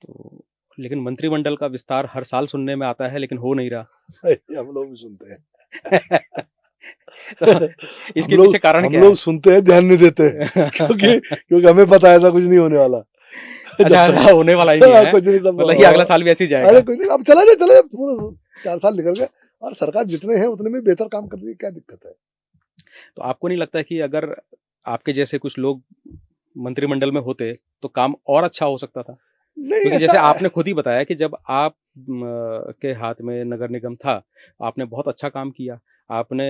तो लेकिन मंत्रिमंडल का विस्तार हर साल सुनने में आता है, लेकिन हो नहीं रहा। हम लोग भी सुनते हैं। तो इसके पीछे कारण क्या है? हम लोग सुनते हैं, ध्यान नहीं देते क्योंकि हमें पता है ऐसा कुछ नहीं होने वाला। अच्छा, होने वाला ही नहीं है, कुछ नहीं, सब मतलब ये अगला साल भी ऐसे ही जाएगा। अरे कोई नहीं, अब चला जाए पूरा 4 साल निकल गए और सरकार जितने हैं उतने में बेहतर काम कर रही है, क्या दिक्कत है? तो आपको नहीं लगता कि अगर आपके जैसे कुछ लोग मंत्रिमंडल में होते तो काम और अच्छा हो सकता था? क्योंकि जैसे आपने खुद ही बताया कि जब आप के हाथ में नगर निगम था, आपने बहुत अच्छा काम किया, आपने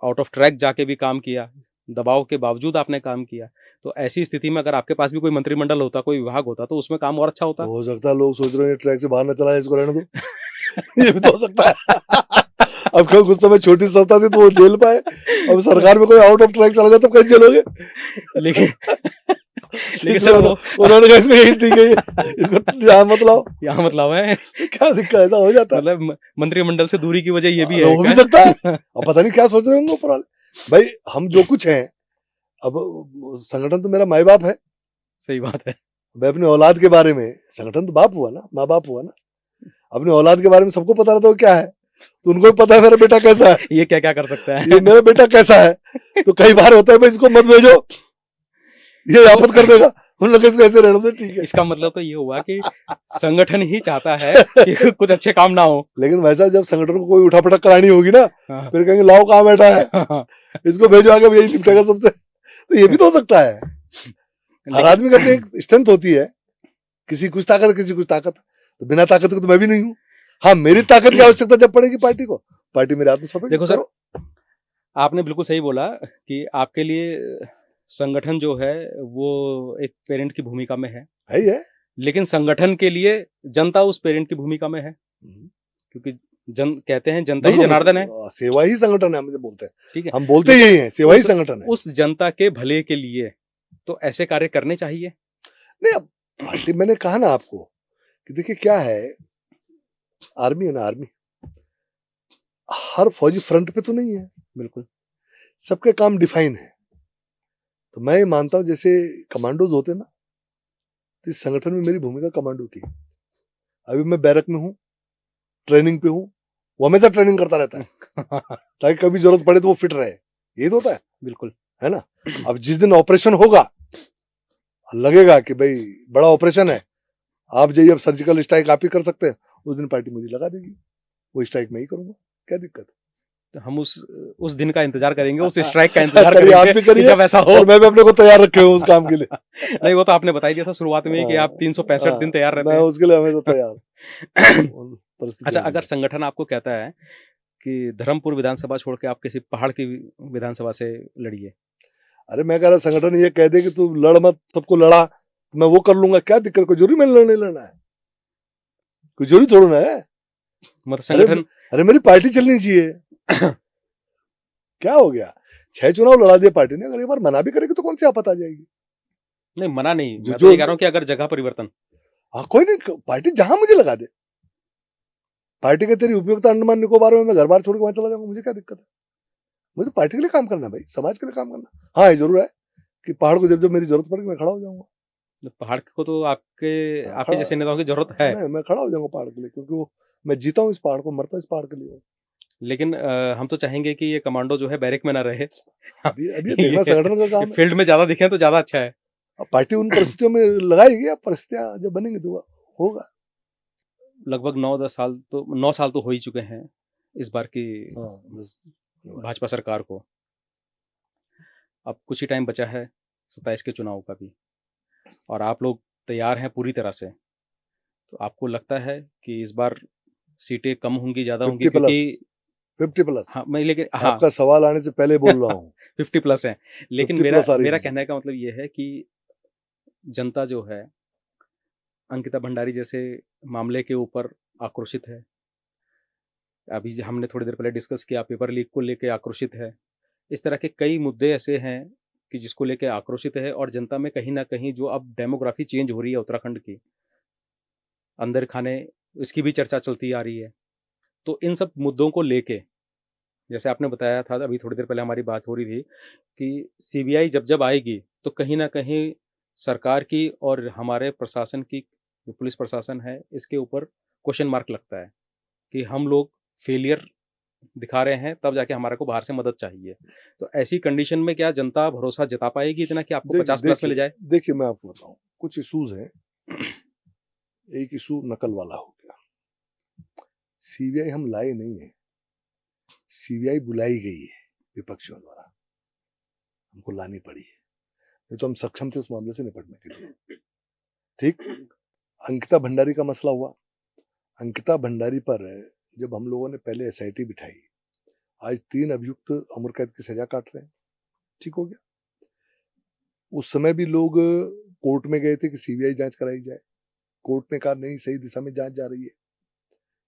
आउट ऑफ ट्रैक जाके भी काम किया, दबाव के बावजूद आपने काम किया। तो ऐसी स्थिति में अगर आपके पास भी कोई मंत्रिमंडल होता, कोई विभाग होता, तो उसमें काम और अच्छा होता। तो हो सकता है लोग सोच रहे हैं ट्रैक से बाहर न चला जाए, इसको रहने दो। ये भी तो हो सकता है। अब क्यों कुछ समय छोटी संस्था थी तो वो झेल पाए, अब सरकार में कोई आउट ऑफ ट्रैक चला जाए तो कैसे झेलोगे? लेकिन सर उन्होंने कहा इसमें यही ठीक है, इसको यहाँ मत लाओ है। क्या दिक्कत, ऐसा हो जाता है। मतलब मंत्रिमंडल से दूरी की वजह ये भी है, हो भी सकता है। अब पता नहीं क्या सोच रहे होंगे ऊपर वाले। भाई हम जो कुछ हैं, अब संगठन तो मेरा माई बाप है। सही बात है। मैं अपने औलाद के बारे में, संगठन तो बाप हुआ ना, माँ बाप हुआ ना, अपने औलाद के बारे में सबको पता रहता है क्या है, तो उनको भी पता है मेरा बेटा कैसा है, ये क्या क्या कर सकता है, ये मेरा बेटा कैसा है। तो कई बार होता है भाई इसको मत भेजो, ये आफत कर देगा, उन लोग इसको ऐसे रहने दो, ठीक है। इसका मतलब तो ये हुआ कि संगठन ही चाहता है कि कुछ अच्छे काम ना हो। लेकिन वैसा जब संगठन को कोई उठापटक करानी होगी ना, फिर कहेंगे लाओ कहाँ बैठा है, इसको भेजो आगे, यही निपटेगा सबसे। तो ये भी तो हो सकता है। हर आदमी का एक स्ट्रेंथ होती है, किसी कुछ ताकत, किसी कुछ ताकत। तो बिना ताकत के तो मैं भी नहीं हूँ। हाँ, मेरी ताकत की आवश्यकता जब पड़ेगी पार्टी को, पार्टी मेरे हाथ में सौंपेगी। देखो सर, आपने बिल्कुल सही बोला कि आपके लिए संगठन जो है वो एक पेरेंट की भूमिका में है, ही है। लेकिन संगठन के लिए जनता उस पेरेंट की भूमिका में है, हम्म। क्योंकि जन कहते हैं जनता ही बिल्कुल जनार्दन है, बिल्कुल, सेवा ही संगठन है, हम जो बोलते हैं, ठीक है। हम बोलते लेकिन यही हैं, सेवा ही उस संगठन है। उस जनता के भले के लिए तो ऐसे कार्य करने चाहिए। नहीं, अब पार्टी, मैंने कहा ना आपको कि देखिए क्या है, आर्मी है ना, आर्मी हर फौजी फ्रंट पे तो नहीं है, बिल्कुल, सबके काम डिफाइन है। तो मैं ये मानता हूं जैसे कमांडोज होते ना, तो इस संगठन में मेरी भूमिका कमांडो की। अभी मैं बैरक में हूँ, ट्रेनिंग पे हूँ, वो हमेशा ट्रेनिंग करता रहता है ताकि कभी जरूरत पड़े तो वो फिट रहे। ये तो होता है, बिल्कुल, है ना। अब जिस दिन ऑपरेशन होगा, लगेगा कि भाई बड़ा ऑपरेशन है, आप जाइए, अब सर्जिकल स्ट्राइक आप ही कर सकते हैं, उस दिन पार्टी मुझे लगा देगी, वो स्ट्राइक मैं ही करूंगा, क्या दिक्कत तो हम उस दिन का इंतजार करेंगे, उस स्ट्राइक का इंतजार करिए, आप करेंगे भी कि करिए, जब ऐसा हो। और मैं भी अपने को तैयार रखे हूँ उस काम के लिए। नहीं, वो तो आपने बता ही दिया था शुरुआत में ही कि आप 365 दिन तैयार रहते मैं हैं। उसके लिए हमेशा तैयार उन अच्छा, परिस्थितियों अगर में। संगठन आपको कहता है कि धर्मपुर विधानसभा छोड़ के आप किसी पहाड़ की विधानसभा से लड़िए, अरे मैं कह रहा, संगठन ये कह दे कि तू लड़ मत, सबको लड़ा, मैं वो कर लूंगा, क्या दिक्कत, कोई जरूरी मैंने नहीं लड़ना है, कोई जरूरी थोड़ा ना है। मतलब अरे संगठन अरे मेरी पार्टी चलनी चाहिए। क्या हो गया, 6 चुनाव लड़ा दिए पार्टी ने, अगर एक बार मना भी करेगी तो कौन सी आफत आ जाएगी। नहीं, मना नहीं, जो मैं तो जो ये कह रहा हूँ कि अगर जगह परिवर्तन, हाँ, कोई नहीं, पार्टी जहां मुझे लगा दे, पार्टी के तेरी उपयोगिता अंडमान निकोबार में मैं घर बार छोड़ के वहां चला जाऊंगा, मुझे क्या दिक्कत है। मुझे पार्टी के लिए काम करना है भाई, समाज के लिए काम करना। हाँ, ये जरूर है कि पहाड़ को जब जब मेरी जरूरत पड़ेगी मैं खड़ा हो जाऊंगा। पहाड़ को तो आपके हाँ, आपके खड़ा, जैसे नेताओं की जरूरत है, नहीं मैं खड़ा हो जाऊंगा पहाड़ के लिए, क्योंकि वो मैं जीता हूँ इस पहाड़ को, मरता इस पहाड़ के लिए। लेकिन हम तो चाहेंगे कि ये कमांडो जो है बैरक में ना रहे। अभी ये देखना संगठन का काम है। फील्ड में ज्यादा दिखे तो ज्यादा अच्छा है। अब पार्टी उन परिस्थितियों में लगाएगी, अब परिस्थितियां जब बनेंगी तो होगा। लगभग 9 साल तो हो ही चुके हैं इस बार की हाँ, बस भाजपा सरकार को। अब कुछ ही टाइम बचा है 27 के चुनाव का भी, और आप लोग तैयार हैं पूरी तरह से, तो आपको लगता है कि इस बार सीटें कम होंगी, ज्यादा होंगी? 50+, हाँ, मैं लेकिन हाँ, आपका सवाल आने से पहले बोल रहा हूँ। 50+ है, लेकिन 50+ आ रही मेरा मुझे। कहने का मतलब ये है कि जनता जो है अंकिता भंडारी जैसे मामले के ऊपर आक्रोशित है। अभी हमने थोड़ी देर पहले डिस्कस किया, पेपर लीक को लेके आक्रोशित है। इस तरह के कई मुद्दे ऐसे हैं कि जिसको लेके आक्रोशित है, और जनता में कहीं ना कहीं जो अब डेमोग्राफी चेंज हो रही है उत्तराखंड की, अंदर खाने, इसकी भी चर्चा चलती आ रही है। तो इन सब मुद्दों को लेके, जैसे आपने बताया था अभी थोड़ी देर पहले हमारी बात हो रही थी कि सीबीआई जब जब आएगी तो कहीं ना कहीं सरकार की और हमारे प्रशासन की, जो पुलिस प्रशासन है, इसके ऊपर क्वेश्चन मार्क लगता है कि हम लोग फेलियर दिखा रहे हैं, तब जाके हमारे को बाहर से मदद चाहिए। तो ऐसी कंडीशन में क्या जनता भरोसा जता पाएगी इतना कि आपको 50+ में ले जाए? देखिए मैं आपको बताऊं, कुछ इश्यूज हैं। एक इशू नकल वाला हो गया, सीबीआई हम लाए नहीं है, सीबीआई बुलाई गई है विपक्षियों द्वारा, हमको लानी पड़ी है, नहीं तो हम सक्षम थे उस मामले से निपटने के लिए। ठीक, अंकिता भंडारी का मसला हुआ, अंकिता भंडारी पर जब हम लोगों ने पहले एसआईटी बिठाई, आज 3 अभियुक्त उम्र कैद की सजा काट रहे हैं, ठीक हो गया। उस समय भी लोग कोर्ट में गए थे कि सीबीआई जांच कराई जाए, कोर्ट ने कहा नहीं, सही दिशा में जांच जा रही है,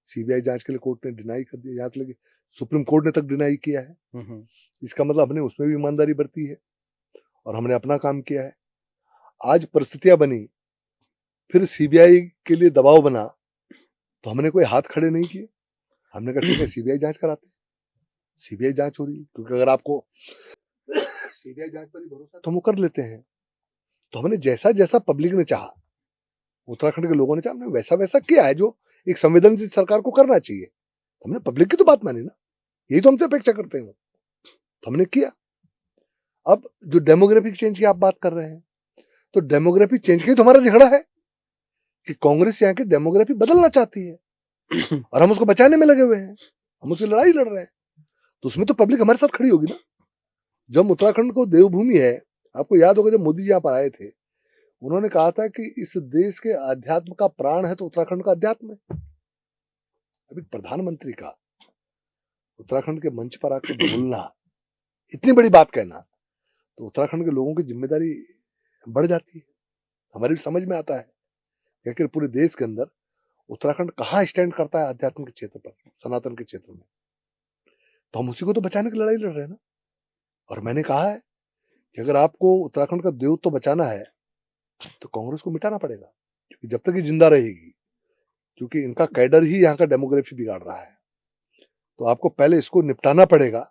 सीबीआई जांच के लिए कोर्ट ने डिनाई कर दिया, यहाँ तक लगे सुप्रीम कोर्ट ने तक डिनाई किया है। इसका मतलब हमने उसमें भी ईमानदारी बरती है और हमने अपना काम किया है। आज परिस्थितियां बनी, फिर सीबीआई के लिए दबाव बना, तो हमने कोई हाथ खड़े नहीं किए, हमने कहा ठीक है सीबीआई जांच कराते, सीबीआई जांच हो रही है, क्योंकि अगर आपको सीबीआई जांच पर ही भरोसा तो हम कर लेते हैं। तो हमने जैसा जैसा पब्लिक ने चाहा, उत्तराखंड के लोगों ने चाहा, हमने वैसा वैसा किया है जो एक संवेदनशील सरकार को करना चाहिए। हमने पब्लिक की तो बात मानी ना, यही तो हमसे अपेक्षा करते हैं, तो हमने किया। अब जो डेमोग्राफिक चेंज की आप बात कर रहे हैं, तो डेमोग्राफिक चेंज का ही तो हमारा झगड़ा है कि कांग्रेस यहाँ की डेमोग्राफी बदलना चाहती है और हम उसको बचाने में लगे हुए हैं, हम उसकी लड़ाई लड़ रहे हैं। तो उसमें तो पब्लिक हमारे साथ खड़ी होगी ना। जब उत्तराखंड को देवभूमि है, आपको याद होगा जब मोदी जी यहाँ पर आए थे, उन्होंने कहा था कि इस देश के अध्यात्म का प्राण है तो उत्तराखंड का अध्यात्म है। अभी प्रधानमंत्री का उत्तराखंड के मंच पर आकर बोलना इतनी बड़ी बात कहना, तो उत्तराखंड के लोगों की जिम्मेदारी बढ़ जाती है। हमारी भी समझ में आता है कि आखिर पूरे देश के अंदर उत्तराखंड कहाँ स्टैंड करता है आध्यात्म के क्षेत्र पर, सनातन के क्षेत्र में, तो हम उसी को तो बचाने की लड़ाई लड़ रहे हैं ना। और मैंने कहा है कि अगर आपको उत्तराखंड का देव तो बचाना है तो कांग्रेस को मिटाना पड़ेगा, क्योंकि जब तक ये जिंदा रहेगी, क्योंकि इनका कैडर ही यहाँ का डेमोग्राफी बिगाड़ रहा है, तो आपको पहले इसको निपटाना पड़ेगा,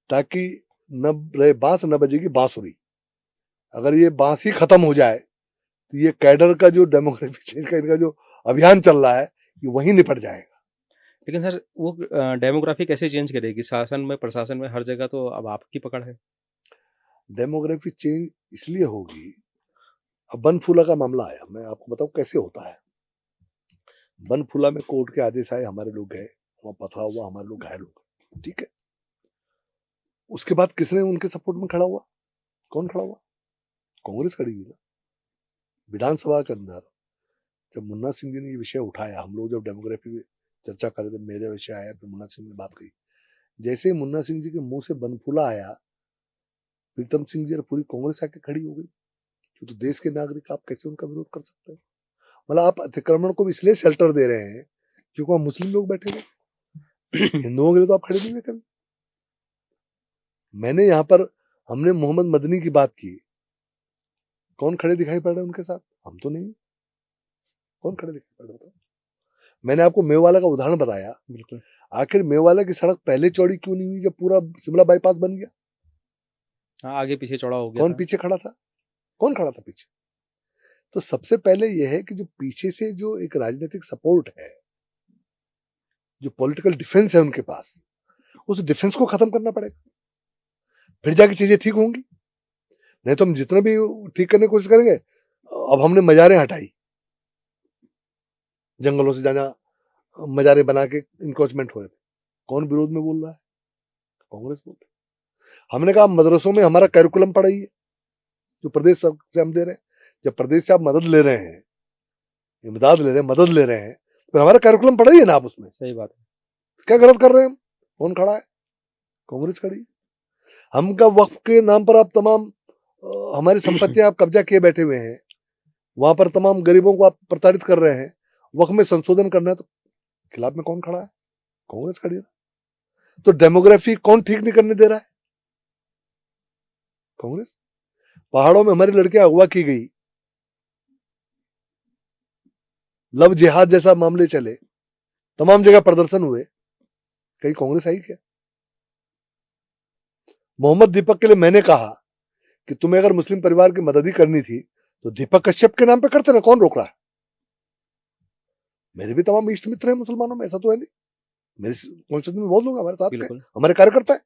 ताकि न रहे बांस न बजेगी बांसुरी। अगर ये बांस ही खत्म हो जाए तो ये कैडर का जो डेमोग्राफी चेंज का इनका जो अभियान चल रहा है ये वहीं निपट जाएगा। लेकिन सर वो डेमोग्राफी कैसे चेंज करेगी? शासन में, प्रशासन में, हर जगह तो अब आपकी पकड़ है। डेमोग्राफी चेंज इसलिए होगी, अब बनफूला का मामला आया, मैं आपको बताऊं कैसे होता है। बनफूला में कोर्ट के आदेश आए, हमारे लोग गए, वहां पथराव हुआ, हमारे लोग घायल हो गए, ठीक है। उसके बाद किसने उनके सपोर्ट में खड़ा हुआ? कौन खड़ा हुआ? कांग्रेस खड़ी हुई ना। विधानसभा के अंदर जब मुन्ना सिंह जी ने ये विषय उठाया, हम लोग जब डेमोग्राफी में चर्चा कर रहे थे, मेरे विषय आया, फिर मुन्ना सिंह ने बात कही, जैसे ही मुन्ना सिंह जी के मुंह से बनफूला आया, प्रीतम सिंह जी और पूरी कांग्रेस आके खड़ी हो गई। तो देश के नागरिक, आप कैसे उनका विरोध कर सकते हैं? मतलब आप अतिक्रमण को इसलिए शेल्टर दे रहे हैं क्योंकि वहां मुस्लिम लोग बैठे हुए, हिंदुओं के लिए तो आप खड़े नहीं हुए कभी। मैंने यहाँ पर, हमने मोहम्मद मदनी की बात की, कौन खड़े दिखाई पड़ रहे हैं उनके साथ? हम तो नहीं। कौन खड़े दिखाई पड़ रहे? मैंने आपको मेवाला का उदाहरण बताया। बिल्कुल। आखिर मेवाला की सड़क पहले चौड़ी क्यों नहीं हुई जब पूरा शिमला बाईपास बन गया? हाँ, आगे पीछे चौड़ा हो गया कौन था। पीछे खड़ा था? कौन खड़ा था पीछे? तो सबसे पहले यह है कि जो पीछे से जो एक राजनीतिक सपोर्ट है, जो पॉलिटिकल डिफेंस है उनके पास, उस डिफेंस को खत्म करना पड़ेगा, फिर जाके चीजें ठीक होंगी। नहीं तो हम जितना भी ठीक करने की कोशिश करेंगे, अब हमने मजारें हटाई, जंगलों से जहां मजारें बना के इंक्रोचमेंट हो रहे थे, कौन विरोध में बोल रहा है? कांग्रेस बोल रही। हमने कहा मदरसों में हमारा कैरिकुलम पढ़ाई है, जो प्रदेश से हम दे रहे हैं। जब प्रदेश से आप मदद ले रहे हैं, इमदाद ले रहे हैं, मदद ले रहे हैं, तो हमारा कैरिकुलम पढ़ाइए ना आप उसमें। सही बात है। क्या गलत कर रहे हैं हम? कौन खड़ा है? कांग्रेस खड़ी है। हमका वक्फ के नाम पर आप तमाम हमारी संपत्तियां आप कब्जा किए बैठे हुए हैं, वहां पर तमाम गरीबों को आप प्रताड़ित कर रहे हैं, वक्फ में संशोधन करना है, तो खिलाफ में कौन खड़ा है? कांग्रेस खड़ी है। तो डेमोग्राफी कौन ठीक नहीं करने दे रहा है? कांग्रेस। पहाड़ों में हमारी लड़कियां अगवा की गई, लव जिहाद जैसा मामले चले, तमाम जगह प्रदर्शन हुए, कहीं कांग्रेस आई क्या? मोहम्मद दीपक के लिए मैंने कहा कि तुम्हें अगर मुस्लिम परिवार की मदद ही करनी थी तो दीपक कश्यप के नाम पे करते ना, कौन रोक रहा है? मेरे भी तमाम इष्ट मित्र हैं मुसलमानों में, ऐसा तो है नहीं। मेरे कॉन्स्टिट्यूशन में बहुत लोग हमारे साथ हैं, हमारे कार्यकर्ता है।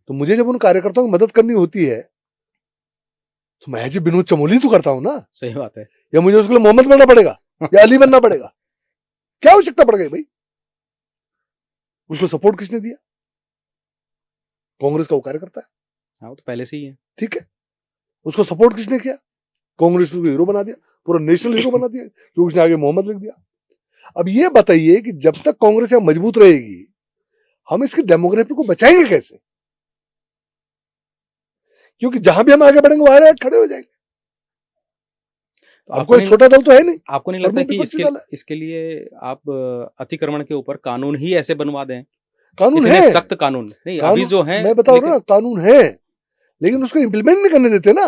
तो मुझे जब उन कार्यकर्ताओं की मदद करनी होती है तो मैं जी विनोद चमोली तो करता हूं ना। सही बात है। या मुझे उसके लिए मोहम्मद बनना पड़ेगा या अली बनना पड़ेगा? क्या आवश्यकता पड़ गई भाई? उसको सपोर्ट किसने दिया? कांग्रेस का वो कार्यकर्ता है। हाँ, वो तो पहले से ही है। ठीक है, उसको सपोर्ट किसने किया? कांग्रेस को हीरो बना दिया, पूरा नेशनल हीरो बना दिया, क्योंकि उसने आगे मोहम्मद लिख दिया। अब ये बताइए कि जब तक कांग्रेस यहाँ मजबूत रहेगी, हम इसकी डेमोग्राफी को बचाएंगे कैसे? क्योंकि जहां भी हम आगे बढ़ेंगे वहां खड़े हो जाएंगे। तो अब कोई छोटा दल तो है नहीं। आपको नहीं लगता कि इसके लिए आप अतिक्रमण के ऊपर कानून ही ऐसे बनवा दें? कानून है, सख्त कानून नहीं, अभी जो है, मैं बता रहा हूं ना, कानून है, लेकिन उसको इंप्लीमेंट नहीं करने देते ना।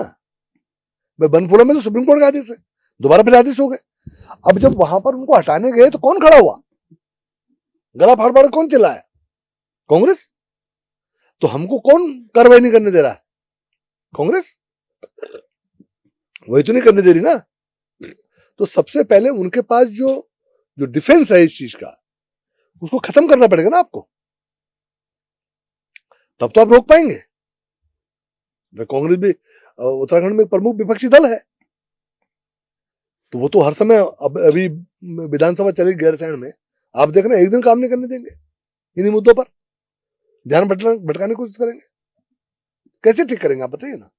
बनफूला में तो सुप्रीम कोर्ट का आदेश है, दोबारा फिर आदेश हो गए। अब जब वहां पर उनको हटाने गए तो कौन खड़ा हुआ? गला फाड़ फाड़ कौन चिल्लाया? कांग्रेस। तो हमको कौन कार्रवाई नहीं करने दे रहा है? कांग्रेस। वही तो नहीं करने दे रही ना। तो सबसे पहले उनके पास जो डिफेंस है इस चीज का, उसको खत्म करना पड़ेगा ना आपको, तब तो आप रोक पाएंगे। कांग्रेस भी उत्तराखंड में एक प्रमुख विपक्षी दल है, तो वो तो हर समय अभी विधानसभा चली गैरसैंण में, आप देख रहे हैं एक दिन काम नहीं करने देंगे, इन्हीं मुद्दों पर ध्यान भटकाने की कोशिश करेंगे। कैसे ठीक करेंगे आप बताइए ना।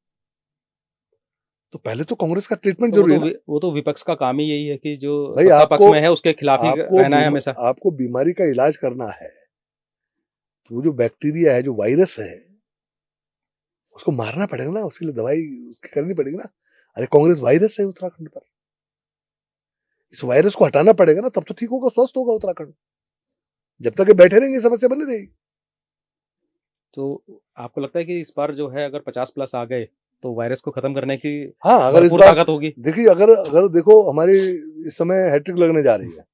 तो पहले तो कांग्रेस का ट्रीटमेंट जरूरी है। वो तो विपक्ष का काम ही यही है कि जो सत्ता पक्ष में है उसके खिलाफ ही रहना है हमेशा। आपको बीमारी का इलाज करना है, तो वो जो बैक्टीरिया है, जो वायरस है, उसको मारना पड़ेगा ना, उसके लिए दवाई उसकी करनी पड़ेगी ना। अरे कांग्रेस वायरस है उत्तराखंड पर, इस वायरस को हटाना पड़ेगा ना, तब तो ठीक होगा, स्वस्थ होगा उत्तराखंड। जब तक ये बैठे रहेंगे समस्या बनी रहेगी। तो आपको लगता है कि इस बार जो है अगर 50+ आ गए तो वायरस को खत्म करने की हाँ, अगर इस भरपूर बार ताकत होगी? देखिए, अगर देखो हमारी इस समय हैट्रिक लगने जा रही है,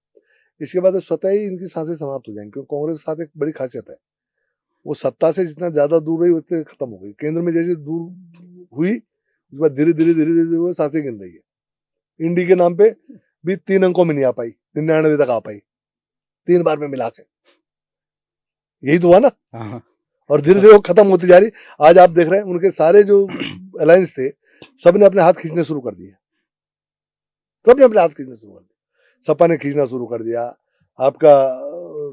इसके बाद स्वतः ही इनकी सांसें समाप्त हो जाएंगी, क्योंकि कांग्रेस के साथ एक बड़ी खासियत है, वो सत्ता से जितना ज्यादा दूर रही उतने खत्म हो गई। केंद्र में जैसे दूर हुई, उसके बाद धीरे धीरे धीरे धीरे वो सांसें गिन रही है। इंडी के नाम पे भी 3 अंकों में नहीं आ पाई, 99 तक आ पाई 3 बार में मिला के। यही तो हुआ ना। हाँ, और धीरे धीरे वो खत्म होती जा रही। आज आप देख रहे हैं उनके सारे जो अलायंस थे, सबने अपने हाथ खींचने शुरू कर दिए, सबने अपने हाथ खींचने शुरू कर दिया। सपा ने खींचना शुरू कर दिया, आपका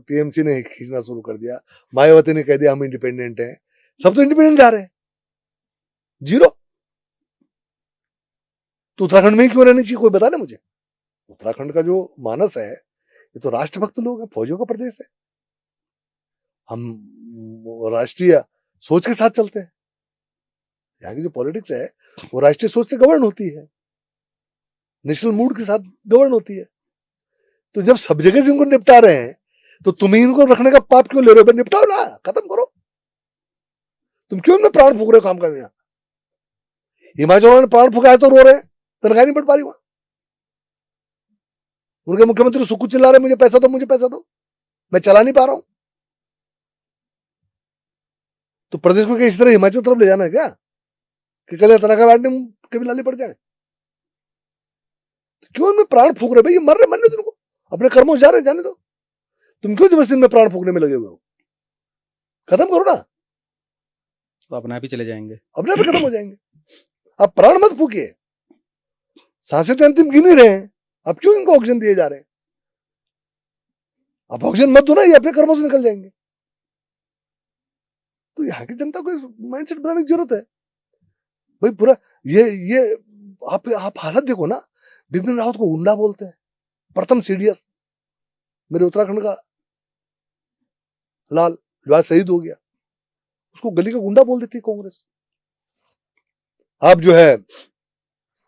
टीएमसी ने खींचना शुरू कर दिया, मायावती ने कह दिया हम इंडिपेंडेंट हैं। सब तो इंडिपेंडेंट जा रहे हैं, जीरो। तो उत्तराखंड में ही क्यों रहनी चाहिए, कोई बता ना मुझे। उत्तराखंड का जो मानस है, ये तो राष्ट्रभक्त लोग हैं, फौजियों का प्रदेश है। हम राष्ट्रीय सोच के साथ चलते हैं। यहाँ की जो पॉलिटिक्स है वो राष्ट्रीय सोच से गवर्न होती है, नेशनल मूड के साथ गवर्न होती है। तो जब सब जगह से इनको निपटा रहे हैं, तो तुम ही इनको रखने का पाप क्यों ले रहे हो? निपटाओ ना, खत्म करो। तुम क्यों इनमें प्राण फूक रहे हो काम का? यहाँ हिमाचल वालों ने प्राण फूका है तो रो रहे हैं, तनख्वाह नहीं बढ़ पा रही वहां। उनके मुख्यमंत्री सुकू चिल्ला रहे मुझे पैसा दो, मुझे पैसा दो, मैं चला नहीं पा रहा हूं। तो प्रदेश को क्या इस तरह हिमाचल तरफ ले जाना है क्या, कि कल तनख्वाह बांटने के भी लाली पड़ जाए? तो क्यों इनमें प्राण फूक रहे भाई? ये मर रहे, मरने दो उनको, अपने कर्मों जा रहे, जाने दो। तुम क्यों जबरदस्ती में प्राण फूकने में लगे हुए हो? खत्म करो ना, तो अपने आप ही चले जाएंगे, अपने आप खत्म हो जाएंगे। आप प्राण मत फूकिए, सांसें तो अंतिम गिन ही रहे हैं, अब क्यों इनको ऑक्सीजन दिए जा रहे हैं? आप ऑक्सीजन मत दो ना, ये अपने कर्मों से निकल जाएंगे। तो यहाँ की जनता को माइंडसेट बनाने की जरूरत है भाई। पूरा ये आप हालत देखो ना, बिपिन रावत को गुंडा बोलते हैं, प्रथम सीडीएस मेरे उत्तराखंड का लाल जो आज शहीद हो गया, उसको गली का गुंडा बोल देती है कांग्रेस। आप जो है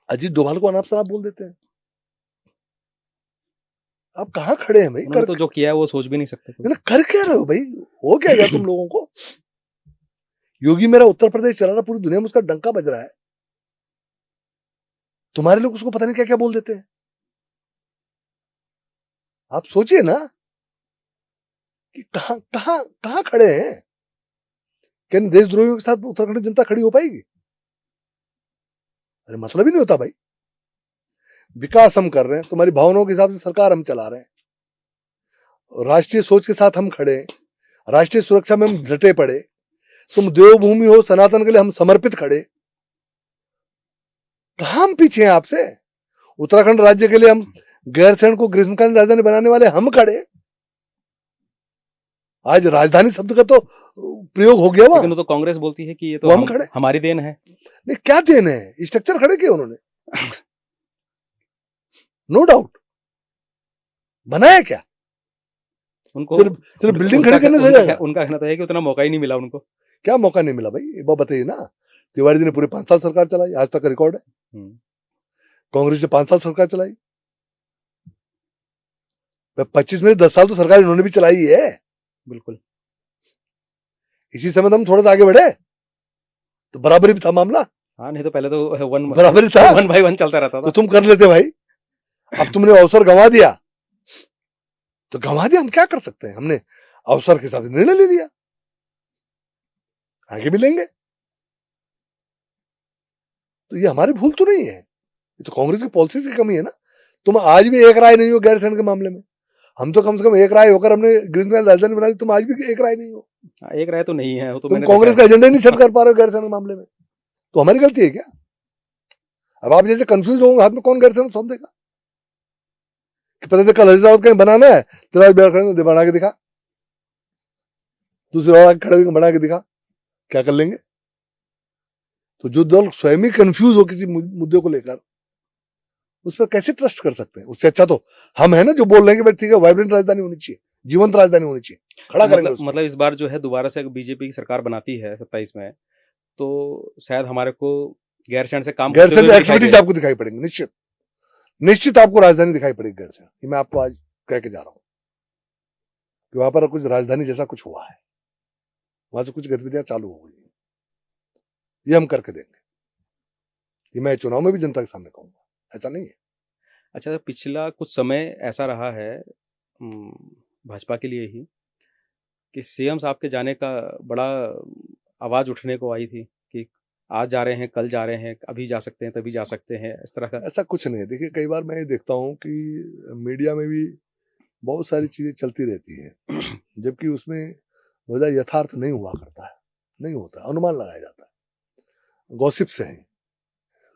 अजीत डोभाल को अनाप शनाप बोल देते हैं। आप कहां खड़े हैं भाई? तो जो किया है वो सोच भी नहीं सकते। कर क्या रहे हो भाई? हो क्या गया तुम लोगों को? योगी मेरा उत्तर प्रदेश चला रहा, पूरी दुनिया में उसका डंका बज रहा है, तुम्हारे लोग उसको पता नहीं क्या क्या बोल देते हैं। आप सोचिए ना कि कहां खड़े हैं। क्या देशद्रोहियों के साथ उत्तराखंड की जनता खड़ी हो पाएगी? अरे मतलब ही नहीं होता भाई। विकास हम कर रहे हैं, तुम्हारी भावनाओं के हिसाब से सरकार हम चला रहे हैं, राष्ट्रीय सोच के साथ हम खड़े हैं, राष्ट्रीय सुरक्षा में हम डटे पड़े। तुम देवभूमि हो, सनातन के लिए हम समर्पित खड़े। कहां हम पीछे हैं आपसे? उत्तराखंड राज्य के लिए हम गैरसैंण को ग्रीष्मकालीन राजधानी बनाने वाले हम खड़े। आज राजधानी शब्द का तो प्रयोग हो गया। लेकिन तो कांग्रेस बोलती है कि ये तो हम खड़े, हमारी देन है। नहीं, क्या देन है? स्ट्रक्चर खड़े किए उन्होंने, नो डाउट। बनाया क्या? उनको सिर्फ बिल्डिंग खड़ी करने से हो जाएगा? उनका कहना तो है कि उतना मौका ही नहीं मिला उनको। क्या मौका नहीं मिला भाई? एक बात बताइए ना। तिवारी जी ने पूरे 5 साल सरकार चलाई, आज तक का रिकॉर्ड है। कांग्रेस ने 5 साल सरकार चलाई, 25 में 10 साल तो सरकार इन्होंने भी चलाई है। बिल्कुल। इसी समय तो हम थोड़ा सा आगे बढ़े तो बराबरी भी था मामला। हाँ, नहीं तो पहले तो बराबरी था, 1 by 1 चलता रहता था। तो तुम कर लेते भाई। अब तुमने अवसर गंवा दिया तो गंवा दिया, हम क्या कर सकते हैं? हमने अवसर के हिसाब से निर्णय ले लिया, आगे भी लेंगे। तो ये हमारी भूल तो नहीं है, ये तो कांग्रेस की पॉलिसी की कमी है ना। तुम आज भी एक राय नहीं हो गैरसैंण के मामले में। हम तो कम से कम एक राय होकर हमने ग्रीष्मकालीन राजधानी बना दी, तुम आज भी एक राय नहीं हो। एक राय तो नहीं है, तो तुम कांग्रेस का एजेंडा नहीं सेट कर पा रहे हो गैरसैंण के मामले में, तो हमारी गलती है क्या? अब आप जैसे कंफ्यूज लोगों के हाथ में कौन गैरसैंण सौंप देगा कि पता कल अजीत रावत कहीं बनाना है, तेरा बना के दिखा, दूसरे वाला खड़े बना के दिखा, क्या कर लेंगे? तो जो दल स्वयं ही कंफ्यूज हो किसी मुद्दे को लेकर, उस पर कैसे ट्रस्ट कर सकते हैं? उससे अच्छा तो हम है ना जो बोल रहे हैं कि भाई ठीक है, वाइब्रेंट राजधानी होनी चाहिए, जीवंत राजधानी होनी चाहिए, खड़ा करेंगे। मतलब इस बार जो है दोबारा से बीजेपी की सरकार बनाती है 27 में, तो शायद हमारे को गैरसैंण से काम गैरसैंण करते हुए भी दिखाई एक्टिविटीज दे। आपको दिखाई पड़ेंगी, निश्चित आपको राजधानी दिखाई पड़ेगी गैरसैंण। ये मैं आपको आज कह के जा रहा हूँ कि वहां पर कुछ राजधानी जैसा कुछ हुआ है, वहां से कुछ गतिविधियां चालू हो गई, ये हम करके देंगे। ये मैं चुनाव में भी जनता के सामने कहूंगा, ऐसा नहीं है। अच्छा, पिछला कुछ समय ऐसा रहा है भाजपा के लिए ही कि सीएम साहब के जाने का बड़ा आवाज उठने को आई थी कि आज जा रहे हैं, कल जा रहे हैं, अभी जा सकते हैं, तभी जा सकते हैं, इस तरह का। ऐसा कुछ नहीं है। देखिए, कई बार मैं ये देखता हूँ कि मीडिया में भी बहुत सारी चीजें चलती रहती हैं, जबकि उसमें वजह यथार्थ नहीं हुआ करता है, नहीं होता, अनुमान लगाया जाता है, गॉसिप से हैं,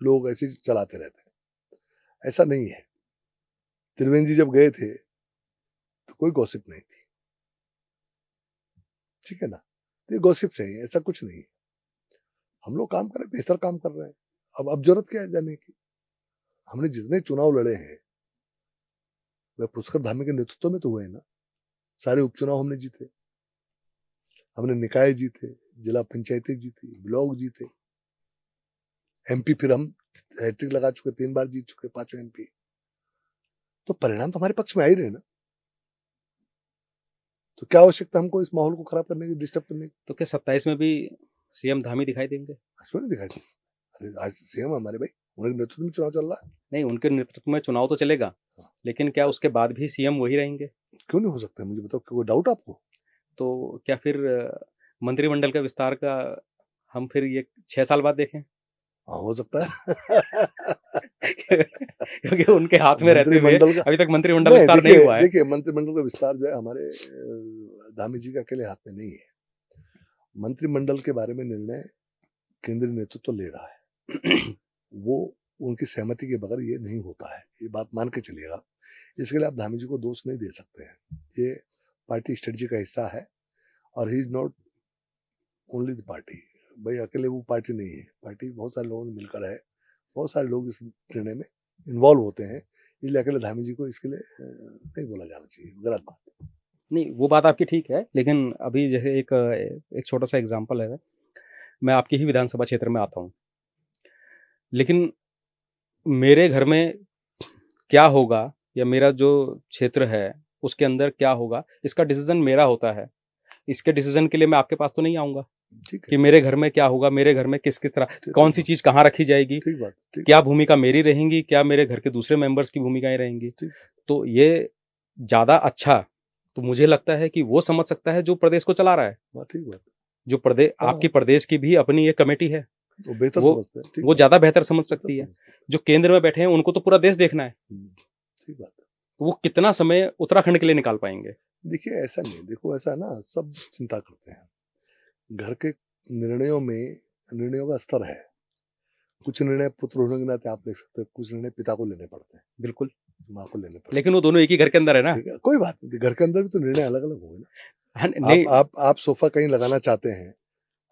लोग ऐसे चलाते रहते हैं। ऐसा नहीं है। त्रिवेंद्र जी जब गए थे तो कोई गॉसिप नहीं थी, ठीक है ना। तो ये गॉसिप से है, ऐसा कुछ नहीं है। हम लोग काम कर रहे हैं, बेहतर काम कर रहे हैं। अब जरूरत क्या है जाने की। हमने जितने चुनाव लड़े हैं वह पुष्कर धामी के नेतृत्व में तो हुए ना। सारे उपचुनाव हमने जीते, हमने निकाय जीते, जिला पंचायतें जीती, ब्लॉक जीते, एमपी फिर हम हैट्रिक लगा चुके, 3 बार जीत चुके, 5 एमपी। तो परिणाम तो हमारे पक्ष में आ ही रहे ना। तो क्या आवश्यकता हमको इस माहौल को खराब करने की, डिस्टर्ब करने की। तो क्या 27 में भी सीएम धामी दिखाई देंगे? क्यों नहीं दिखाई दे? अरे आज सीएम हमारे भाई, उनके नेतृत्व में चुनाव चल रहा है। नहीं, उनके नेतृत्व में चुनाव तो चलेगा, लेकिन क्या उसके बाद भी सीएम वही रहेंगे? क्यों नहीं हो सकता? मुझे बताओ, कोई डाउट आपको? तो क्या फिर मंत्रिमंडल का विस्तार का हम फिर ये 6 साल बाद देखें? हाँ, हो सकता है। क्योंकि उनके हाथ में रहते हुए मंत्रिमंडल का अभी तक मंत्रिमंडल विस्तार नहीं हुआ है। देखिए, मंत्रिमंडल का विस्तार जो है हमारे धामी जी के अकेले हाथ में नहीं है। मंत्रिमंडल के बारे में निर्णय केंद्रीय नेतृत्व तो ले रहा है। वो उनकी सहमति के बगैर ये नहीं होता है, ये बात मान के चलिएगा। इसके लिए आप धामी जी को दोष नहीं दे सकते हैं। ये पार्टी स्ट्रेटजी का हिस्सा है और he is not only the party. भाई अकेले वो पार्टी नहीं है, पार्टी बहुत सारे लोगों ने मिलकर है, बहुत सारे लोग इस निर्णय में इन्वॉल्व होते हैं। इसलिए अकेले धामी जी को इसके लिए नहीं बोला जाना चाहिए, गलत बात। नहीं, वो बात आपकी ठीक है, लेकिन अभी जैसे एक छोटा सा एग्जांपल है। मैं आपकी ही विधानसभा क्षेत्र में आता हूँ, लेकिन मेरे घर में क्या होगा या मेरा जो क्षेत्र है उसके अंदर क्या होगा, इसका डिसीजन मेरा होता है। इसके डिसीजन के लिए मैं आपके पास तो नहीं आऊंगा कि मेरे घर में क्या होगा, मेरे घर में किस किस तरह कौन सी चीज कहाँ रखी जाएगी, क्या भूमिका मेरी रहेंगी, क्या मेरे घर के दूसरे मेंबर्स की भूमिकाएं रहेंगी। तो ये ज्यादा अच्छा तो मुझे लगता है कि वो समझ सकता है जो प्रदेश को चला रहा है। जो प्रदेश, आपकी प्रदेश की भी अपनी एक कमेटी है, तो बेहतर समझते हैं, वो ज्यादा बेहतर समझ सकती है। जो केंद्र में बैठे हैं उनको तो पूरा देश देखना है। ठीक बात है। तो वो कितना समय उत्तराखंड के लिए निकाल पाएंगे? देखिए, ऐसा नहीं, देखो ऐसा है ना, सब चिंता करते हैं। घर के निर्णयों का स्तर है। कुछ निर्णय पुत्र होने के नाते आप ले सकते हैं, कुछ निर्णय पिता को लेने पड़ते हैं। बिल्कुल, माँ को लेने पड़ते हैं। लेकिन वो दोनों एक ही घर के अंदर है ना। कोई बात नहीं, घर के अंदर भी तो निर्णय अलग अलग होंगे ना। नहीं, आप सोफा कहीं लगाना चाहते हैं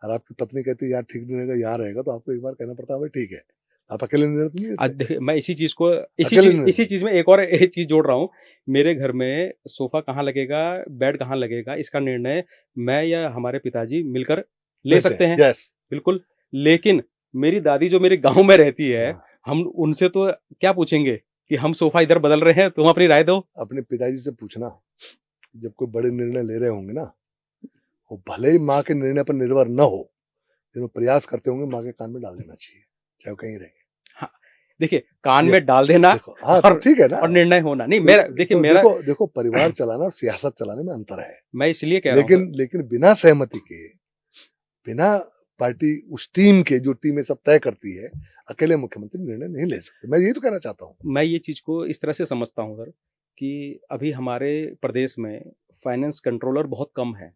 और आपकी पत्नी कहती है यार ठीक नहीं रहेगा, यहाँ रहेगा, तो आपको एक बार कहना पड़ता है भाई ठीक है। आप अकेले निर्णय तो नहीं लेते। आज देखिए, मैं इसी चीज में एक और चीज जोड़ रहा हूँ। मेरे घर में सोफा कहाँ लगेगा, बेड कहाँ लगेगा, इसका निर्णय मैं या हमारे पिताजी मिलकर ले सकते हैं। बिल्कुल। लेकिन मेरी दादी जो मेरे गांव में रहती है, हम उनसे तो क्या पूछेंगे कि हम सोफा इधर बदल रहे हैं, तुम अपनी राय दो। अपने पिताजी से पूछना, जब कोई बड़े निर्णय ले रहे होंगे ना, वो भले ही माँ के निर्णय पर निर्भर न हो, लेकिन प्रयास करते होंगे माँ के कान में डाल देना चाहिए, चाहे वो कहीं रहे। हाँ, देखिए, कान में डाल देना, हाँ, तो ठीक है ना, और निर्णय होना नहीं। मेरा देखिए, मेरा देखो परिवार चलाना और सियासत चलाने में अंतर है। मैं इसलिए कह रहा हूँ, लेकिन बिना सहमति के, बिना पार्टी उस टीम के, जो टीम सब तय करती है, अकेले मुख्यमंत्री निर्णय नहीं ले सकते। मैं यही तो कहना चाहता हूँ। मैं ये चीज को इस तरह से समझता हूँ सर कि अभी हमारे प्रदेश में फाइनेंस कंट्रोलर बहुत कम है।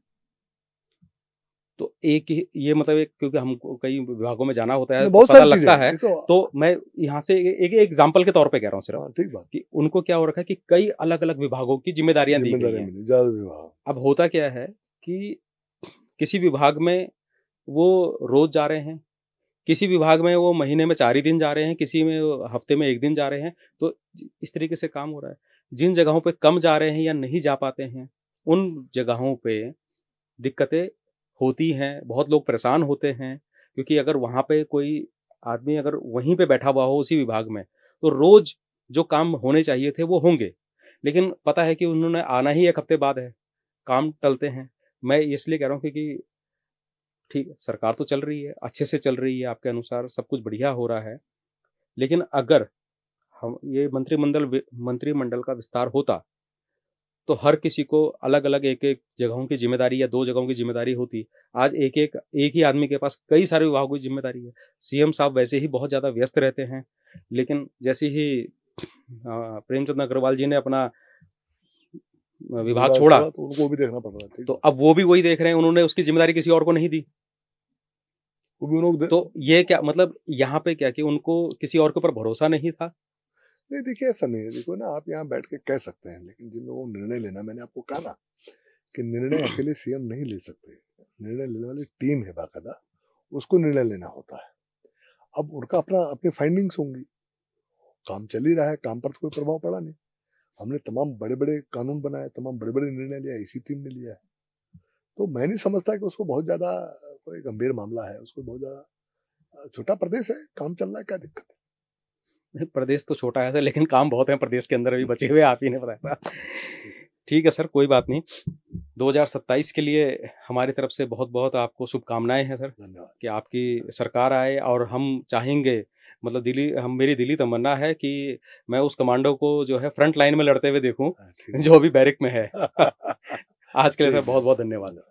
तो एक ही ये मतलब क्योंकि हमको कई विभागों में जाना होता है, बहुत पता लगता है, तो मैं यहाँ से एक एग्जाम्पल के तौर पे कह रहा हूँ सिर्फ, ठीक बात, कि उनको क्या हो रखा है कि कई अलग अलग विभागों की जिम्मेदारियां दी गई हैं। अब होता क्या है कि किसी विभाग में वो रोज जा रहे हैं, किसी विभाग में वो महीने में 4 ही दिन जा रहे हैं, किसी में हफ्ते में 1 दिन जा रहे हैं। तो इस तरीके से काम हो रहा है। जिन जगहों पे कम जा रहे हैं या नहीं जा पाते हैं, उन जगहों पे दिक्कतें होती हैं, बहुत लोग परेशान होते हैं। क्योंकि अगर वहाँ पे कोई आदमी अगर वहीं पे बैठा हुआ हो उसी विभाग में, तो रोज़ जो काम होने चाहिए थे वो होंगे। लेकिन पता है कि उन्होंने आना ही 1 हफ्ते बाद है, काम टलते हैं। मैं इसलिए कह रहा हूँ क्योंकि ठीक है, सरकार तो चल रही है, अच्छे से चल रही है आपके अनुसार, सब कुछ बढ़िया हो रहा है। लेकिन अगर हम ये मंत्रिमंडल का विस्तार होता, तो हर किसी को अलग-अलग 1-1 जगहों की ज़िम्मेदारी या 2 जगहों की ज़िम्मेदारी होती। आज एक ही आदमी के पास कई सारे विभागों की ज़िम्मेदारी है। सीएम साहब वैसे ही बहुत ज़्यादा व्यस्त रहते हैं, लेकिन जैसे ही प्रेमचंद अग्रवाल जी ने अपना विभाग विभाग छोड़ा, छोड़ा तो उनको भी देखना पड़ रहा है, ठीक तो है। अब वो भी वही देख रहे हैं, उन्होंने उसकी ज़िम्मेदारी किसी और को नहीं दी। वो भी उन्होंने तो ये क्या मतलब यहाँ पे क्या कि उनको किसी और के ऊपर भरोसा नहीं था? नहीं देखिए ऐसा नहीं है, देखो ना आप यहाँ बैठ के कह सकते हैं, लेकिन जिन लोगों को निर्णय लेना, मैंने आपको कहा ना कि निर्णय अकेले सीएम नहीं ले सकते, निर्णय लेने वाली टीम है बाकायदा, उसको निर्णय लेना होता है। अब उनका अपना अपनी फाइंडिंग्स होंगी, काम चल ही रहा है, काम पर तो कोई प्रभाव पड़ा नहीं। हमने तमाम बड़े-बड़े कानून बनाए, तमाम बड़े-बड़े निर्णय लिया, इसी टीम ने लिया है। तो मैं नहीं समझता कि उसको बहुत ज़्यादा कोई गंभीर मामला है, उसको बहुत ज़्यादा छोटा प्रदेश है, काम चल रहा है, क्या दिक्कत है? नहीं, प्रदेश तो छोटा है सर, लेकिन काम बहुत है प्रदेश के अंदर अभी बचे हुए, आप ही ने बताया था। ठीक है सर, कोई बात नहीं। 2027 के लिए हमारी तरफ से बहुत-बहुत आपको शुभकामनाएँ हैं सर, धन्यवाद। कि आपकी सरकार आए और हम चाहेंगे मतलब मेरी दिली तमन्ना है कि मैं उस कमांडो को जो है फ्रंट लाइन में लड़ते हुए देखूँ, हाँ, ठीक जो अभी बैरक में है। है। आज के लिए सर ठीक है, बहुत-बहुत धन्यवाद।